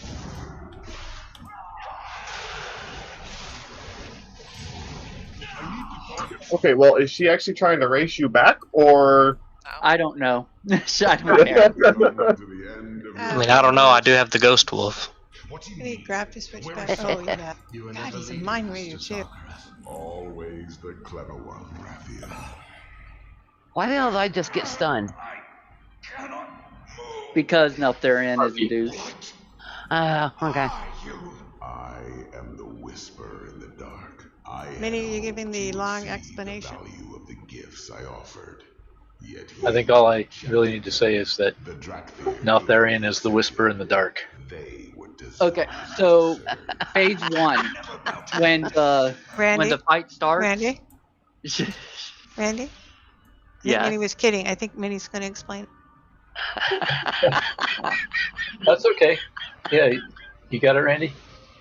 Okay, well, is she actually trying to race you back, or?
I don't know. I don't care.
I mean, I don't know. I do have the Ghost Wolf.
Can he grab his switch back? Oh, yeah. God, he's a mind reader, too.
Always the clever one, Raphael.
Why the hell did I just get stunned?
Because Neltharion is a douche.
Okay.
I am the whisper in the dark.
Minnie, you're giving the long explanation.
Value of the gifts I offered. Yet
I think all I really need to say is that Neltharion is the whisper in the dark.
Okay, so phase 1, when the fight starts.
Randy? Randy? I think Minnie was kidding. I think Minnie's going to explain.
That's okay. Yeah, you got it, Randy?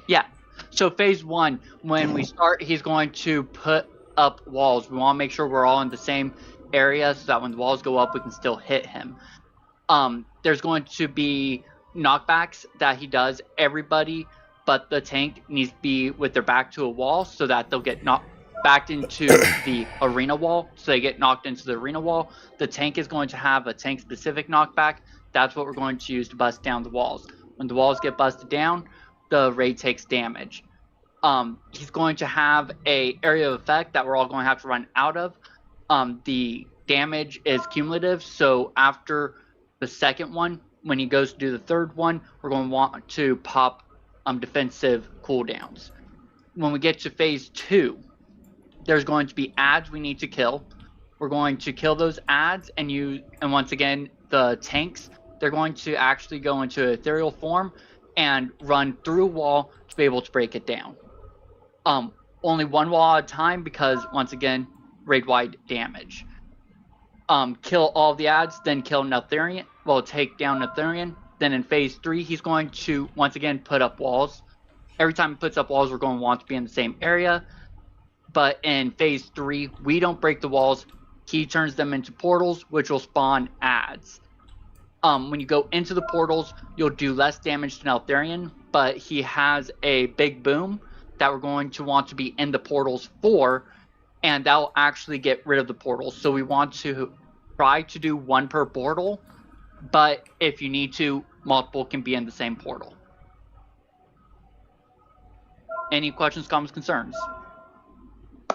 Yeah. So phase 1, when we start, he's going to put up walls. We want to make sure we're all in the same area so that when the walls go up, we can still hit him. There's going to be knockbacks that he does. Everybody but the tank needs to be with their back to a wall so that they'll get knocked back into the arena wall. So they get knocked into the arena wall. The tank is going to have a tank specific knockback. That's what we're going to use to bust down the walls. When the walls get busted down, the raid takes damage. He's going to have a area of effect that we're all going to have to run out of. The damage is cumulative, so after the second one, when he goes to do the third one, we're going to want to pop defensive cooldowns. When we get to phase 2, there's going to be ads we need to kill. We're going to kill those ads, and once again, the tanks, they're going to actually go into ethereal form and run through a wall to be able to break it down. Only one wall at a time because, once again, raid-wide damage. Kill all the ads, then kill Neltharion. Well, take down Neltharion. Then in phase 3, he's going to, once again, put up walls. Every time he puts up walls, we're going to want to be in the same area. But in phase 3, we don't break the walls. He turns them into portals, which will spawn ads. When you go into the portals, you'll do less damage to Neltharion, but he has a big boom that we're going to want to be in the portals for, and that'll actually get rid of the portals. So we want to try to do one per portal, but if you need to, multiple can be in the same portal. Any questions, comments, concerns?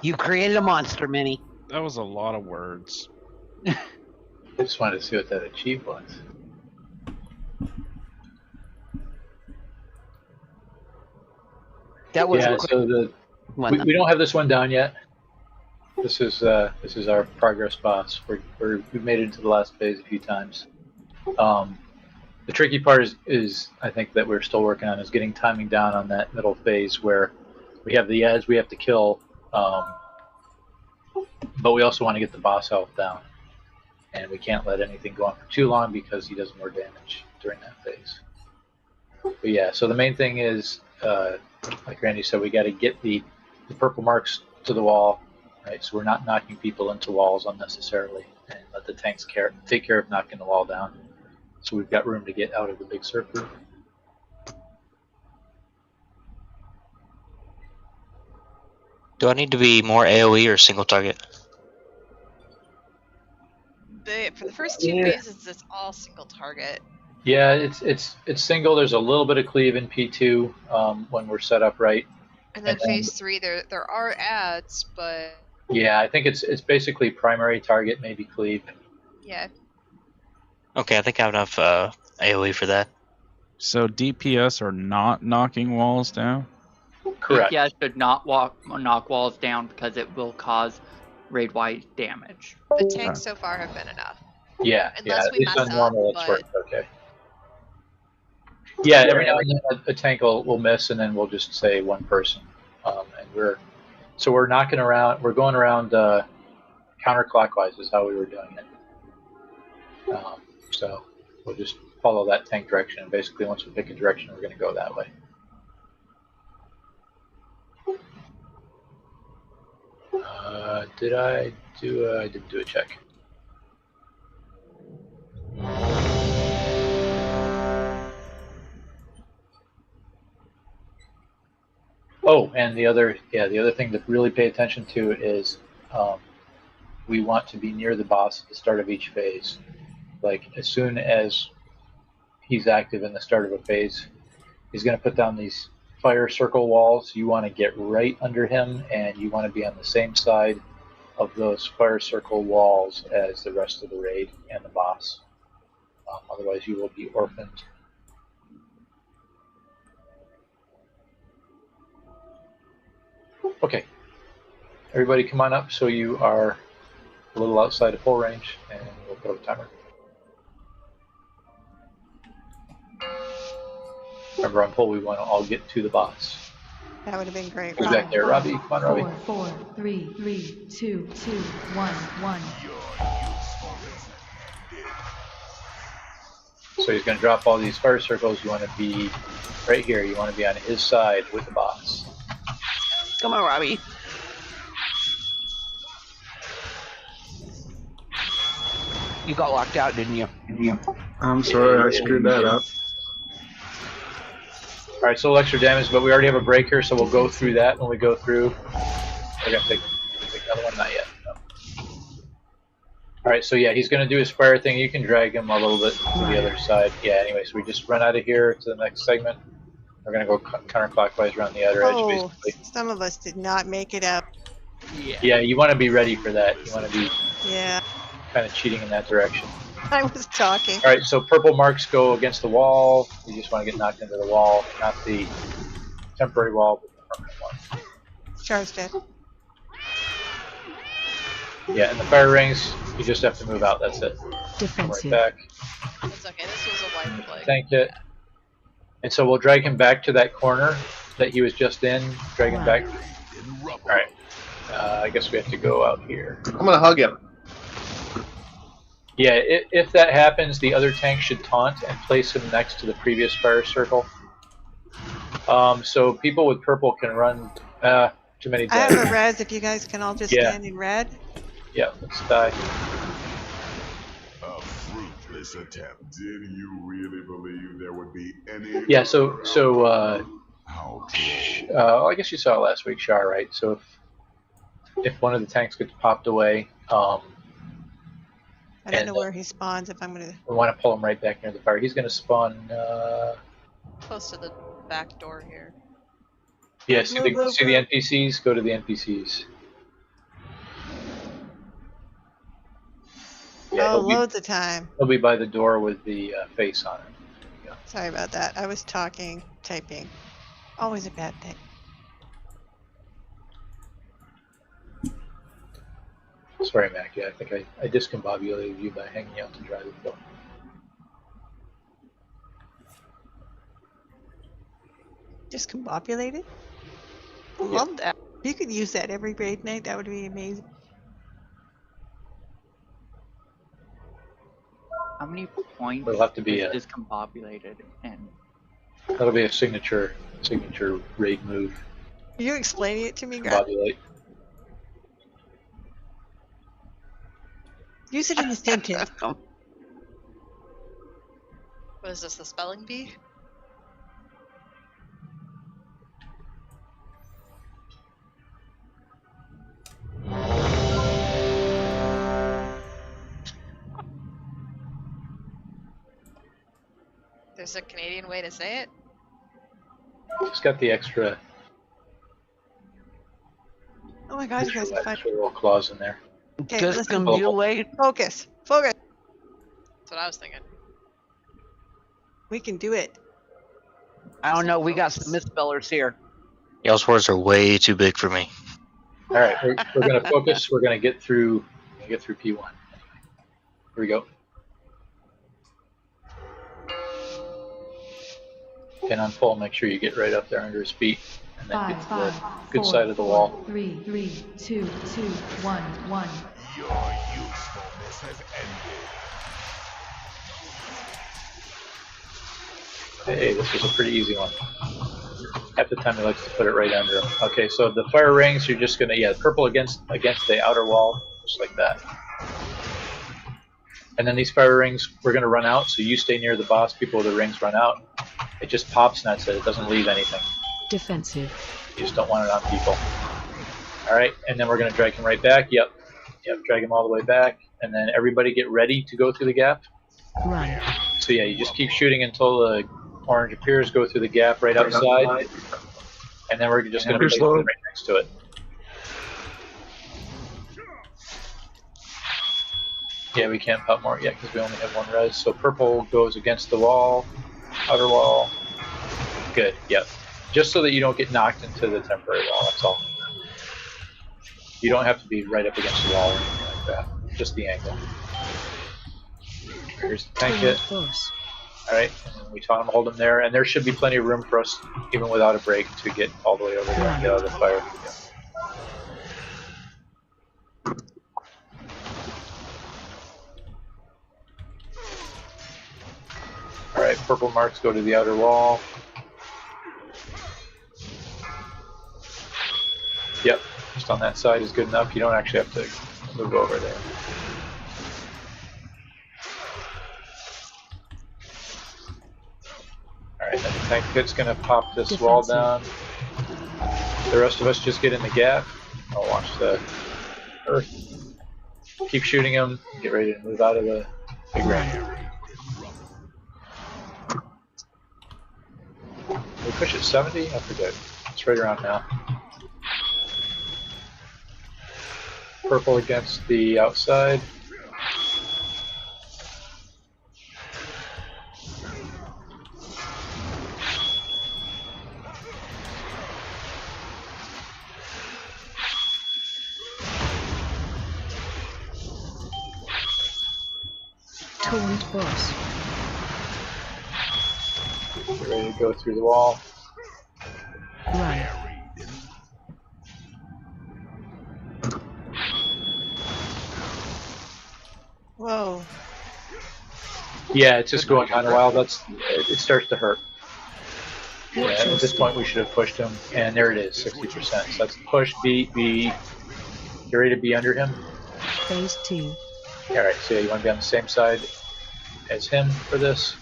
You created a monster, Minnie.
That was a lot of words.
I just wanted to see what that achieve was.
That was
so we don't have this one down yet. This is our progress boss. We've made it into the last phase a few times. The tricky part is I think that we're still working on is getting timing down on that middle phase where we have the ads we have to kill, but we also want to get the boss health down, and we can't let anything go on for too long because he does more damage during that phase. But yeah, so the main thing is, like Randy said, we got to get the purple marks to the wall, right? So we're not knocking people into walls unnecessarily, and let the tanks take care of knocking the wall down. So we've got room to get out of the big circle.
Do I need to be more AoE or single target?
For the first 2 phases, it's all single target.
Yeah, it's single. There's a little bit of cleave in P2 when we're set up right.
And then phase 3, there are ads, but
yeah, I think it's basically primary target, maybe cleave.
Yeah.
Okay, I think I have enough AoE for that.
So DPS are not knocking walls down?
Correct.
DPS should not knock walls down because it will cause raid-wide damage.
The tanks so far have been enough.
Yeah,
Unless
at
we
least
mess
on normal,
up,
it's worked okay. Yeah, every now and then a tank will miss, and then we'll just say one person, and So we're knocking around. We're going around counterclockwise is how we were doing it. So we'll just follow that tank direction. Basically, once we pick a direction, we're going to go that way. Did I do? I didn't do a check. Oh, and the other thing to really pay attention to is we want to be near the boss at the start of each phase. Like as soon as he's active in the start of a phase, he's going to put down these fire circle walls. You want to get right under him, and you want to be on the same side of those fire circle walls as the rest of the raid and the boss. Otherwise, you will be orphaned. Okay, everybody come on up so you are a little outside of full range, and we'll put up a timer. Remember, on pull, we want to all get to the boss.
That would have been great.
Who's back there? Robbie, come on, Robbie.
4, 4, 3, 3, 2, 2, 1, 1.
So he's going to drop all these fire circles. You want to be right here. You want to be on his side with the boss.
Come on, Robbie. You got locked out, didn't you?
I'm sorry, I screwed that up.
All right, so a little extra damage, but we already have a breaker, so we'll go through that when we go through. We're going to take another one, not yet. No. All right, so yeah, he's going to do his fire thing. You can drag him a little bit to the other side. Yeah, anyway, so we just run out of here to the next segment. We're going to go counterclockwise around the outer edge, basically.
Some of us did not make it up.
Yeah, you want to be ready for that. You want to be
Yeah,
kind of cheating in that direction.
I was talking.
All right, so purple marks go against the wall. You just want to get knocked into the wall, not the temporary wall, but the permanent one.
Char's dead.
Yeah, and the fire rings, you just have to move out. That's it. Come right back.
It's okay. This was a wipe play.
Tank it. And so we'll drag him back to that corner that he was just in. Drag him back. All right. I guess we have to go out here.
I'm gonna hug him.
Yeah, if that happens, the other tank should taunt and place him next to the previous fire circle. So people with purple can run too many
I
deaths.
have a res if you guys can all just stand in red.
Yeah, let's die.
A fruitless attempt. Did you really believe there would be any?
Yeah, I guess you saw it last week, Char, right? So if one of the tanks gets popped away,
I don't know where he spawns if I'm going to...
we want to pull him right back near the fire. He's going to spawn...
Close to the back door here.
Yeah, see the NPCs? Go to the NPCs. Yeah,
loads of time.
He'll be by the door with the face on it.
Sorry about that. I was talking, typing. Always a bad thing.
Sorry, Mac. Yeah, I think I discombobulated you by hanging out to dry the floor.
Discombobulated? Love that. You could use that every raid night. That would be amazing.
How many points
It'll have to be
is discombobulated and
that'll be a signature raid move.
Are you explaining it to me, Greg?
Discombobulate.
Use it in a sentence.
What is this, the spelling bee? There's a Canadian way to say it?
It's got the extra
Oh my god, you guys are fine.
little claws in there.
Okay,
Discombobulate.
Focus. Focus.
That's what I was thinking.
We can do it.
I don't know. We got some misspellers here.
Y'all's words are way too big for me.
All right, we're going to focus. We're going to get through P1. Here we go. And on full, make sure you get right up there under his feet. and then get to the
Five,
good
four,
side of the wall.
3, 2, 1, 1.
Your usefulness has ended.
Hey, this was a pretty easy one. Half the time he likes to put it right under him. Okay, so the fire rings, you're just gonna, purple against the outer wall, just like that. And then these fire rings, we're gonna run out, so you stay near the boss. People with the rings run out. It just pops and that's it. It doesn't leave anything.
Defensive.
You just don't want it on people. Alright, and then we're gonna drag him right back. Yep, drag him all the way back. And then everybody get ready to go through the gap.
Run.
So yeah, you just keep shooting until the orange appears, go through the gap right outside, and then we're just going to place it right next to it. Yeah, we can't pop more yet because we only have one res. So purple goes against the wall, outer wall. Good, yep. Just so that you don't get knocked into the temporary wall, that's all. You don't have to be right up against the wall or anything like that, just the angle. Here's the tank hit. Alright, and we taunt him, hold him there, and there should be plenty of room for us, even without a break, to get all the way over there and get out of the fire. Yeah. Alright, purple marks go to the outer wall. Yep, just on that side is good enough. You don't actually have to move over there. Alright, then the tank hit's gonna pop this wall down. The rest of us just get in the gap. I'll watch the earth. Keep shooting him. Get ready to move out of the big range. We push it 70? I forget. It's right around now. Purple against the outside.
Taunt boss.
Get ready to go through the wall.
Run.
Whoa.
Yeah, it's just going kind of wild. It starts to hurt. Yeah, at this point we should have pushed him, and there it is, 60%. So that's the push. Get ready to be under him.
Phase 2.
Alright, so you want to be on the same side as him for this.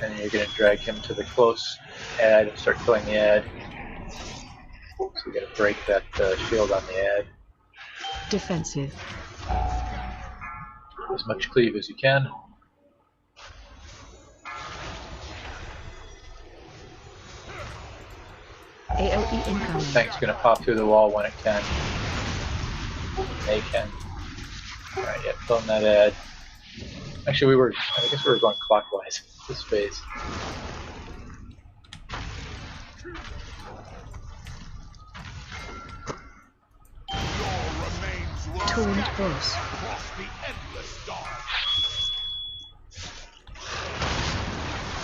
And you're going to drag him to the close ad and start killing the ad. So you got to break that shield on the ad.
Defensive.
As much cleave as you can.
AOE incoming.
Tank's going to pop through the wall when it can. They can. Alright, yeah, killing that ad. Actually, I guess we were going clockwise this phase.
Taunt boss.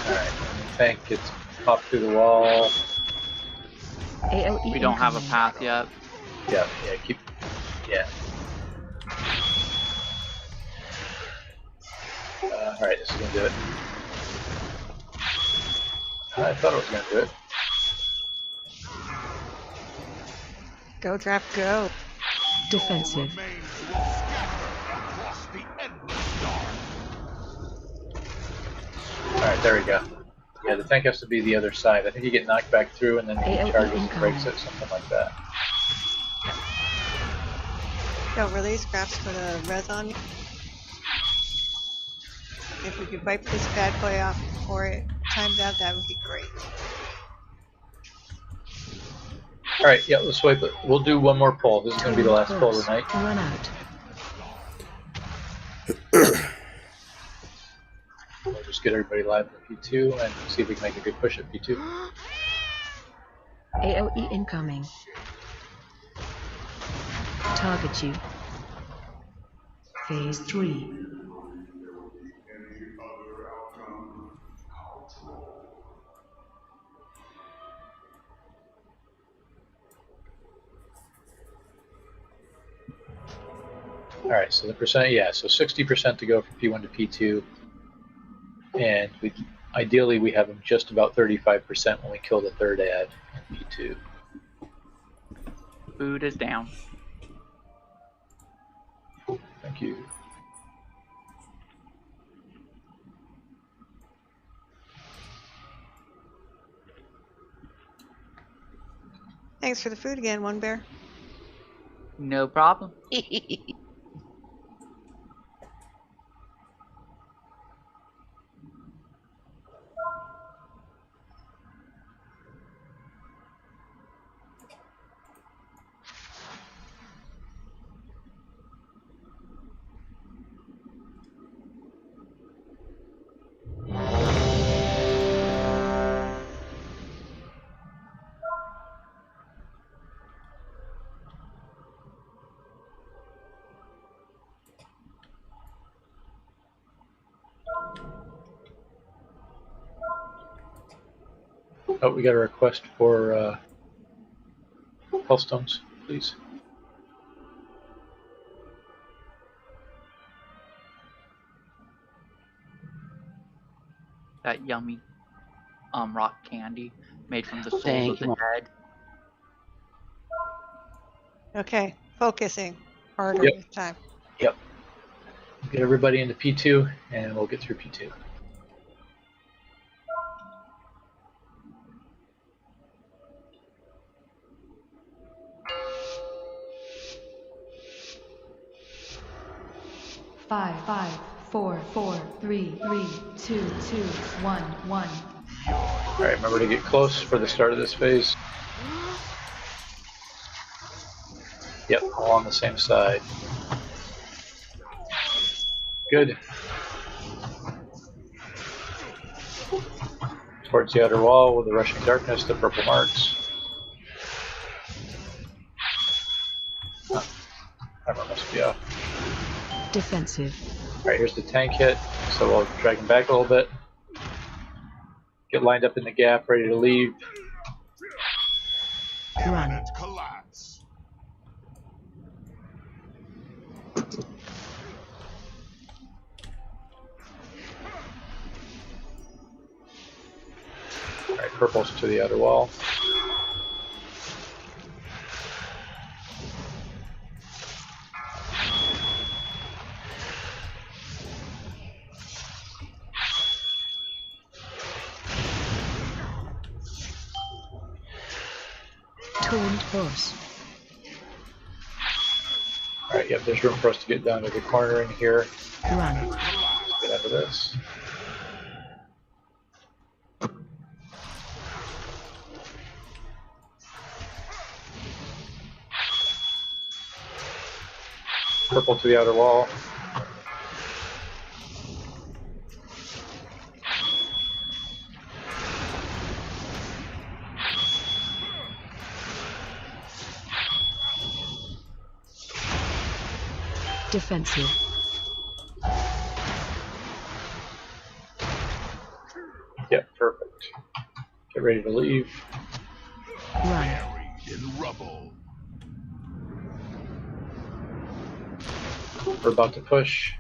Alright, tank gets popped through the wall.
AOE
We don't have a path yet.
Yeah. Alright, this is gonna do it. I thought it was gonna do it.
Go, draft, go.
Defensive.
Alright, there we go. Yeah, the tank has to be the other side. I think you get knocked back through and then he charges and breaks it, something like that.
Yo, were these scraps put a res on you? If we could wipe this bad boy off before it times out, that would be great.
Alright, yeah, let's wipe it. We'll do one more pull. This is going to be the last pull of the night.
Run out.
We'll just get everybody live in P2 and see if we can make a good push at P2.
AOE incoming. Target you. Phase 3.
All right, so the percent, yeah, so 60% to go from P1 to P2, and ideally we have them just about 35% when we kill the third ad in P2.
Food is down.
Thank you.
Thanks for the food again, One Bear.
No problem.
Oh, we got a request for Healthstones, please.
That yummy rock candy made from the souls
Thank
of the
you.
dead.
Okay, focusing harder
Yep.
this time.
Yep. Get everybody into P2, and we'll get through P2.
Five, 4, 3, 2, 1, 1.
All right, remember to get close for the start of this phase. Yep, all on the same side. Good. Towards the outer wall with the rushing darkness, the purple marks. Timer must be off.
Defensive.
Alright, here's the tank hit, so we'll drag him back a little bit. Get lined up in the gap, ready to leave.
Run.
Collapse.
Alright, purple's to the outer wall.
Taunt boss.
Alright, yep, there's room for us to get down to the corner in here.
Run.
Get out of this. Purple to the outer wall.
Defensive.
Yep, perfect. Get ready to leave.
Run.
Buried in rubble.
We're about to push.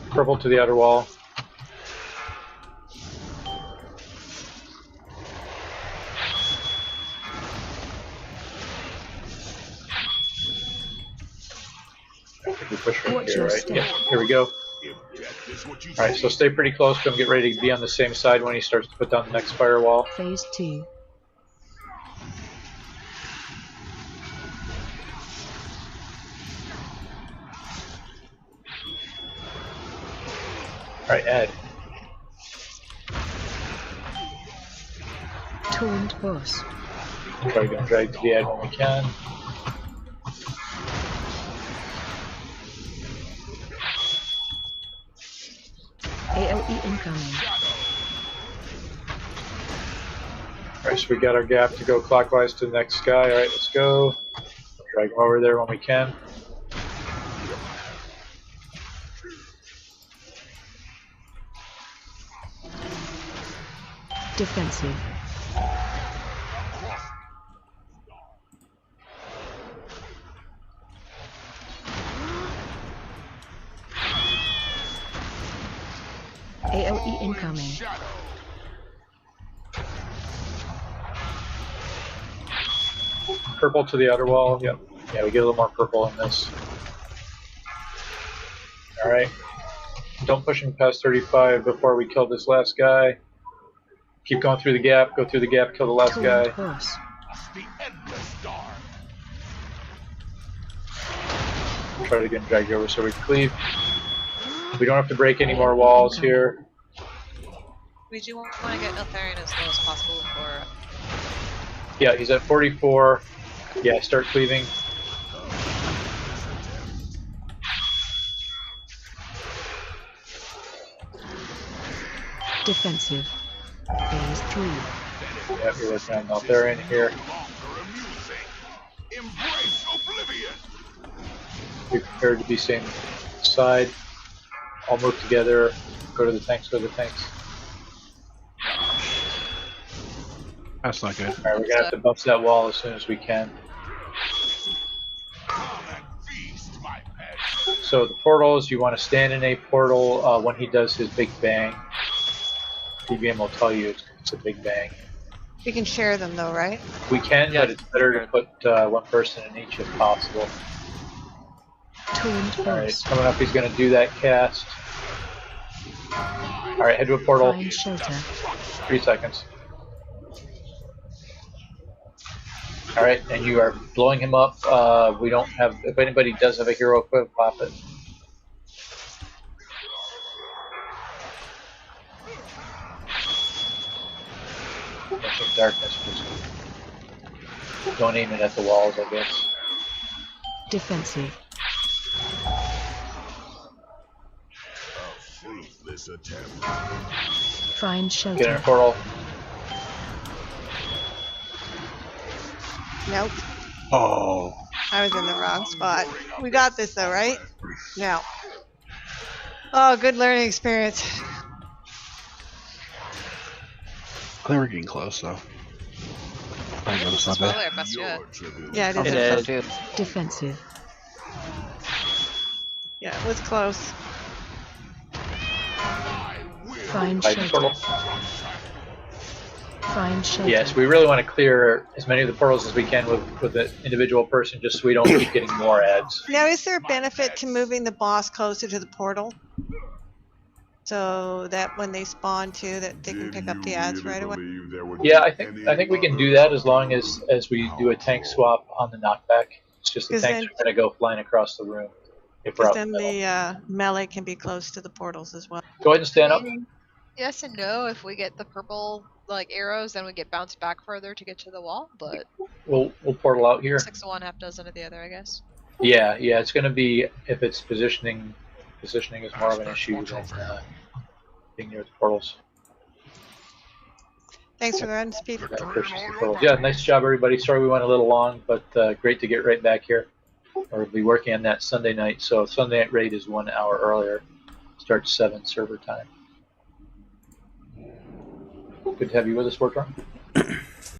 Purple to the outer wall. I think we push right here, right? Yeah, here we go. Alright, so stay pretty close to him. Get ready to be on the same side when he starts to put down the next firewall.
Phase 2.
Alright, Ed.
Taunt boss.
Probably going to drag to the Ed when we can.
AOE incoming.
Alright, so we got our gap to go clockwise to the next guy. Alright, let's go. Drag him over there when we can.
Defensive. AOE incoming.
Purple to the outer wall. Yep. Yeah, we get a little more purple in this. Alright. Don't push him past 35 before we kill this last guy. Keep going through the gap. Go through the gap, kill the last guy. Try to get dragged over so we cleave. We don't have to break any more walls here.
We do want to get Eltharion as low as possible for...
Yeah, he's at 44. Yeah, start cleaving.
Defensive. Phase 3.
Yep, you're looking at Eltharion here. Be prepared to be same side. All move together. Go to the tanks, go to the tanks.
That's not good.
Alright, we're gonna have to bust that wall as soon as we can. So the portals, you want to stand in a portal when he does his big bang. DBM will tell you it's a big bang.
We can share them though, right?
We can, but it's better to put one person in each if possible. Alright, coming up, he's going to do that cast. Alright, head to a portal. 3 seconds. Alright, and you are blowing him up. We don't have, if anybody does have a hero equip, pop it. Mention darkness, just don't aim it at the walls, I guess.
Defensive. Find shelter.
Get in a portal.
Nope.
Oh.
I was in the wrong spot. We got this though, right? No. Oh, good learning experience.
I think we're getting close, though. I think it's not
Probably
bad.
our best yet.
Yeah, it is.
It is.
Defensive.
Yeah, it was close.
Find
Hide in the
shelter.
portal.
Find shelter.
Yes, we really want to clear as many of the portals as we can with an individual person, just so we don't keep getting more ads.
Now, is there a benefit to moving the boss closer to the portal? So that when they spawn too, that they can pick up the ads right away?
Yeah, I think we can do that as long as we do a tank swap on the knockback. It's just the
'Cause
tanks
then-
are going to go flying across the room. If we're
Because
out
then
in the middle.
the melee can be close to the portals as well.
Go ahead and stand up.
Yes and no. If we get the purple like arrows, then we get bounced back further to get to the wall. But
We'll portal out here.
6 of one, half dozen of the other, I guess.
Yeah, it's going to be if it's positioning. Positioning is more of an issue than being near the portals.
Thanks for the run, Speed.
Yeah, nice job, everybody. Sorry we went a little long, but great to get right back here. We'll be working on that Sunday night. So Sunday night raid is 1 hour earlier. Starts 7 server time. Good to have you with us, Warcraft.